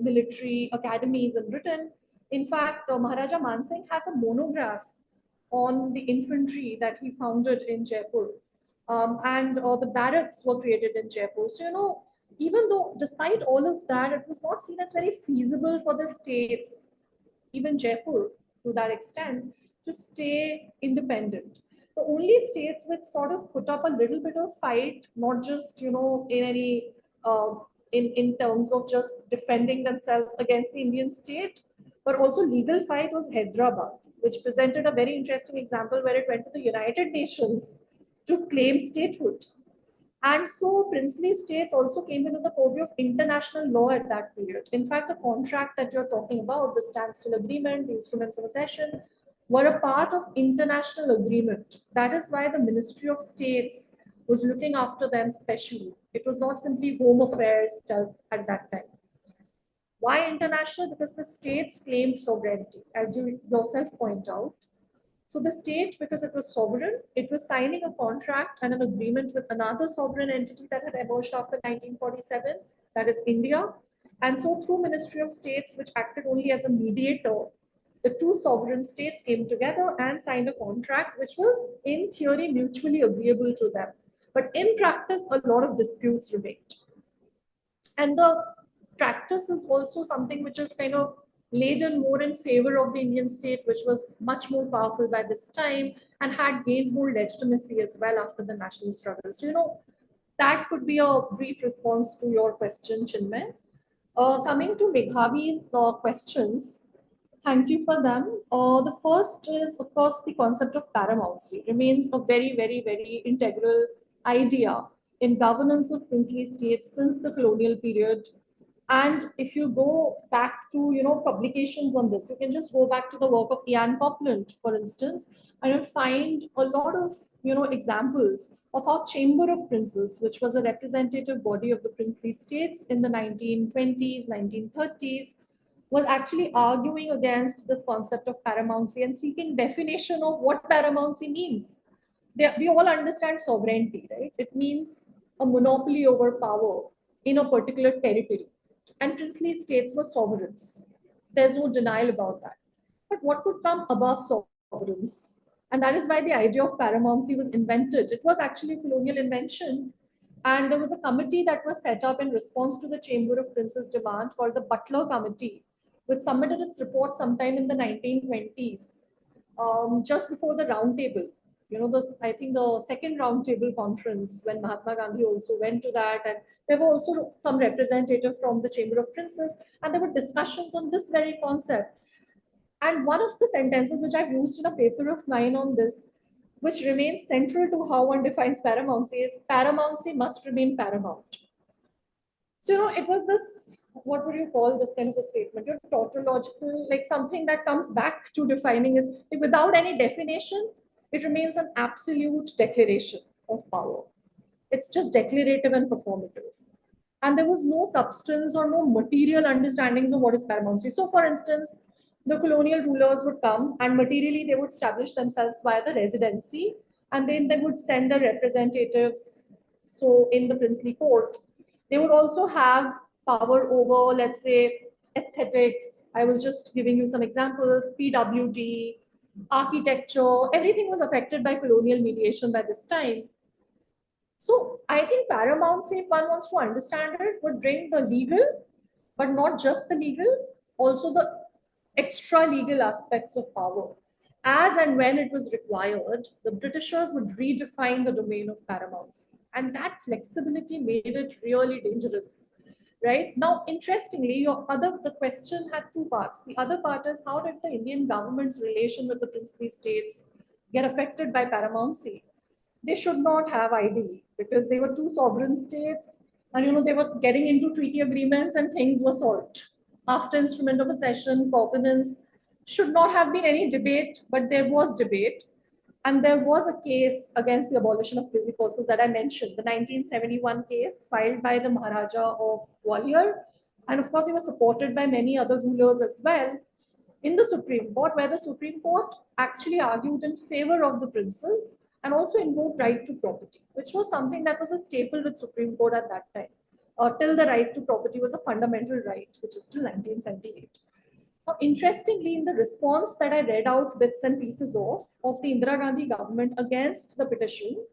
military academies in Britain. In fact, Maharaja Man Singh has a monograph on the infantry that he founded in Jaipur. And the barracks were created in Jaipur. So, even though, despite all of that, it was not seen as very feasible for the states, even Jaipur to that extent, to stay independent. The only states which sort of put up a little bit of fight, not just, in any, in terms of just defending themselves against the Indian state, but also legal fight, was Hyderabad, which presented a very interesting example where it went to the United Nations to claim statehood. And so princely states also came into the purview of international law at that period. In fact, the contract that you're talking about, the standstill agreement, the instruments of accession, were a part of international agreement. That is why the Ministry of States was looking after them specially. It was not simply home affairs stuff at that time. Why international? Because the states claimed sovereignty, as you yourself point out. So the state, because it was sovereign, it was signing a contract and an agreement with another sovereign entity that had emerged after 1947, that is India. And so through Ministry of States, which acted only as a mediator, the two sovereign states came together and signed a contract which was in theory mutually agreeable to them. But in practice, a lot of disputes remained. And the practice is also something which is kind of laden more in favor of the Indian state, which was much more powerful by this time and had gained more legitimacy as well after the national struggle. So, that could be a brief response to your question, Chinmay. Coming to Meghavi's questions, thank you for them. The first is, of course, the concept of paramountcy remains a very, very, very integral idea in governance of princely states since the colonial period. And if you go back to publications on this, you can just go back to the work of Ian Copland, for instance, and you'll find a lot of examples of our Chamber of Princes, which was a representative body of the princely states in the 1920s, 1930s, was actually arguing against this concept of paramountcy and seeking definition of what paramountcy means. We all understand sovereignty, right? It means a monopoly over power in a particular territory. And princely states were sovereigns. There's no denial about that. But what could come above sovereigns? And that is why the idea of paramountcy was invented. It was actually a colonial invention. And there was a committee that was set up in response to the Chamber of Princes' demand called the Butler Committee, which submitted its report sometime in the 1920s, just before the Round Table. I think the second roundtable conference when Mahatma Gandhi also went to that, and there were also some representatives from the Chamber of Princes, and there were discussions on this very concept. And one of the sentences which I've used in a paper of mine on this, which remains central to how one defines paramountcy, is paramountcy must remain paramount. So, it was this, what would you call this kind of a statement? Tautological, like something that comes back to defining it without any definition. It remains an absolute declaration of power. It's just declarative and performative. And there was no substance or no material understandings of what is paramountcy. So, for instance, the colonial rulers would come and materially they would establish themselves via the residency, and then they would send their representatives. So, in the princely court, they would also have power over, let's say, aesthetics. I was just giving you some examples, PWD, architecture, everything was affected by colonial mediation by this time. So I think paramountcy, if one wants to understand it, would bring the legal, but not just the legal, also the extra legal aspects of power. As and when it was required, the Britishers would redefine the domain of paramountcy. And that flexibility made it really dangerous. Right now, interestingly, the question had two parts. The other part is, how did the Indian government's relation with the princely states get affected by paramountcy? They should not have, ideally, because they were two sovereign states, and they were getting into treaty agreements and things were solved. After instrument of accession, covenants, should not have been any debate, but there was debate. And there was a case against the abolition of privy purses that I mentioned, the 1971 case filed by the Maharaja of Gwalior. And of course, he was supported by many other rulers as well in the Supreme Court, where the Supreme Court actually argued in favor of the princes and also invoked right to property, which was something that was a staple with Supreme Court at that time. Till the right to property was a fundamental right, which is till 1978. Now, interestingly, in the response that I read out bits and pieces of the Indira Gandhi government against the petition,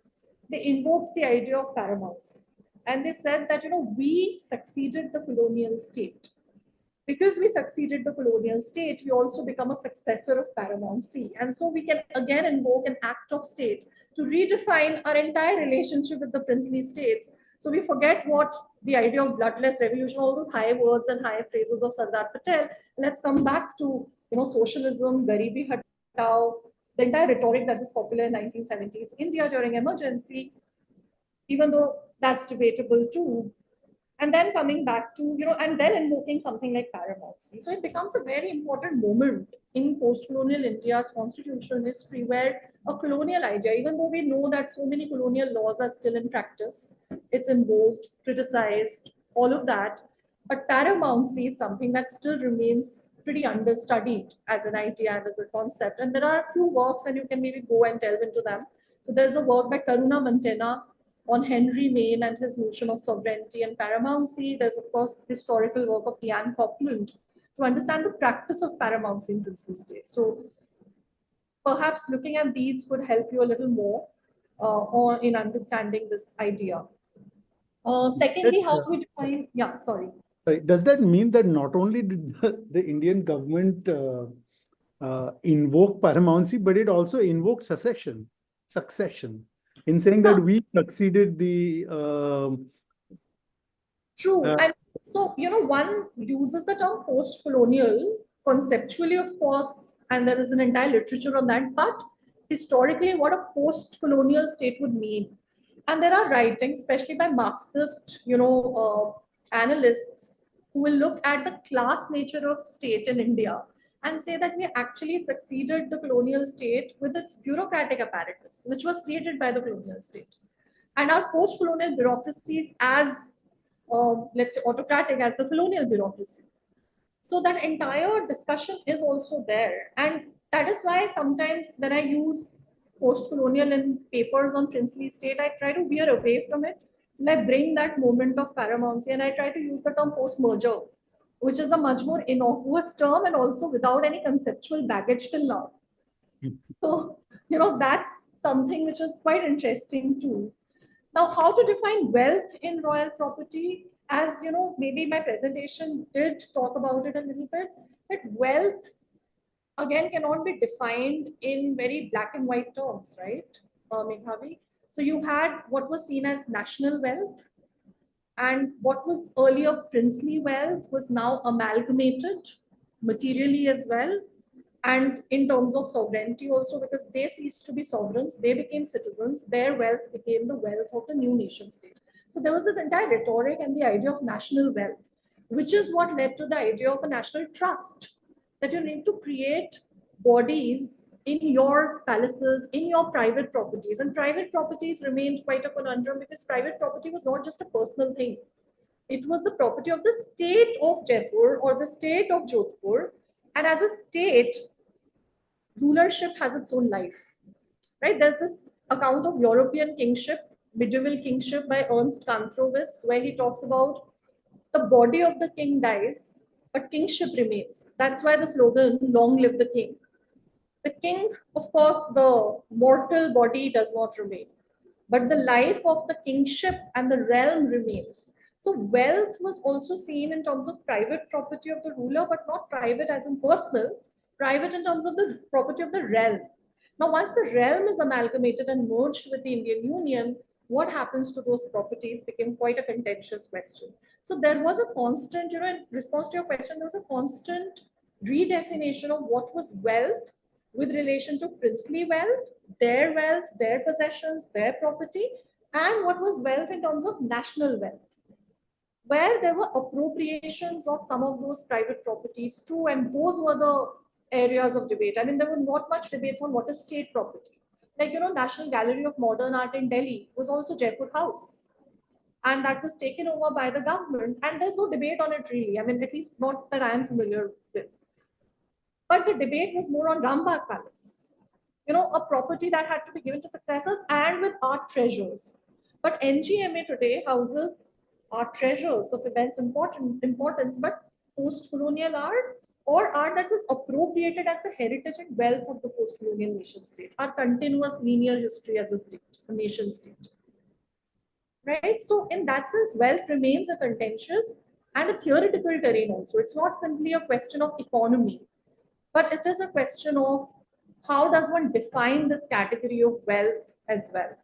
they invoked the idea of paramountcy. And they said that, we succeeded the colonial state. Because we succeeded the colonial state, we also become a successor of paramountcy. And so we can again invoke an act of state to redefine our entire relationship with the princely states. So we forget what the idea of bloodless revolution, all those high words and high phrases of Sardar Patel. Let's come back to socialism, Garibi Hatao, the entire rhetoric that was popular in 1970s India during emergency, even though that's debatable too. And then coming back to, and then invoking something like paramountcy. So it becomes a very important moment in post-colonial India's constitutional history where a colonial idea, even though we know that so many colonial laws are still in practice, it's invoked, criticized, all of that. But paramountcy is something that still remains pretty understudied as an idea and as a concept. And there are a few works, and you can maybe go and delve into them. So there's a work by Karuna Mantena on Henry Maine and his notion of sovereignty and paramountcy. There's, of course, historical work of Ian Copeland to understand the practice of paramountcy in princely states. So perhaps looking at these could help you a little more or in understanding this idea. Secondly, how do we define, yeah, sorry. Does that mean that not only did the Indian government invoke paramountcy, but it also invoked succession, in saying that we succeeded the... True. And so, one uses the term post-colonial conceptually, of course, and there is an entire literature on that, but historically, what a post-colonial state would mean. And there are writings, especially by Marxist, analysts, who will look at the class nature of state in India and say that we actually succeeded the colonial state with its bureaucratic apparatus, which was created by the colonial state. And our post-colonial bureaucracies as, let's say, autocratic as the colonial bureaucracy. So that entire discussion is also there. And that is why sometimes when I use post-colonial in papers on princely state, I try to veer away from it. And I bring that moment of paramountcy and I try to use the term post-merger, which is a much more innocuous term and also without any conceptual baggage till now. So, that's something which is quite interesting too. Now, how to define wealth in royal property? As maybe my presentation did talk about it a little bit, that wealth, again, cannot be defined in very black and white terms, right, Meghavi? So you had what was seen as national wealth, and what was earlier princely wealth was now amalgamated materially as well. And in terms of sovereignty also, because they ceased to be sovereigns, they became citizens, their wealth became the wealth of the new nation state. So there was this entire rhetoric and the idea of national wealth, which is what led to the idea of a national trust, that you need to create bodies in your palaces, in your private properties. And private properties remained quite a conundrum because private property was not just a personal thing. It was the property of the state of Jaipur or the state of Jodhpur. And as a state, rulership has its own life, right? There's this account of European kingship, medieval kingship by Ernst Kantrowitz, where he talks about the body of the king dies, but kingship remains. That's why the slogan, long live the king. The king, of course, the mortal body does not remain, but the life of the kingship and the realm remains. So wealth was also seen in terms of private property of the ruler, but not private as in personal, private in terms of the property of the realm. Now, once the realm is amalgamated and merged with the Indian Union, what happens to those properties became quite a contentious question. So there was a constant, in response to your question, there was a constant redefinition of what was wealth with relation to princely wealth, their possessions, their property, and what was wealth in terms of national wealth, where there were appropriations of some of those private properties too, and those were the areas of debate. I mean, there was not much debate on what is state property. Like, National Gallery of Modern Art in Delhi was also Jaipur House, and that was taken over by the government, and there's no debate on it really. I mean, at least not that I am familiar with. But the debate was more on Rambagh Palace, a property that had to be given to successors and with art treasures. But NGMA today houses art treasures of immense importance, but post-colonial art or art that was appropriated as the heritage and wealth of the post-colonial nation state, our continuous linear history as a state, a nation state. Right? So in that sense, wealth remains a contentious and a theoretical terrain also. It's not simply a question of economy, but it is a question of how does one define this category of wealth as well.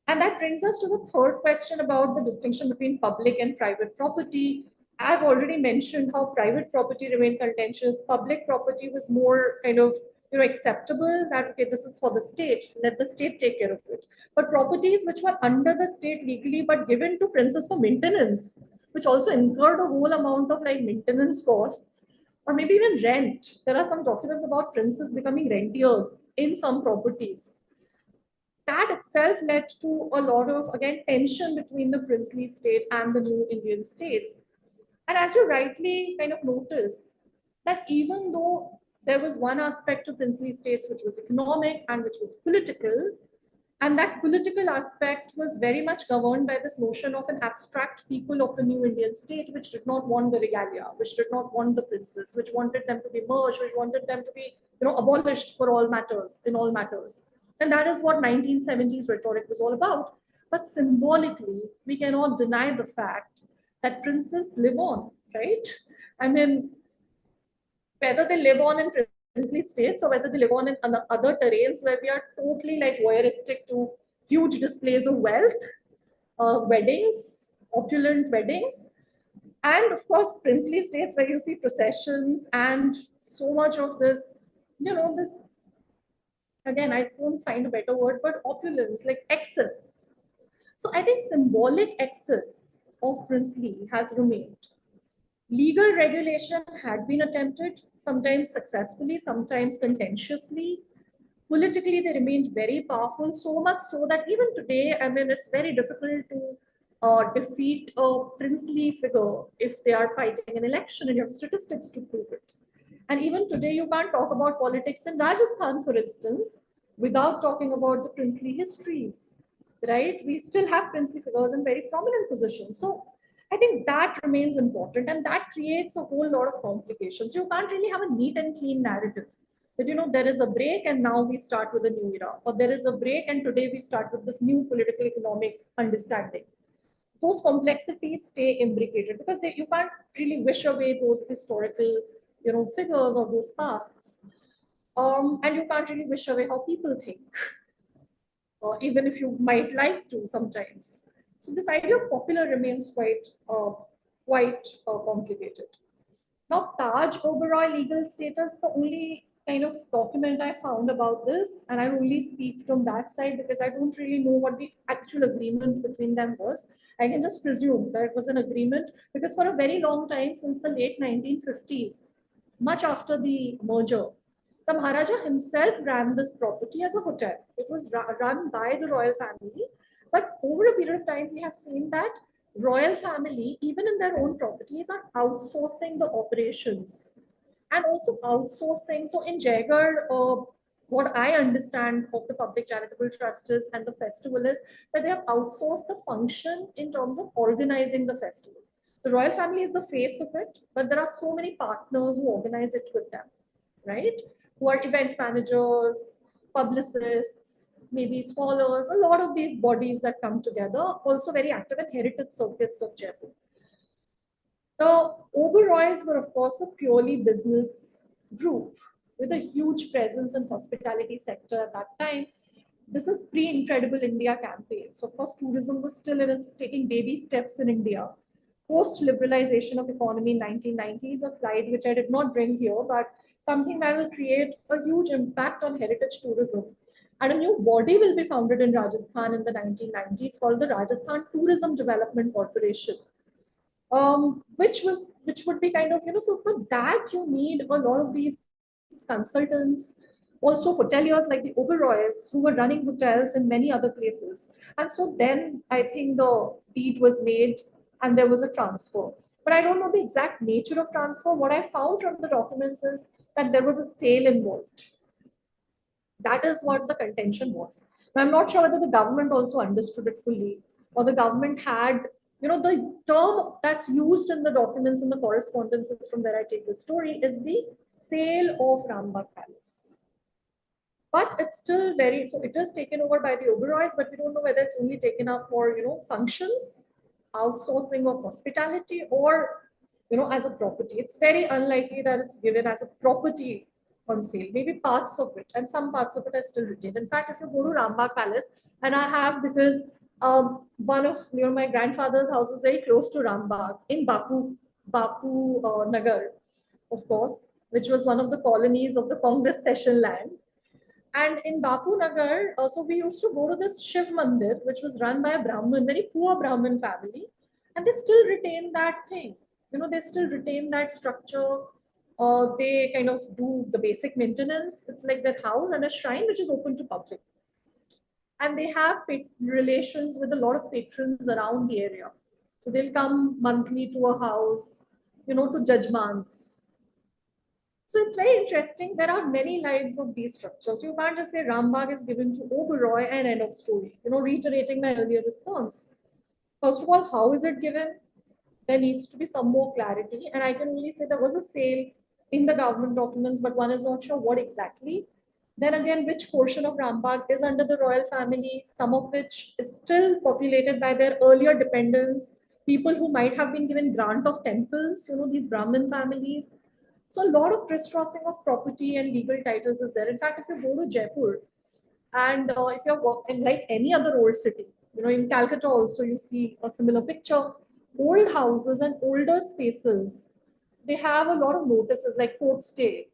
And that brings us to the third question about the distinction between public and private property. I've already mentioned how private property remained contentious. Public property was more kind of acceptable that, okay, this is for the state, let the state take care of it. But properties which were under the state legally but given to princes for maintenance, which also incurred a whole amount of like maintenance costs, or maybe even rent. There are some documents about princes becoming rentiers in some properties. That itself led to a lot of, again, tension between the princely state and the new Indian states. And as you rightly kind of notice, that even though there was one aspect to princely states which was economic and which was political, and that political aspect was very much governed by this notion of an abstract people of the new Indian state, which did not want the regalia, which did not want the princes, which wanted them to be merged, which wanted them to be, abolished for all matters, in all matters. And that is what 1970s rhetoric was all about. But symbolically, we cannot deny the fact that princes live on, right? I mean, whether they live on in princely states or whether they live on in other terrains where we are totally like voyeuristic to huge displays of wealth, weddings, opulent weddings, and of course princely states where you see processions and so much of this, this, again, I don't find a better word, but opulence, like excess. So I think symbolic excess of princely has remained. Legal regulation had been attempted, sometimes successfully, sometimes contentiously. Politically, they remained very powerful, so much so that even today, I mean, it's very difficult to defeat a princely figure if they are fighting an election and you have statistics to prove it. And even today, you can't talk about politics in Rajasthan, for instance, without talking about the princely histories, right? We still have princely figures in very prominent positions. So I think that remains important, and that creates a whole lot of complications. You can't really have a neat and clean narrative that, there is a break and now we start with a new era, or there is a break and today we start with this new political economic understanding. Those complexities stay imbricated because you can't really wish away those historical, figures or those pasts. And you can't really wish away how people think, even if you might like to sometimes. So this idea of popular remains quite complicated. Now, Taj Oberoi legal status, the only kind of document I found about this, and I only speak from that side because I don't really know what the actual agreement between them was. I can just presume that it was an agreement because for a very long time, since the late 1950s, much after the merger, the Maharaja himself ran this property as a hotel. It was run by the royal family. But over a period of time, we have seen that royal family, even in their own properties, are outsourcing the operations and also outsourcing. So in Jaigarh, what I understand of the public charitable trusts and the festival is that they have outsourced the function in terms of organizing the festival. The royal family is the face of it, but there are so many partners who organize it with them, right? Who are event managers, publicists, maybe scholars, a lot of these bodies that come together, also very active in heritage circuits of Jaipur. The Oberois were, of course, a purely business group with a huge presence in hospitality sector at that time. This is pre-Incredible India campaign. So, of course, tourism was still in its taking baby steps in India. Post-liberalization of economy in 1990s, a slide which I did not bring here, but something that will create a huge impact on heritage tourism. And a new body will be founded in Rajasthan in the 1990s called the Rajasthan Tourism Development Corporation, which would be kind of, so for that you need a lot of these consultants, also hoteliers like the Oberois who were running hotels in many other places. And so then I think the deed was made and there was a transfer. But I don't know the exact nature of transfer. What I found from the documents is that there was a sale involved. That is what the contention was. Now, I'm not sure whether the government also understood it fully, or the government had, the term that's used in the documents and the correspondences from where I take the story is the sale of Rambagh Palace. But it's still so it is taken over by the Oberois, but we don't know whether it's only taken up for, functions, outsourcing of hospitality, or, as a property. It's very unlikely that it's given as a property on sale, maybe parts of it, and some parts of it are still retained. In fact, if you go to Rambagh Palace, and I have because one of my grandfather's house is very close to Rambagh in Bapu Nagar, of course. which was one of the colonies of the Congress session land. And in Bapu Nagar, so we used to go to this Shiv Mandir, which was run by a Brahmin, very poor Brahmin family. And they still retain that thing. They still retain that structure. They kind of do the basic maintenance. It's like their house and a shrine, which is open to public. And they have relations with a lot of patrons around the area. So they'll come monthly to a house, to judgments. So it's very interesting. There are many lives of these structures. You can't just say Rambagh is given to Oberoi and end of story. Reiterating my earlier response. First of all, how is it given? There needs to be some more clarity. And I can only say there was a sale in the government documents, but one is not sure what exactly. Then again, which portion of Rambagh is under the royal family, some of which is still populated by their earlier dependents, people who might have been given grant of temples, these Brahmin families. So a lot of crisscrossing of property and legal titles is there. In fact, if you go to Jaipur, and if you're in like any other old city, in Calcutta also you see a similar picture. Old houses and older spaces, they have a lot of notices like court stay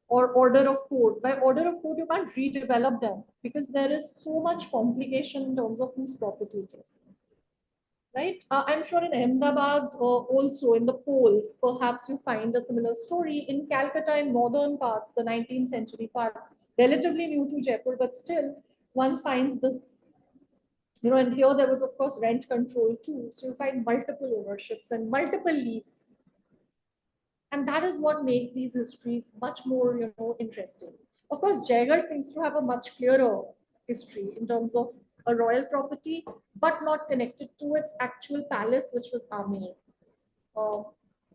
or order of court. By order of court, you can't redevelop them because there is so much complication in terms of whose property it is. Right? I'm sure in Ahmedabad also in the polls, perhaps you find a similar story. In Calcutta, in northern parts, the 19th century part, relatively new to Jaipur, but still one finds this, and here there was of course rent control too. So you find multiple ownerships and multiple lease. And that is what makes these histories much more, interesting. Of course, Jaigarh seems to have a much clearer history in terms of a royal property, but not connected to its actual palace, which was Amer,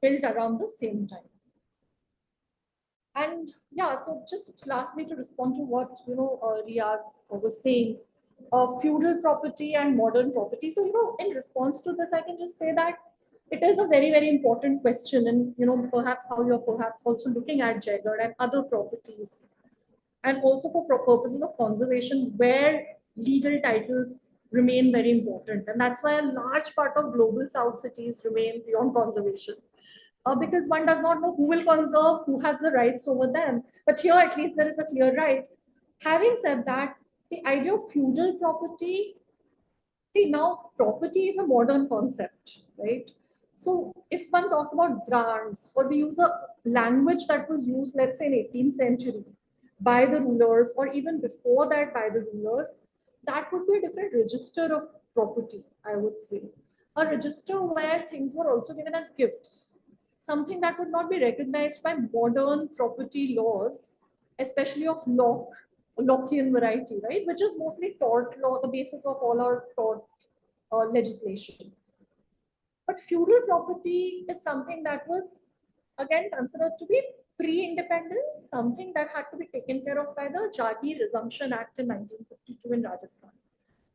built around the same time. And yeah, so just lastly to respond to what Riyaz was saying, feudal property and modern property. So in response to this, I can just say that it is a very, very important question, and perhaps how you're perhaps also looking at Jaigarh and other properties, and also for purposes of conservation, where legal titles remain very important. And that's why a large part of global South cities remain beyond conservation. Because one does not know who will conserve, who has the rights over them. But here, at least, there is a clear right. Having said that, the idea of feudal property, see, now property is a modern concept, right? So if one talks about grants, or we use a language that was used, let's say in 18th century, by the rulers, or even before that by the rulers, that would be a different register of property, I would say. A register where things were also given as gifts, something that would not be recognized by modern property laws, especially of Lockean variety, right? Which is mostly tort law, the basis of all our tort legislation. But feudal property is something that was again considered to be pre-independence, something that had to be taken care of by the Jagir Resumption Act in 1952 in Rajasthan,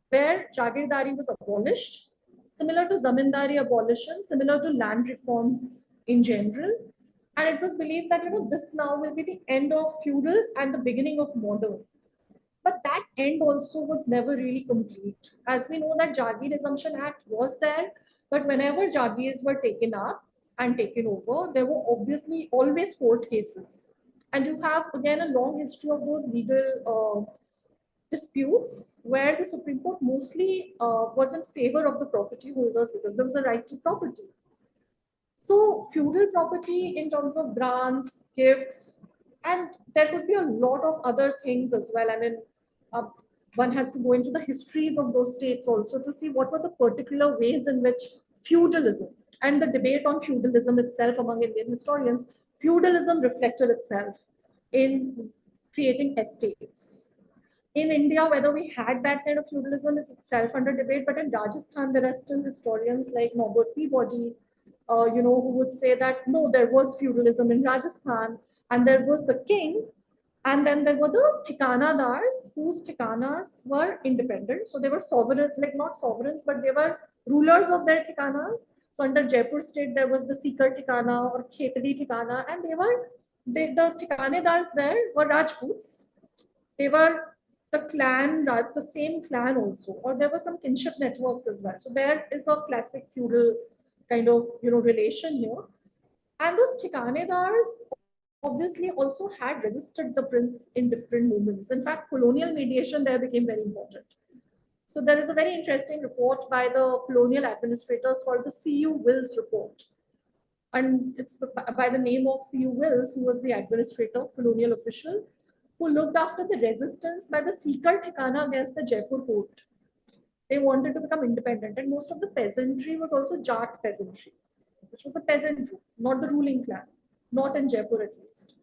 where Jagirdari was abolished, similar to Zamindari abolition, similar to land reforms in general. And it was believed that this now will be the end of feudal and the beginning of modern. But that end also was never really complete. As we know that Jagir Resumption Act was there, but whenever Jagirs were taken up and taken over, there were obviously always court cases. And you have again a long history of those legal disputes where the Supreme Court mostly was in favor of the property holders because there was a right to property. So feudal property in terms of grants, gifts, and there could be a lot of other things as well. I mean, one has to go into the histories of those states also to see what were the particular ways in which feudalism and the debate on feudalism itself among Indian historians, feudalism reflected itself in creating estates. In India, whether we had that kind of feudalism is itself under debate, but in Rajasthan, there are still historians like Norbert Peabody, who would say that no, there was feudalism in Rajasthan, and there was the king, and then there were the Thikanadars, whose Thikanas were independent. So they were sovereign, like not sovereigns, but they were rulers of their Thikanas. So under Jaipur state, there was the Sikar Thikana or Khetri Thikana, and the Thikanadars there were Rajputs. They were the clan, the same clan also, or there were some kinship networks as well. So there is a classic feudal kind of relation here. And those Thikanedars obviously also had resisted the prince in different movements. In fact, colonial mediation there became very important. So there is a very interesting report by the colonial administrators called the C.U. Wills report. And it's by the name of C.U. Wills, who was the administrator, colonial official, who looked after the resistance by the Sikar Thikana against the Jaipur fort. They wanted to become independent, and most of the peasantry was also Jat peasantry, which was a peasant group, not the ruling clan, not in Jaipur at least.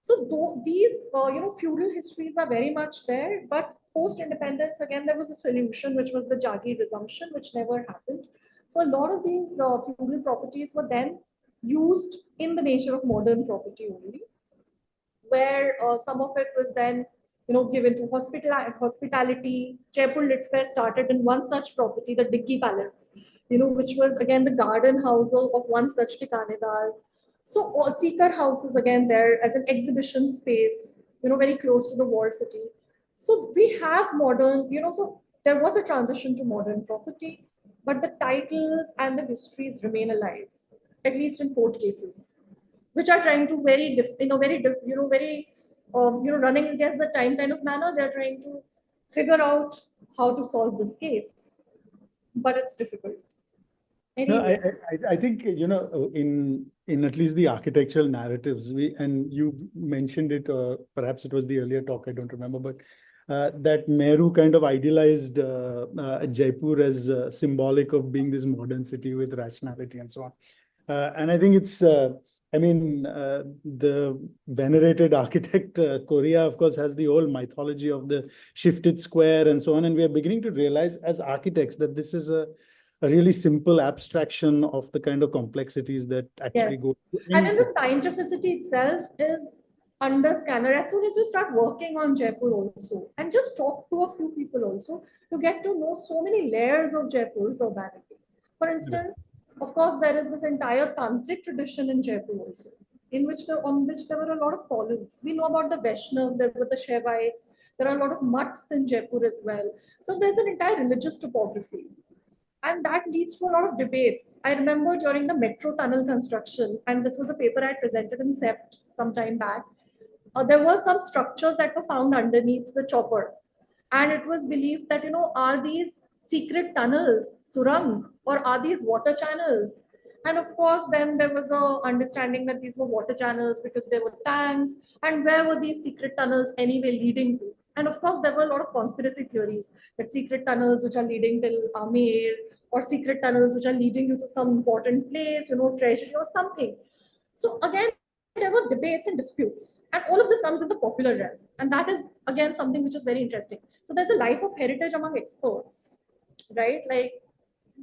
So these feudal histories are very much there, but post-independence again there was a solution, which was the Jagir resumption, which never happened. So a lot of these feudal properties were then used in the nature of modern property only, where some of it was then given to hospitality. Jaipur Lit Fest started in one such property, the Diggi Palace, which was again the garden house of one such tikanedar. So Seeker House is again there as an exhibition space, very close to the walled city. So we have modern, so there was a transition to modern property, but the titles and the histories remain alive, at least in court cases, which are trying to running against the time kind of manner. They're trying to figure out how to solve this case, but it's difficult. No, Anyway. I think, in at least the architectural narratives, and you mentioned it, perhaps it was the earlier talk, I don't remember, but that Nehru kind of idealized Jaipur as symbolic of being this modern city with rationality and so on. And I think it's, the venerated architect Korea, of course, has the whole mythology of the shifted square and so on. And we are beginning to realize as architects that this is a really simple abstraction of the kind of complexities that actually go. And then the scientificity itself is under scanner. As soon as you start working on Jaipur also, and just talk to a few people also, you get to know so many layers of Jaipur's urbanity. For instance, of course, there is this entire tantric tradition in Jaipur also, on which there were a lot of followers. We know about the Vaishnav, there were the Shaivites, there are a lot of mutts in Jaipur as well. So there's an entire religious topography. And that leads to a lot of debates. I remember during the metro tunnel construction, and this was a paper I presented in CEPT some time back, there were some structures that were found underneath the chopper. And it was believed that, are these secret tunnels, surang, or are these water channels? And of course, then there was a understanding that these were water channels because there were tanks. And where were these secret tunnels anyway leading to? And of course, there were a lot of conspiracy theories that secret tunnels which are leading till Amer, or secret tunnels which are leading you to some important place, treasury or something. So again, there were debates and disputes, and all of this comes in the popular realm. And that is again something which is very interesting. So there's a life of heritage among experts, right? Like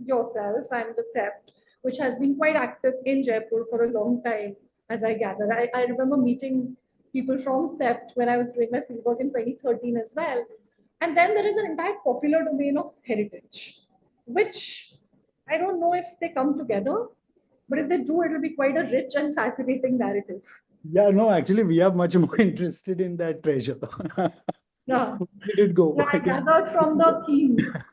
yourself and the CEPT, which has been quite active in Jaipur for a long time, as I gather. I remember meeting people from CEPT when I was doing my fieldwork in 2013 as well. And then there is an entire popular domain of heritage, which I don't know if they come together, but if they do, it will be quite a rich and fascinating narrative. Yeah, no, actually, we are much more interested in that treasure. Yeah. Where did it go? Yeah, I gathered from the themes.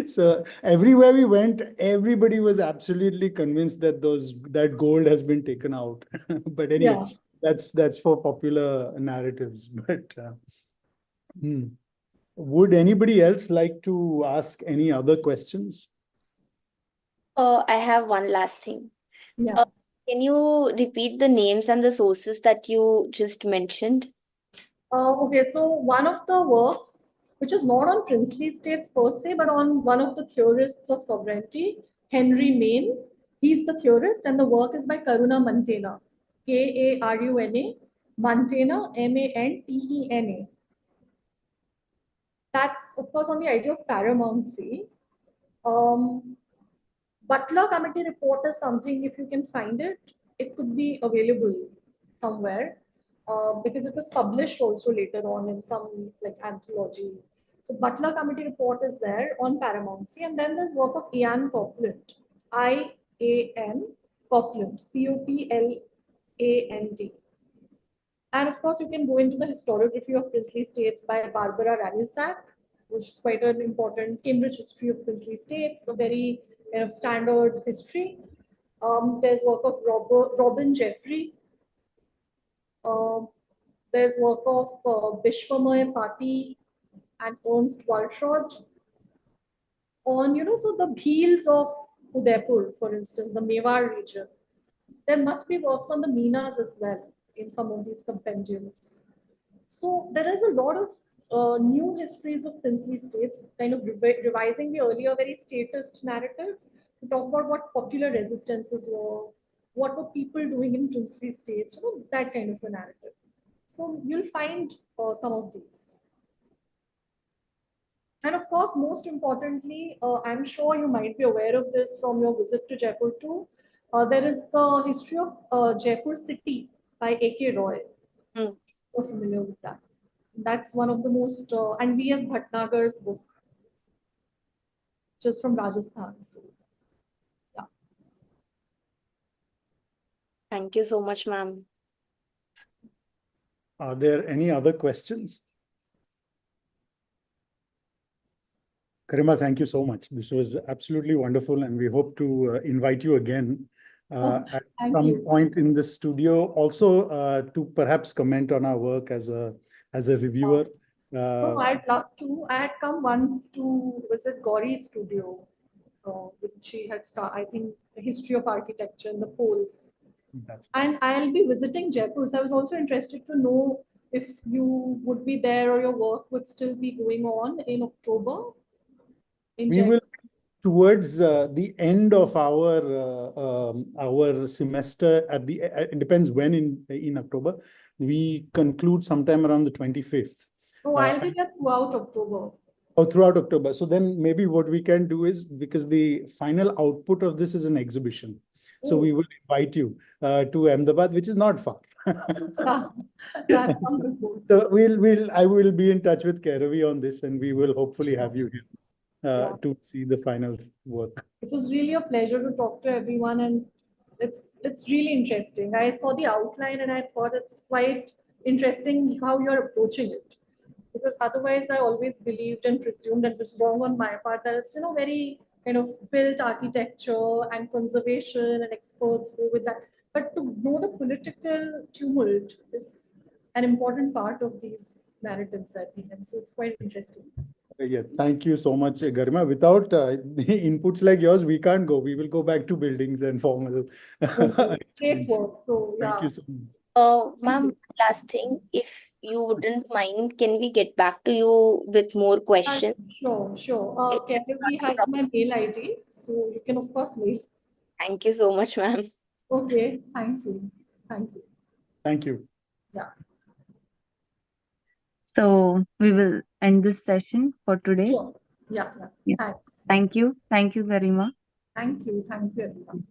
So everywhere we went, everybody was absolutely convinced that that gold has been taken out. But anyway, that's for popular narratives. But would anybody else like to ask any other questions? I have one last thing. Yeah. Can you repeat the names and the sources that you just mentioned? Okay, so one of the works, which is not on princely states per se, but on one of the theorists of sovereignty, Henry Maine. He's the theorist, and the work is by Karuna Mantena, Karuna, Mantena, Mantena. That's, of course, on the idea of paramountcy. Butler Committee report is something, if you can find it, it could be available somewhere. Because it was published also later on in some like anthology. So Butler Committee report is there on paramountcy, and then there's work of Ian Copland, I-A-N Copland, C-O-P-L-A-N-D. And of course, you can go into the historiography of princely states by Barbara Ranisak, which is quite an important Cambridge history of princely states, a very standard history. There's work of Robin Jeffrey, There's work of Vishwamay Pati and Ernst Waltraud on, so the bheels of Udaipur, for instance, the Mewar region. There must be works on the Meenas as well in some of these compendiums. So there is a lot of new histories of princely states, kind of revising the earlier very statist narratives to talk about what popular resistances were, what were people doing in princely states, that kind of a narrative. So you'll find some of these. And of course, most importantly, I'm sure you might be aware of this from your visit to Jaipur too. There is the history of Jaipur city by A.K. Roy. Hmm. You're familiar with that. That's one of the most, and V.S. Bhatnagar's book, just from Rajasthan. So, yeah. Thank you so much, ma'am. Are there any other questions? Garima, thank you so much. This was absolutely wonderful, and we hope to invite you again at Thank some you. point in the studio, also to perhaps comment on our work as a reviewer. No, I'd love to. I had come once to visit Gauri's studio, which she had started, I think, the history of architecture in the poles. And I'll be visiting Jaipur. So I was also interested to know if you would be there or your work would still be going on in October. In We Jaipur. will, towards the end of our semester, it depends when in October, we conclude sometime around the 25th. Oh, I'll be there throughout October. Oh, throughout October. So then maybe what we can do is, because the final output of this is an exhibition, so we will invite you to Ahmedabad, which is not far. That's wonderful. So I will be in touch with Kairavi on this, and we will hopefully have you here to see the final work. It was really a pleasure to talk to everyone, and it's really interesting. I saw the outline and I thought it's quite interesting how you're approaching it. Because otherwise, I always believed and presumed, and it was wrong on my part, that it's very kind of built architecture and conservation and experts go with that. But to know the political tumult is an important part of these narratives, I think, and so it's quite interesting. Yeah, thank you so much, Garima. Without the inputs like yours, we can't go. We will go back to buildings and formal. Great work. So, yeah. Thank you so much. Ma'am, last thing, if you wouldn't mind, can we get back to you with more questions? Sure. Kairavi has my mail ID, so you can of course mail. Thank you so much, ma'am. Okay, thank you. Thank you. Yeah. So we will end this session for today. Sure. Yeah. Yeah. Thanks. Thank you. Thank you, Garima. Thank you, everyone.